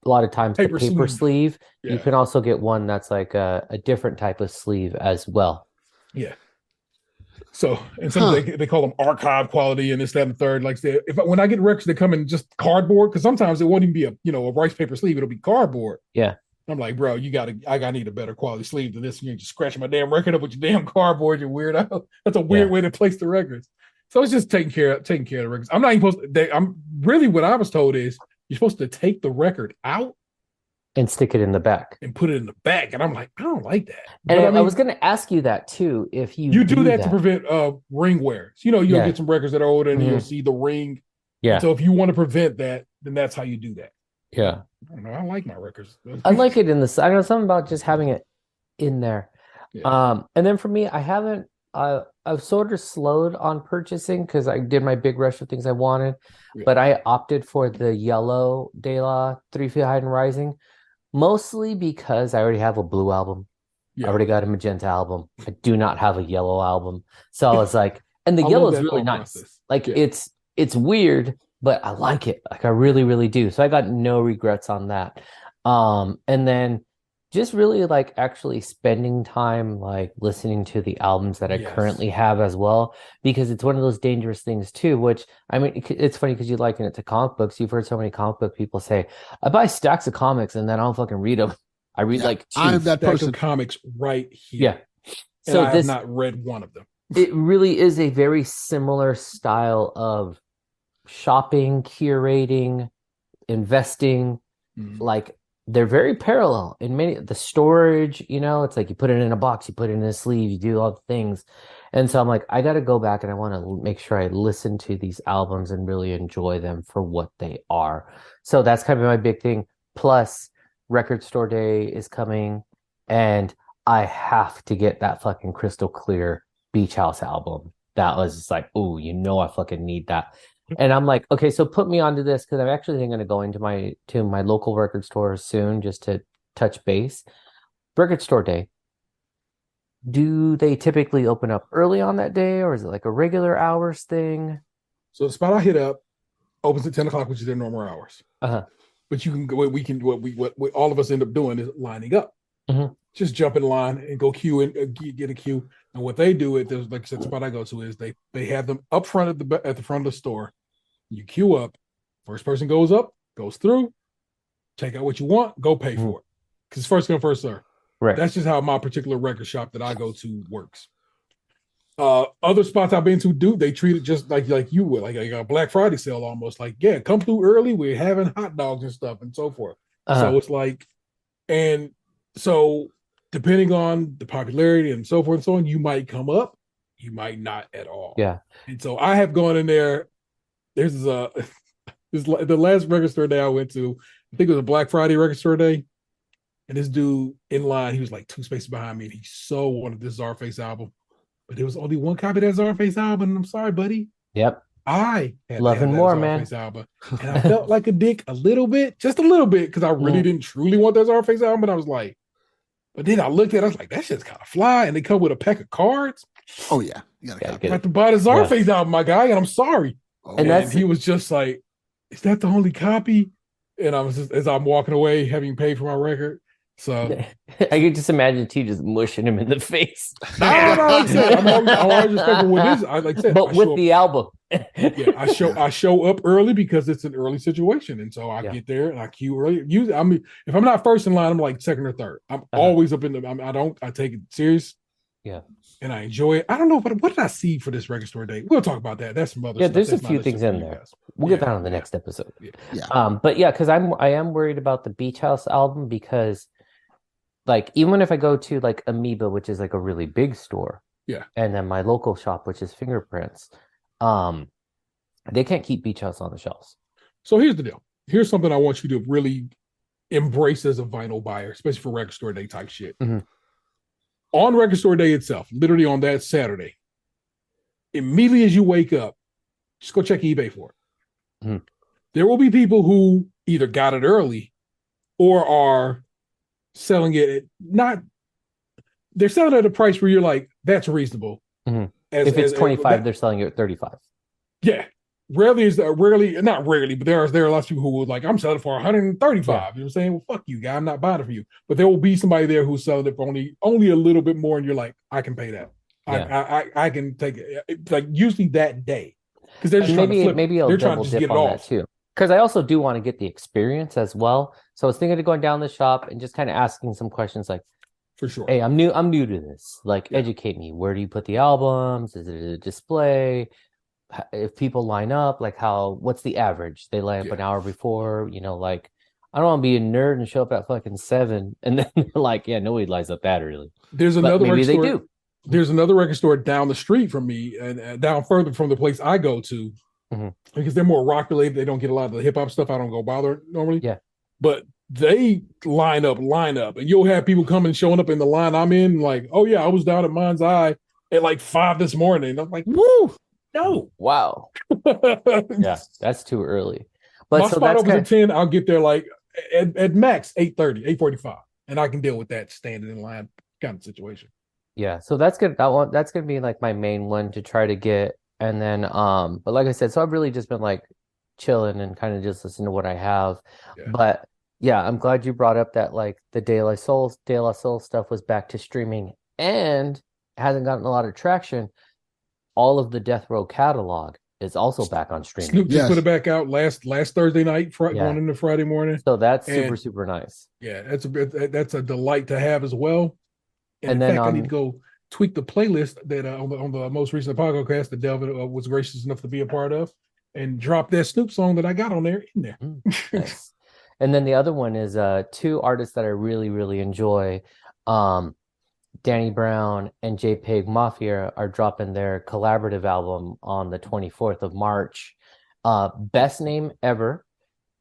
lot of times the paper sleeve. Yeah. You can also get one that's like a different type of sleeve as well. Yeah. So, and some they call them archive quality and this, that, and the third. Like say, when I get records that come in just cardboard, because sometimes it won't even be a rice paper sleeve, it'll be cardboard. Yeah. I'm like, bro, I need a better quality sleeve than this. You ain't just scratching my damn record up with your damn cardboard, you weirdo. That's a weird way to place the records. So it's just taking care of the records. I'm not even supposed to, I'm really what I was told is you're supposed to take the record out and stick it in the back. and put it in the back. And I'm like, I don't like that. And But I I mean, was going to ask you that too. If you do that to prevent ring wear. So, you'll Yeah. get some records that are older and Mhm. you'll see the ring. Yeah. And so if you want to prevent that, then that's how you do that. Yeah. I don't know. I like my records. I like it in the. I don't know, something about just having it in there. Yeah. And then for me, I haven't. I've sort of slowed on purchasing because I did my big rush of things I wanted, Yeah. but I opted for the yellow De La 3 Feet High and Rising, mostly because I already have a blue album. Yeah. I already got a magenta album. I do not have a yellow album, so I was like, and the I yellow love is that really thought nice. process. Like Yeah. it's weird, but I like it. Like I really, really do. So I got no regrets on that. And then just really like actually spending time like listening to the albums that I Yes. currently have as well, because it's one of those dangerous things too, which I mean, it's funny because you liken it to comic books. You've heard so many comic book people say, I buy stacks of comics and then I don't fucking read them. I read Yeah, like two. I'm that Stack person. of comics right here. Yeah. And So I have this not read one of them. it really is a very similar style of shopping, curating, investing. Mhm. Like they're very parallel in many the storage, it's like you put it in a box, you put it in a sleeve, you do all the things. And so I'm like, I got to go back and I want to make sure I listen to these albums and really enjoy them for what they are. So that's kind of my big thing. Plus, Record Store Day is coming, and I have to get that fucking Crystal Clear Beach House album. That was just like, oh, I fucking need that. And I'm like, okay, so put me onto this because I'm actually going to go into my local record store soon just to touch base. Record Store Day. Do they typically open up early on that day, or is it like a regular hours thing? So the spot I hit up opens at 10 o'clock, which is their normal hours. Uh-huh. But you can go, what all of us end up doing is lining up. Mhm. Just jump in line and go queue and get a queue. And what they do is, there's, like I said, the spot I go to is they have them up front at the front of the store. You queue up. First person goes up, goes through, check out what you want, go pay for it. Because it's first come, first serve. Right. That's just how my particular record shop that I go to works. Other spots I've been to they treat it just like you would, like a Black Friday sale almost. Like, yeah, come through early. We're having hot dogs and stuff and so forth. So it's like, and so depending on the popularity and so forth and so on, you might come up, you might not at all. Yeah. And so I have gone in there. There's the last record store day I went to, I think it was a Black Friday record store day. And this dude in line, he was like 2 spaces behind me, and he so wanted this Czarface album. But there was only one copy of that Czarface album, and I'm sorry, buddy. Yep. I had Loving to have more, that man. Czarface album. And I felt like a dick a little bit, just a little bit, because I really didn't truly want that Czarface album. But I was like, but then I looked at it, I was like, that shit's kind of fly. And they come with a pack of cards. Oh yeah, you gotta Gotta copy. get I have to buy the Czarface album, my guy, and I'm sorry. Oh, And that's- he was just like, is that the only copy? And I was just, as I'm walking away, having paid for my record. So I can just imagine T just mushing him in the face. no, like I said, I'm always respectful with this. Like I said, But I with show the album. yeah, I show up early because it's an early situation, and so I get there and I queue early. Usually, I mean, if I'm not first in line, I'm like second or third. I'm always up in the. I take it serious. Yeah, and I enjoy it. I don't know, but what did I see for this record store day? We'll talk about that. That's some other. Yeah, stuff. there's That's a few not things shit in for you there. guys. We'll get that on the next episode. Yeah. But yeah, because I am worried about the Beach House album because, like, even if I go to like Amoeba, which is like a really big store, and then my local shop, which is Fingerprints, they can't keep Beach House on the shelves. So here's the deal. Here's something I want you to really embrace as a vinyl buyer, especially for record store day type shit. Mm-hmm. On record store day itself, literally on that Saturday, immediately as you wake up, just go check eBay for it. Mm-hmm. There will be people who either got it early or are selling it they're selling it at a price where you're like, that's reasonable. Mm-hmm. If it's 25, they're selling it at 35. Yeah. Not rarely, but there are lots of people who would like, I'm selling it for 135. You know what I'm saying? Well, fuck you, guy. I'm not buying it for you. But there will be somebody there who's selling it for only a little bit more, and you're like, I can pay that. Yeah. I can take it. It's like usually that day. Because they're just trying to flip. Maybe I'll they're trying double to just dip get it on off. that too. Because I also do want to get the experience as well. So I was thinking of going down the shop and just kind of asking some questions like, for sure. Hey, I'm new to this. Like, educate me. Where do you put the albums? Is it a display? If people line up, like what's the average? They line up an hour before, like I don't want to be a nerd and show up at fucking 7, and then they're like, yeah, nobody lights up that early. There's But another maybe record they store. do. There's another record store down the street from me, and down further from the place I go to, because they're more rock related. They don't get a lot of the hip hop stuff. I don't go bother normally. Yeah. But they line up, and you'll have people coming showing up in the line I'm in, like, oh yeah, I was down at Mind's Eye at like 5 this morning. And I'm like, woo, no. Wow. Yeah, that's too early. But my so spot that's opens kind at 10. I'll get there like at max 8:30, 8:45, and I can deal with that standing in line kind of situation. yeah, so that's good. That's gonna be like my main one to try to get. And then but like I said, so I've really just been like chilling and kind of just listening to what I have. Yeah. But yeah, I'm glad you brought up that like the De La Soul stuff was back to streaming and hasn't gotten a lot of traction. All of the Death Row catalog is also back on streaming. Snoop just put it back out last Thursday night, Yeah. going into Friday morning. So that's super, And- super nice. Yeah, that's a delight to have as well. And And in then fact, I need to go tweak the playlist that on the most recent podcast that Delvin was gracious enough to be a part of, and drop that Snoop song that I got on there in there. Nice. And then the other one is two artists that I really, really enjoy. Danny Brown and JPEG Mafia are dropping their collaborative album on the 24th of March. Best name ever.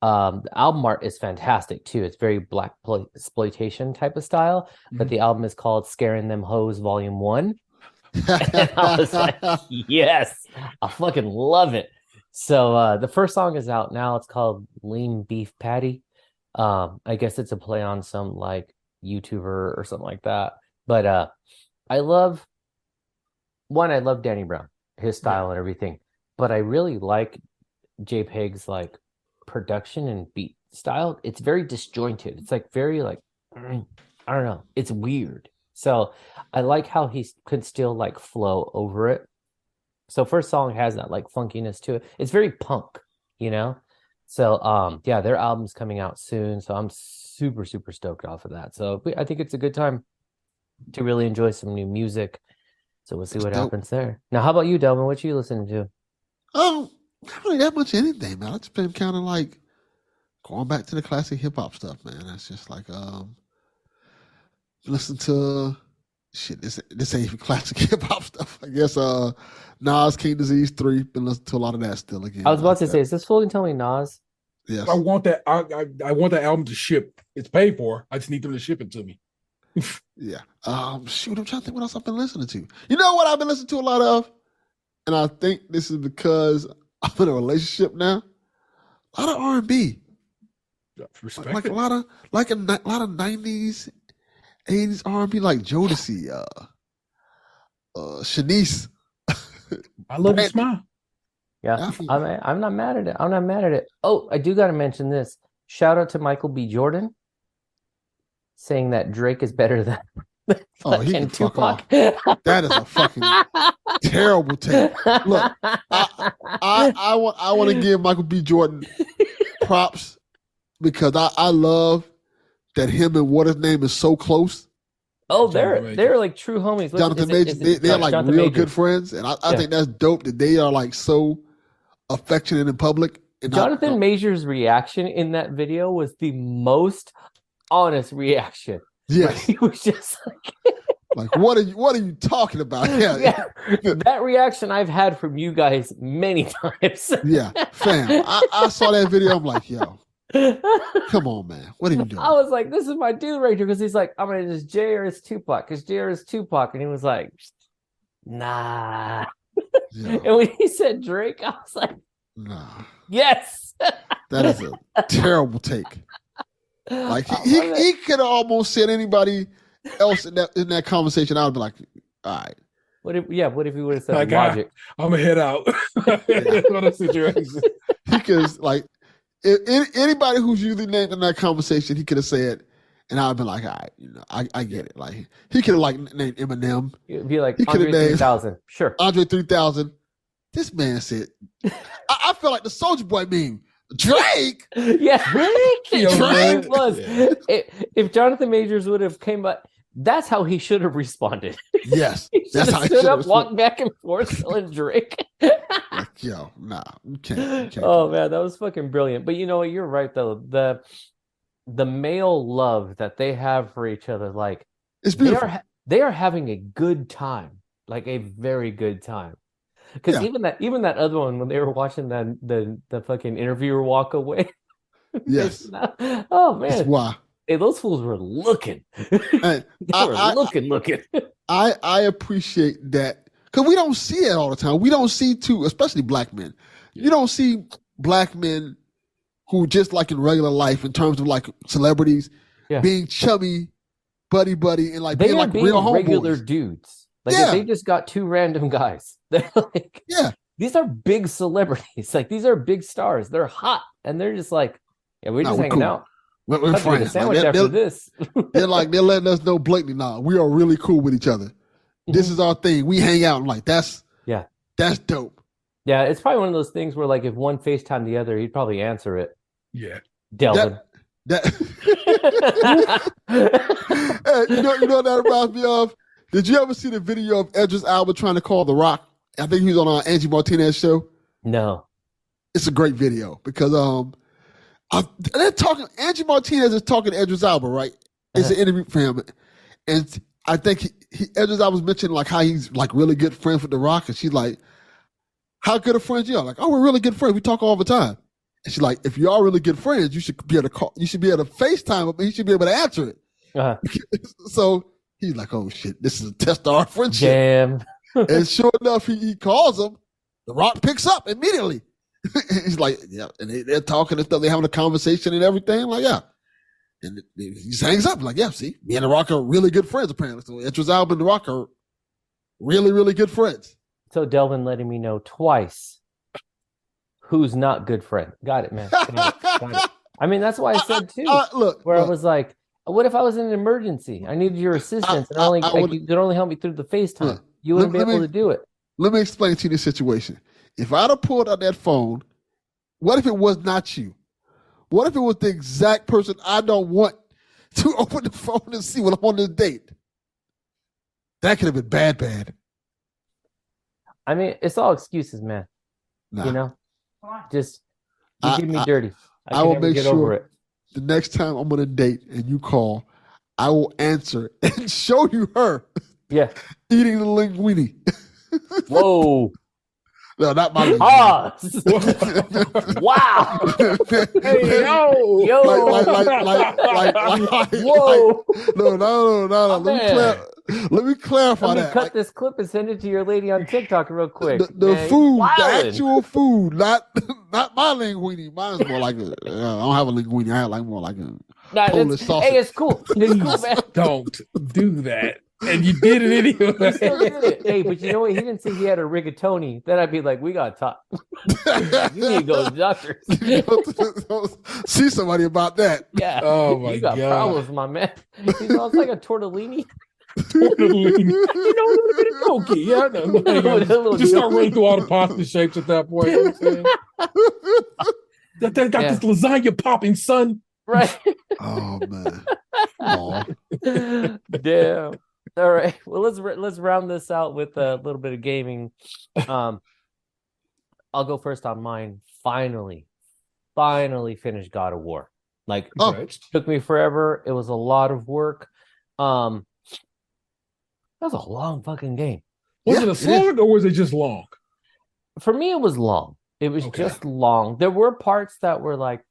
The album art is fantastic too. It's very black exploitation type of style, but the album is called Scaring Them Hoes Volume 1. And I was like, yes, I fucking love it. So the first song is out now. It's called Lean Beef Patty. I guess it's a play on some like YouTuber or something like that. But I love Danny Brown, his style and everything. But I really like JPEG's like production and beat style. It's very disjointed. It's like very like I don't know. It's weird. So I like how he could still like flow over it. So first song has that like funkiness to it. It's very punk, you know? So yeah, their album's coming out soon. So I'm super, super stoked off of that. So I think it's a good time to really enjoy some new music. So we'll see what happens there. Now, how about you, Delvin? What you listening to? Not really that much anything, man. I've just been kind of like going back to the classic hip hop stuff, man. That's just like listen to shit. This ain't even classic hip hop stuff. I guess Nas King Disease 3. Been listening to a lot of that still again. I was about to say, is this fully Tell Me Nas? Yes. I want that. I want that album to ship. It's paid for. I just need them to ship it to me. Yeah. Shoot, I'm trying to think what else I've been listening to. You know what I've been listening to a lot of? And I think this is because I'm in a relationship now. A lot of R&B. Respect Like it. a lot of 90s, 80s R&B, like Jodeci, Shanice. I love the smile. Yeah, I'm not mad at it. I'm not mad at it. Oh, I do got to mention this. Shout out to Michael B. Jordan saying that Drake is better than He can fuck Tupac. off. That is a fucking terrible take. Look, I want to give Michael B. Jordan props because I love that him and what his name is so close. Oh, they're like true homies. Jonathan Majors, they're like Jonathan real Majors. good friends, and I think that's dope that they are like so affectionate in public. And Jonathan Majors' reaction in that video was the most honest reaction. Yes, He was just like, like what are you talking about? Yeah, that reaction I've had from you guys many times. yeah, fam. I saw that video. I'm like, yo, come on, man. What are you doing? I was like, this is my dude right here because he's like, I'm gonna just Jay or it's Tupac because Jay or it's Tupac, and he was like, nah. Yeah. And when he said Drake, I was like, Nah, yes. that is a terrible take. Like he could have almost said anybody else in that conversation. I would be like, all right. What if he would have said Like, Logic? I'm gonna head out. What a situation. Because like anybody who's usually named in that conversation, he could have said, and I'd be like, all right, I get it. Like he could have like named Eminem. It'd be like He coulda Andre named- 3000. Sure. Andre 3000. This man said, I feel like the Soulja Boy meme. Drake. Yeah. Yo, It man. was. If Jonathan Majors would have came up, that's how he should have responded. Yes, He should that's have how he stood should up, have. walked back and forth, telling Drake. Like, yo, nah, you can't. Oh man, that was fucking brilliant. But you know what? You're right though. the male love that they have for each other, like It's they beautiful. they are having a good time, like a very good time. Because Yeah. even that other one when they were watching the fucking interviewer walk away, Yes. oh That's man, why. hey, those fools were looking. And They were I, looking. I appreciate that because we don't see it all the time. We don't see especially black men. You don't see black men who just like in regular life, in terms of like celebrities, Yeah. being chubby, buddy, and like They being are like being real regular homeboys. dudes. Like Yeah. if they just got two random guys. They're like, Yeah. these are big celebrities. Like these are big stars. They're hot, and they're just like, yeah, we're No, just we're hanging cool. out. We're I'll get a friends. sandwich Like, after this. they're letting us know blatantly, nah, we are really cool with each other. This is our thing. We hang out. I'm like, that's dope. Yeah, it's probably one of those things where like if one FaceTime the other, he'd probably answer it. Yeah. Delvin. That Hey, you know what that reminds me of? Did you ever see the video of Edris Alba trying to call The Rock? I think he was on Angie Martinez's show. No. It's a great video because they're talking. Angie Martinez is talking to Edris Alba, right? It's an interview for him, and I think Edris Alba was mentioning like how he's like really good friends with The Rock, and she's like, "How good of friends you are?" Like, "Oh, we're really good friends. We talk all the time." And she's like, "If you are really good friends, you should be able to call. You should be able to FaceTime him, and he should be able to answer it." Uh-huh. So he's like, "Oh shit, this is a test of our friendship." Damn. And sure enough, he calls him. The Rock picks up immediately. He's like, yeah, and they're talking and stuff. They're having a conversation and everything. I'm like, yeah. And he just hangs up. Like, yeah, see, me and The Rock are really good friends, apparently. So Idris Alba and The Rock are really, really good friends. So Delvin letting me know twice who's not good friend. Got it, man. Got it. I mean, that's why I said too. Look, I was like, what if I was in an emergency? I needed your assistance, and you could only help me through the FaceTime. You wouldn't be able to do it. Let me explain to you the situation. If I'd have pulled out that phone, what if it was not you? What if it was the exact person I don't want to open the phone and see when I'm on this date? That could have been bad. I mean, it's all excuses, man. Nah. You know, Come on. just you did me dirty. I can will never make get sure over it. the next time I'm on a date and you call, I will answer and show you her Yeah. eating the linguine. Whoa. No, not my linguine. Pause. Wow. Hey, yo. Yo. Whoa. No. Man. Let me clarify Let me that. cut this clip and send it to your lady on TikTok real quick. The Man, food, the wildin'. actual food, not my linguine. Mine's more like I don't have a linguine. I have like more like a Nah, Polish sausage. hey, it's cool. It's cool, man. Don't do that. And you did it He still anyway. did it. Hey, but you know what? He didn't say he had a rigatoni. Then I'd be like, we gotta talk. You need to go to the doctor. See somebody about that. Yeah. Oh my you got God. problems, my man. You know, it's like a tortellini. You know, a little bit of gnocchi. Yeah, I know. With a little Just start gnocchi. running through all the pasta shapes at that point. You know what I'm saying? They got Yeah. this lasagna popping, son. Right. Oh man. Aw. Damn. All right. Well, let's round this out with a little bit of gaming. I'll go first on mine. Finally finished God of War. Like, Oh. took me forever. It was a lot of work. That was a long fucking game. Was Yeah, it a it is. slog or was it just long? For me, it was long. It was Okay. just long. There were parts that were like,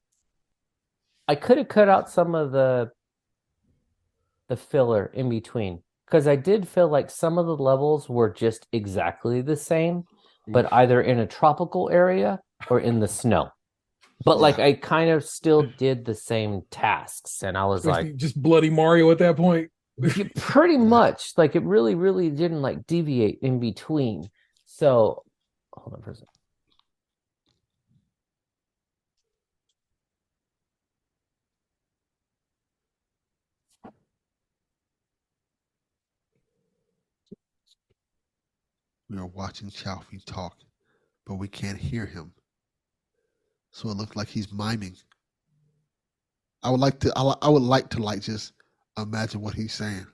I could have cut out some of the filler in between, because I did feel like some of the levels were just exactly the same, but either in a tropical area or in the snow. But like I kind of still did the same tasks, and I was like, Just bloody Mario at that point. pretty much, like it really, really didn't like deviate in between. So hold on for a second. We are watching Chalfie talk, but we can't hear him. So it looks like he's miming. I would like to like just imagine what he's saying.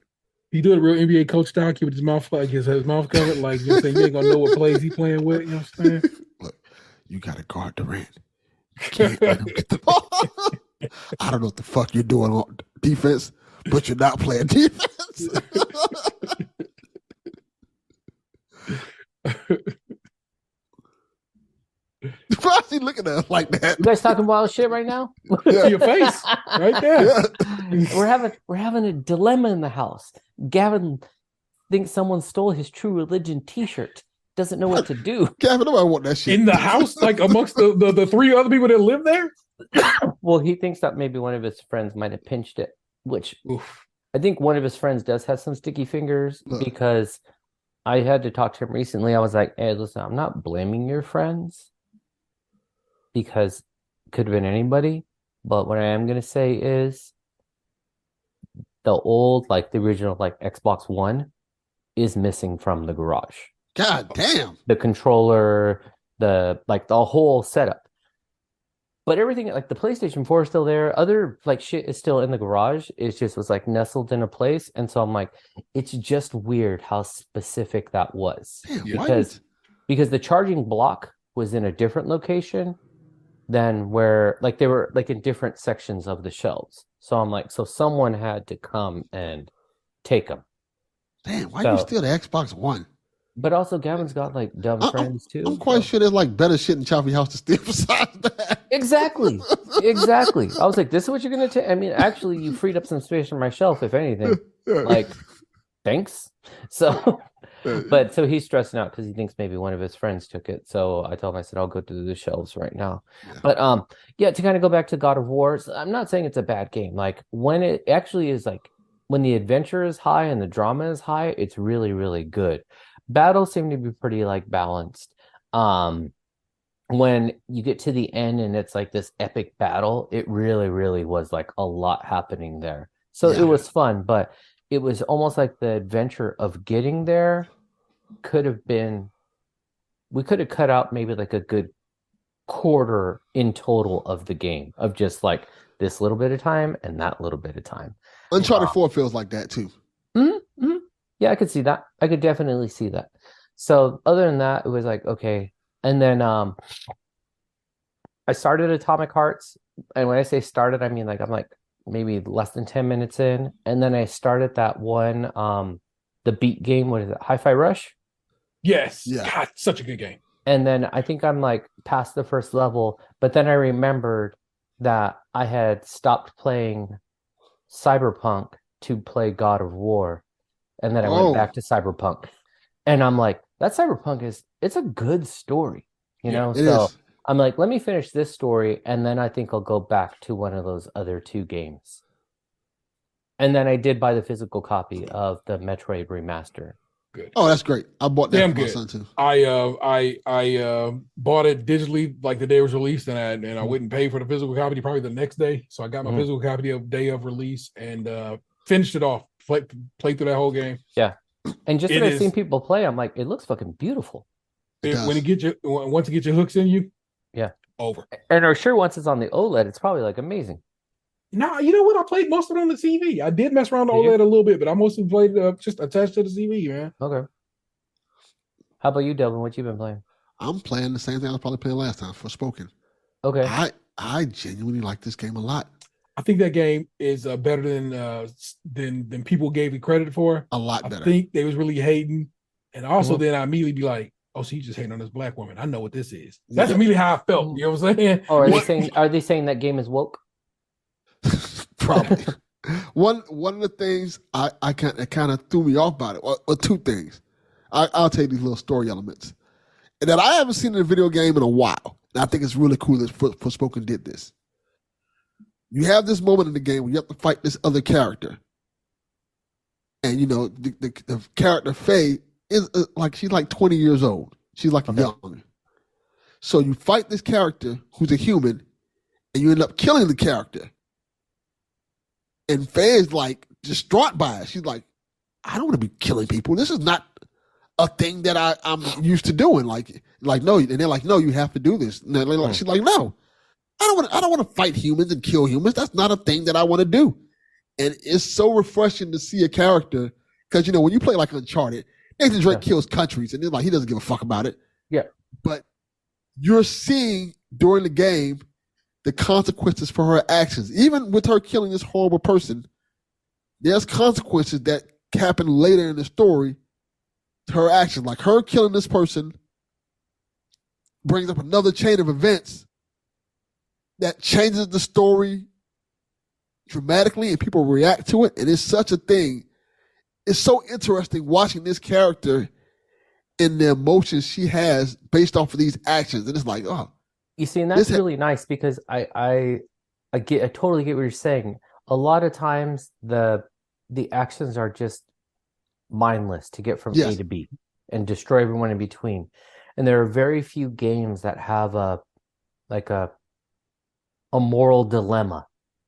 He do it real NBA coach style, keep his mouth like his mouth covered, like you know what I'm saying, you ain't gonna know what plays he playing with, you know what I'm saying? Look, you gotta guard Durant. You can't let him get the ball. I don't know what the fuck you're doing on defense, but you're not playing defense. Why is he looking at us like that? You guys talking wild shit right now? To your face, right there. Yeah. We're having a dilemma in the house. Gavin thinks someone stole his True Religion T-shirt. Doesn't know what to do. Gavin, nobody want that shit. In the house, like amongst the three other people that live there? Well, he thinks that maybe one of his friends might have pinched it, which Oof. I think one of his friends does have some sticky fingers Look. because I had to talk to him recently. I was like, hey, listen, I'm not blaming your friends because it could have been anybody. But what I am going to say is the old, like the original, like Xbox One is missing from the garage. God damn. The controller, the whole setup. But everything, like the PlayStation 4 is still there. Other like shit is still in the garage. It just was like nestled in a place. And so I'm like, it's just weird how specific that was. Damn, Because the charging block was in a different location than where like they were like in different sections of the shelves. So I'm like, so someone had to come and take them. Damn, why you steal the Xbox One? But also, Gavin's got like dumb friends too. I'm quite sure there's like better shit in Choppy House to steal besides that. Exactly. I was like, this is what you're gonna take. I mean, actually, you freed up some space on my shelf, if anything. Like, thanks. So, but so he's stressing out because he thinks maybe one of his friends took it. So I told him, I said, I'll go to the shelves right now. Yeah. But yeah, to kind of go back to God of War, so I'm not saying it's a bad game. Like when it actually is like when the adventure is high and the drama is high, it's really, really good. Battles seem to be pretty like balanced. When you get to the end and it's like this epic battle, it really, really was like a lot happening there. So it was fun, but it was almost like the adventure of getting there could have been, we could have cut out maybe like a good quarter in total of the game of just like this little bit of time and that little bit of time. Uncharted 4 feels like that too. Mm-hmm. Yeah, I could see that. I could definitely see that. So other than that, it was like, okay. And then I started Atomic Hearts. And when I say started, I mean like I'm like maybe less than 10 minutes in. And then I started that one, the beat game, what is it? Hi-Fi Rush? Yes. Yeah. God, such a good game. And then I think I'm like past the first level, but then I remembered that I had stopped playing Cyberpunk to play God of War. And then I went back to Cyberpunk. And I'm like, that Cyberpunk it's a good story, you know? So is. I'm like, let me finish this story, and then I think I'll go back to one of those other two games. And then I did buy the physical copy of the Metroid Remaster. Good. Oh, that's great. I bought that Damn for my good. son too. I bought it digitally like the day it was released, and I wouldn't pay for the physical copy probably the next day. So I got my physical copy of day of release and finished it off. Played through that whole game. Yeah. And just that I've seen people play, I'm like, it looks fucking beautiful. Once you get your hooks in you, yeah, over. And I'm sure once it's on the OLED, it's probably like amazing. No, you know what? I played most of it on the TV. I did mess around the OLED a little bit, but I mostly played just attached to the TV, man. Okay. How about you, Delvin? What you been playing? I'm playing the same thing I was probably playing last time, Forspoken. Okay. I genuinely like this game a lot. I think that game is better than people gave it credit for. A lot better. I think they was really hating, and also then I immediately be like, "Oh, so he's just hating on this black woman. I know what this is." That's immediately how I felt. You know what I'm saying? Oh, are they saying that game is woke? Probably. One of the things I kind of threw me off about it, or two things. I'll tell you these little story elements that I haven't seen in a video game in a while. And I think it's really cool that Forspoken did this. You have this moment in the game where you have to fight this other character. And, you know, the character Faye is she's like 20 years old. She's like young. So you fight this character who's a human and you end up killing the character. And Faye is like distraught by it. She's like, I don't want to be killing people. This is not a thing that I'm used to doing. Like no. And they're like, no, you have to do this. And she's like, no. I don't want to fight humans and kill humans. That's not a thing that I want to do. And it's so refreshing to see a character because, you know, when you play like Uncharted, Nathan Drake kills countries and then like he doesn't give a fuck about it. Yeah. But you're seeing during the game the consequences for her actions. Even with her killing this horrible person, there's consequences that happen later in the story to her actions. Like her killing this person brings up another chain of events that changes the story dramatically, and people react to it. And it's such a thing. It's so interesting watching this character and the emotions she has based off of these actions. And it's like, oh. You see, and that's really nice because I totally get what you're saying. A lot of times the actions are just mindless to get from A to B and destroy everyone in between. And there are very few games that have a moral dilemma.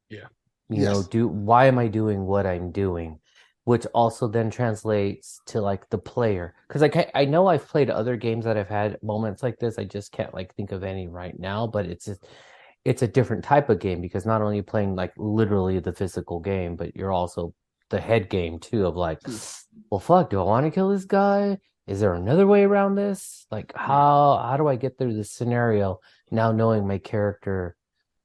Yeah. You know, why am I doing what I'm doing? Which also then translates to like the player. Because I know I've played other games that have had moments like this. I just can't like think of any right now, but it's a different type of game because not only are you playing like literally the physical game, but you're also the head game too of like, well, fuck, do I want to kill this guy? Is there another way around this? Like, how do I get through this scenario now knowing my character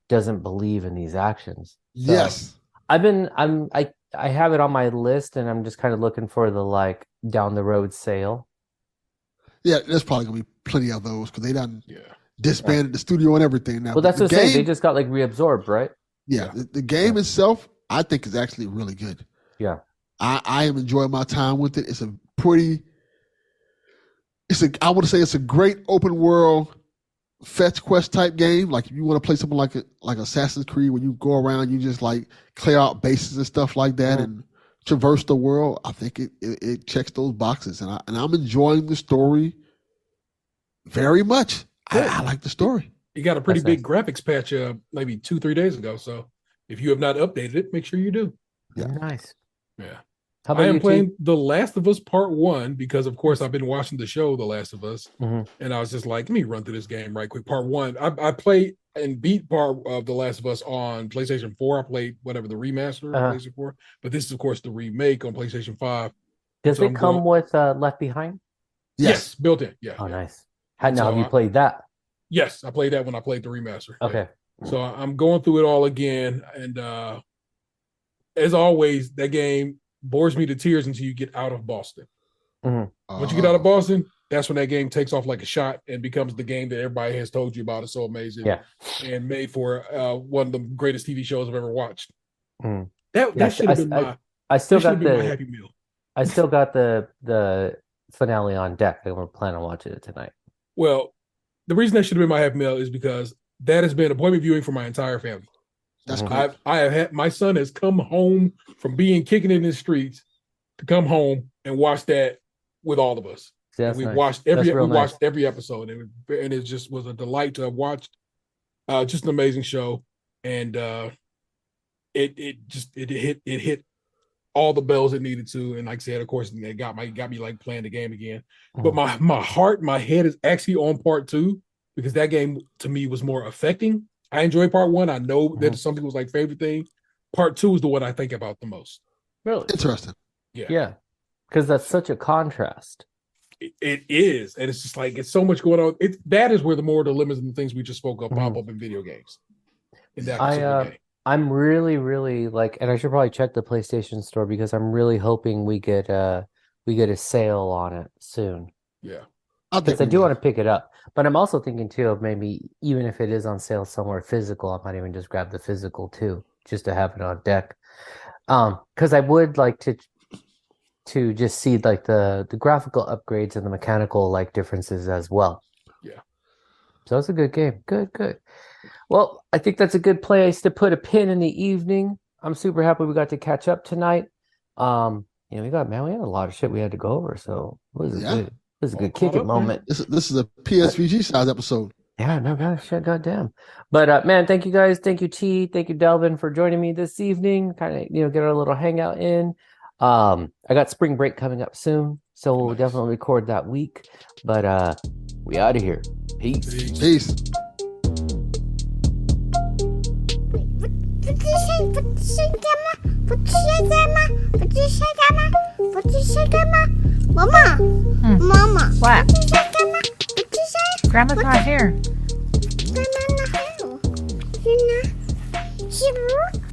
doesn't believe in these actions? So Yes. I have it on my list and I'm just kind of looking for the like down the road sale. Yeah, there's probably gonna be plenty of those because they done disbanded the studio and everything now. Well, that's what I'm saying. They just got like reabsorbed, right? Yeah, the game itself, I think, is actually really good. Yeah, I am enjoying my time with it. I would say it's a great open world fetch quest type game. Like if you want to play something like Assassin's Creed, where you go around, you just like clear out bases and stuff like that, and traverse the world. I think it checks those boxes, and I'm enjoying the story very much. I like the story. You got a pretty big graphics patch maybe 2-3 days ago. So if you have not updated it, make sure you do. Yeah, nice. Yeah. How about I am you, playing T? The Last of Us Part 1 because, of course, I've been watching the show The Last of Us, and I was just like, let me run through this game right quick. Part 1, I played and beat part of The Last of Us on PlayStation 4. I played whatever the remaster on PlayStation 4, but this is, of course, the remake on PlayStation 5. Does it come with Left Behind? Yes, built in. Yeah. Oh, nice. Have you played that? Yes, I played that when I played the remaster. Okay. Yeah. So I'm going through it all again, and as always, that game bores me to tears until you get out of Boston. Once you get out of Boston, that's when that game takes off like a shot and becomes the game that everybody has told you about. It's so amazing, and made for one of the greatest TV shows I've ever watched. That should have been my. I still got my Happy Meal. I still got the finale on deck. We're planning on watching it tonight. Well, the reason that should have been my Happy Meal is because that has been appointment viewing for my entire family. That's cool. I have had my son has come home from being kicking in the streets to come home and watch that with all of us. We watched every episode, and it just was a delight to have watched. Just an amazing show, and it hit all the bells it needed to. And like I said, of course, it got me like playing the game again. But my head is actually on part 2 because that game to me was more affecting. I enjoyed part 1. I know that some people's like favorite thing. Part 2 is the one I think about the most. Really interesting. Yeah, because that's such a contrast. It is, and it's just like it's so much going on. That is where the more dilemmas and the things we just spoke of pop up in video games. In that game. I'm really, really like, and I should probably check the PlayStation Store because I'm really hoping we get a sale on it soon. Yeah. Because I do want to pick it up. But I'm also thinking too of maybe even if it is on sale somewhere physical, I might even just grab the physical too, just to have it on deck. Because I would like to just see like the graphical upgrades and the mechanical like differences as well. Yeah. So it's a good game. Good. Well, I think that's a good place to put a pin in the evening. I'm super happy we got to catch up tonight. We had a lot of shit we had to go over, so it was good. This is a good kicking moment. This is a PSVG size episode. Yeah, no, goddamn. But man, thank you guys. Thank you, T. Thank you, Delvin, for joining me this evening. Kind of, get our little hangout in. I got spring break coming up soon, so we'll definitely record that week. But we out of here. Peace. What you say, Grandma? Mama. What? What you say, Grandma? Grandma's not here. Grandma's not here. Choo.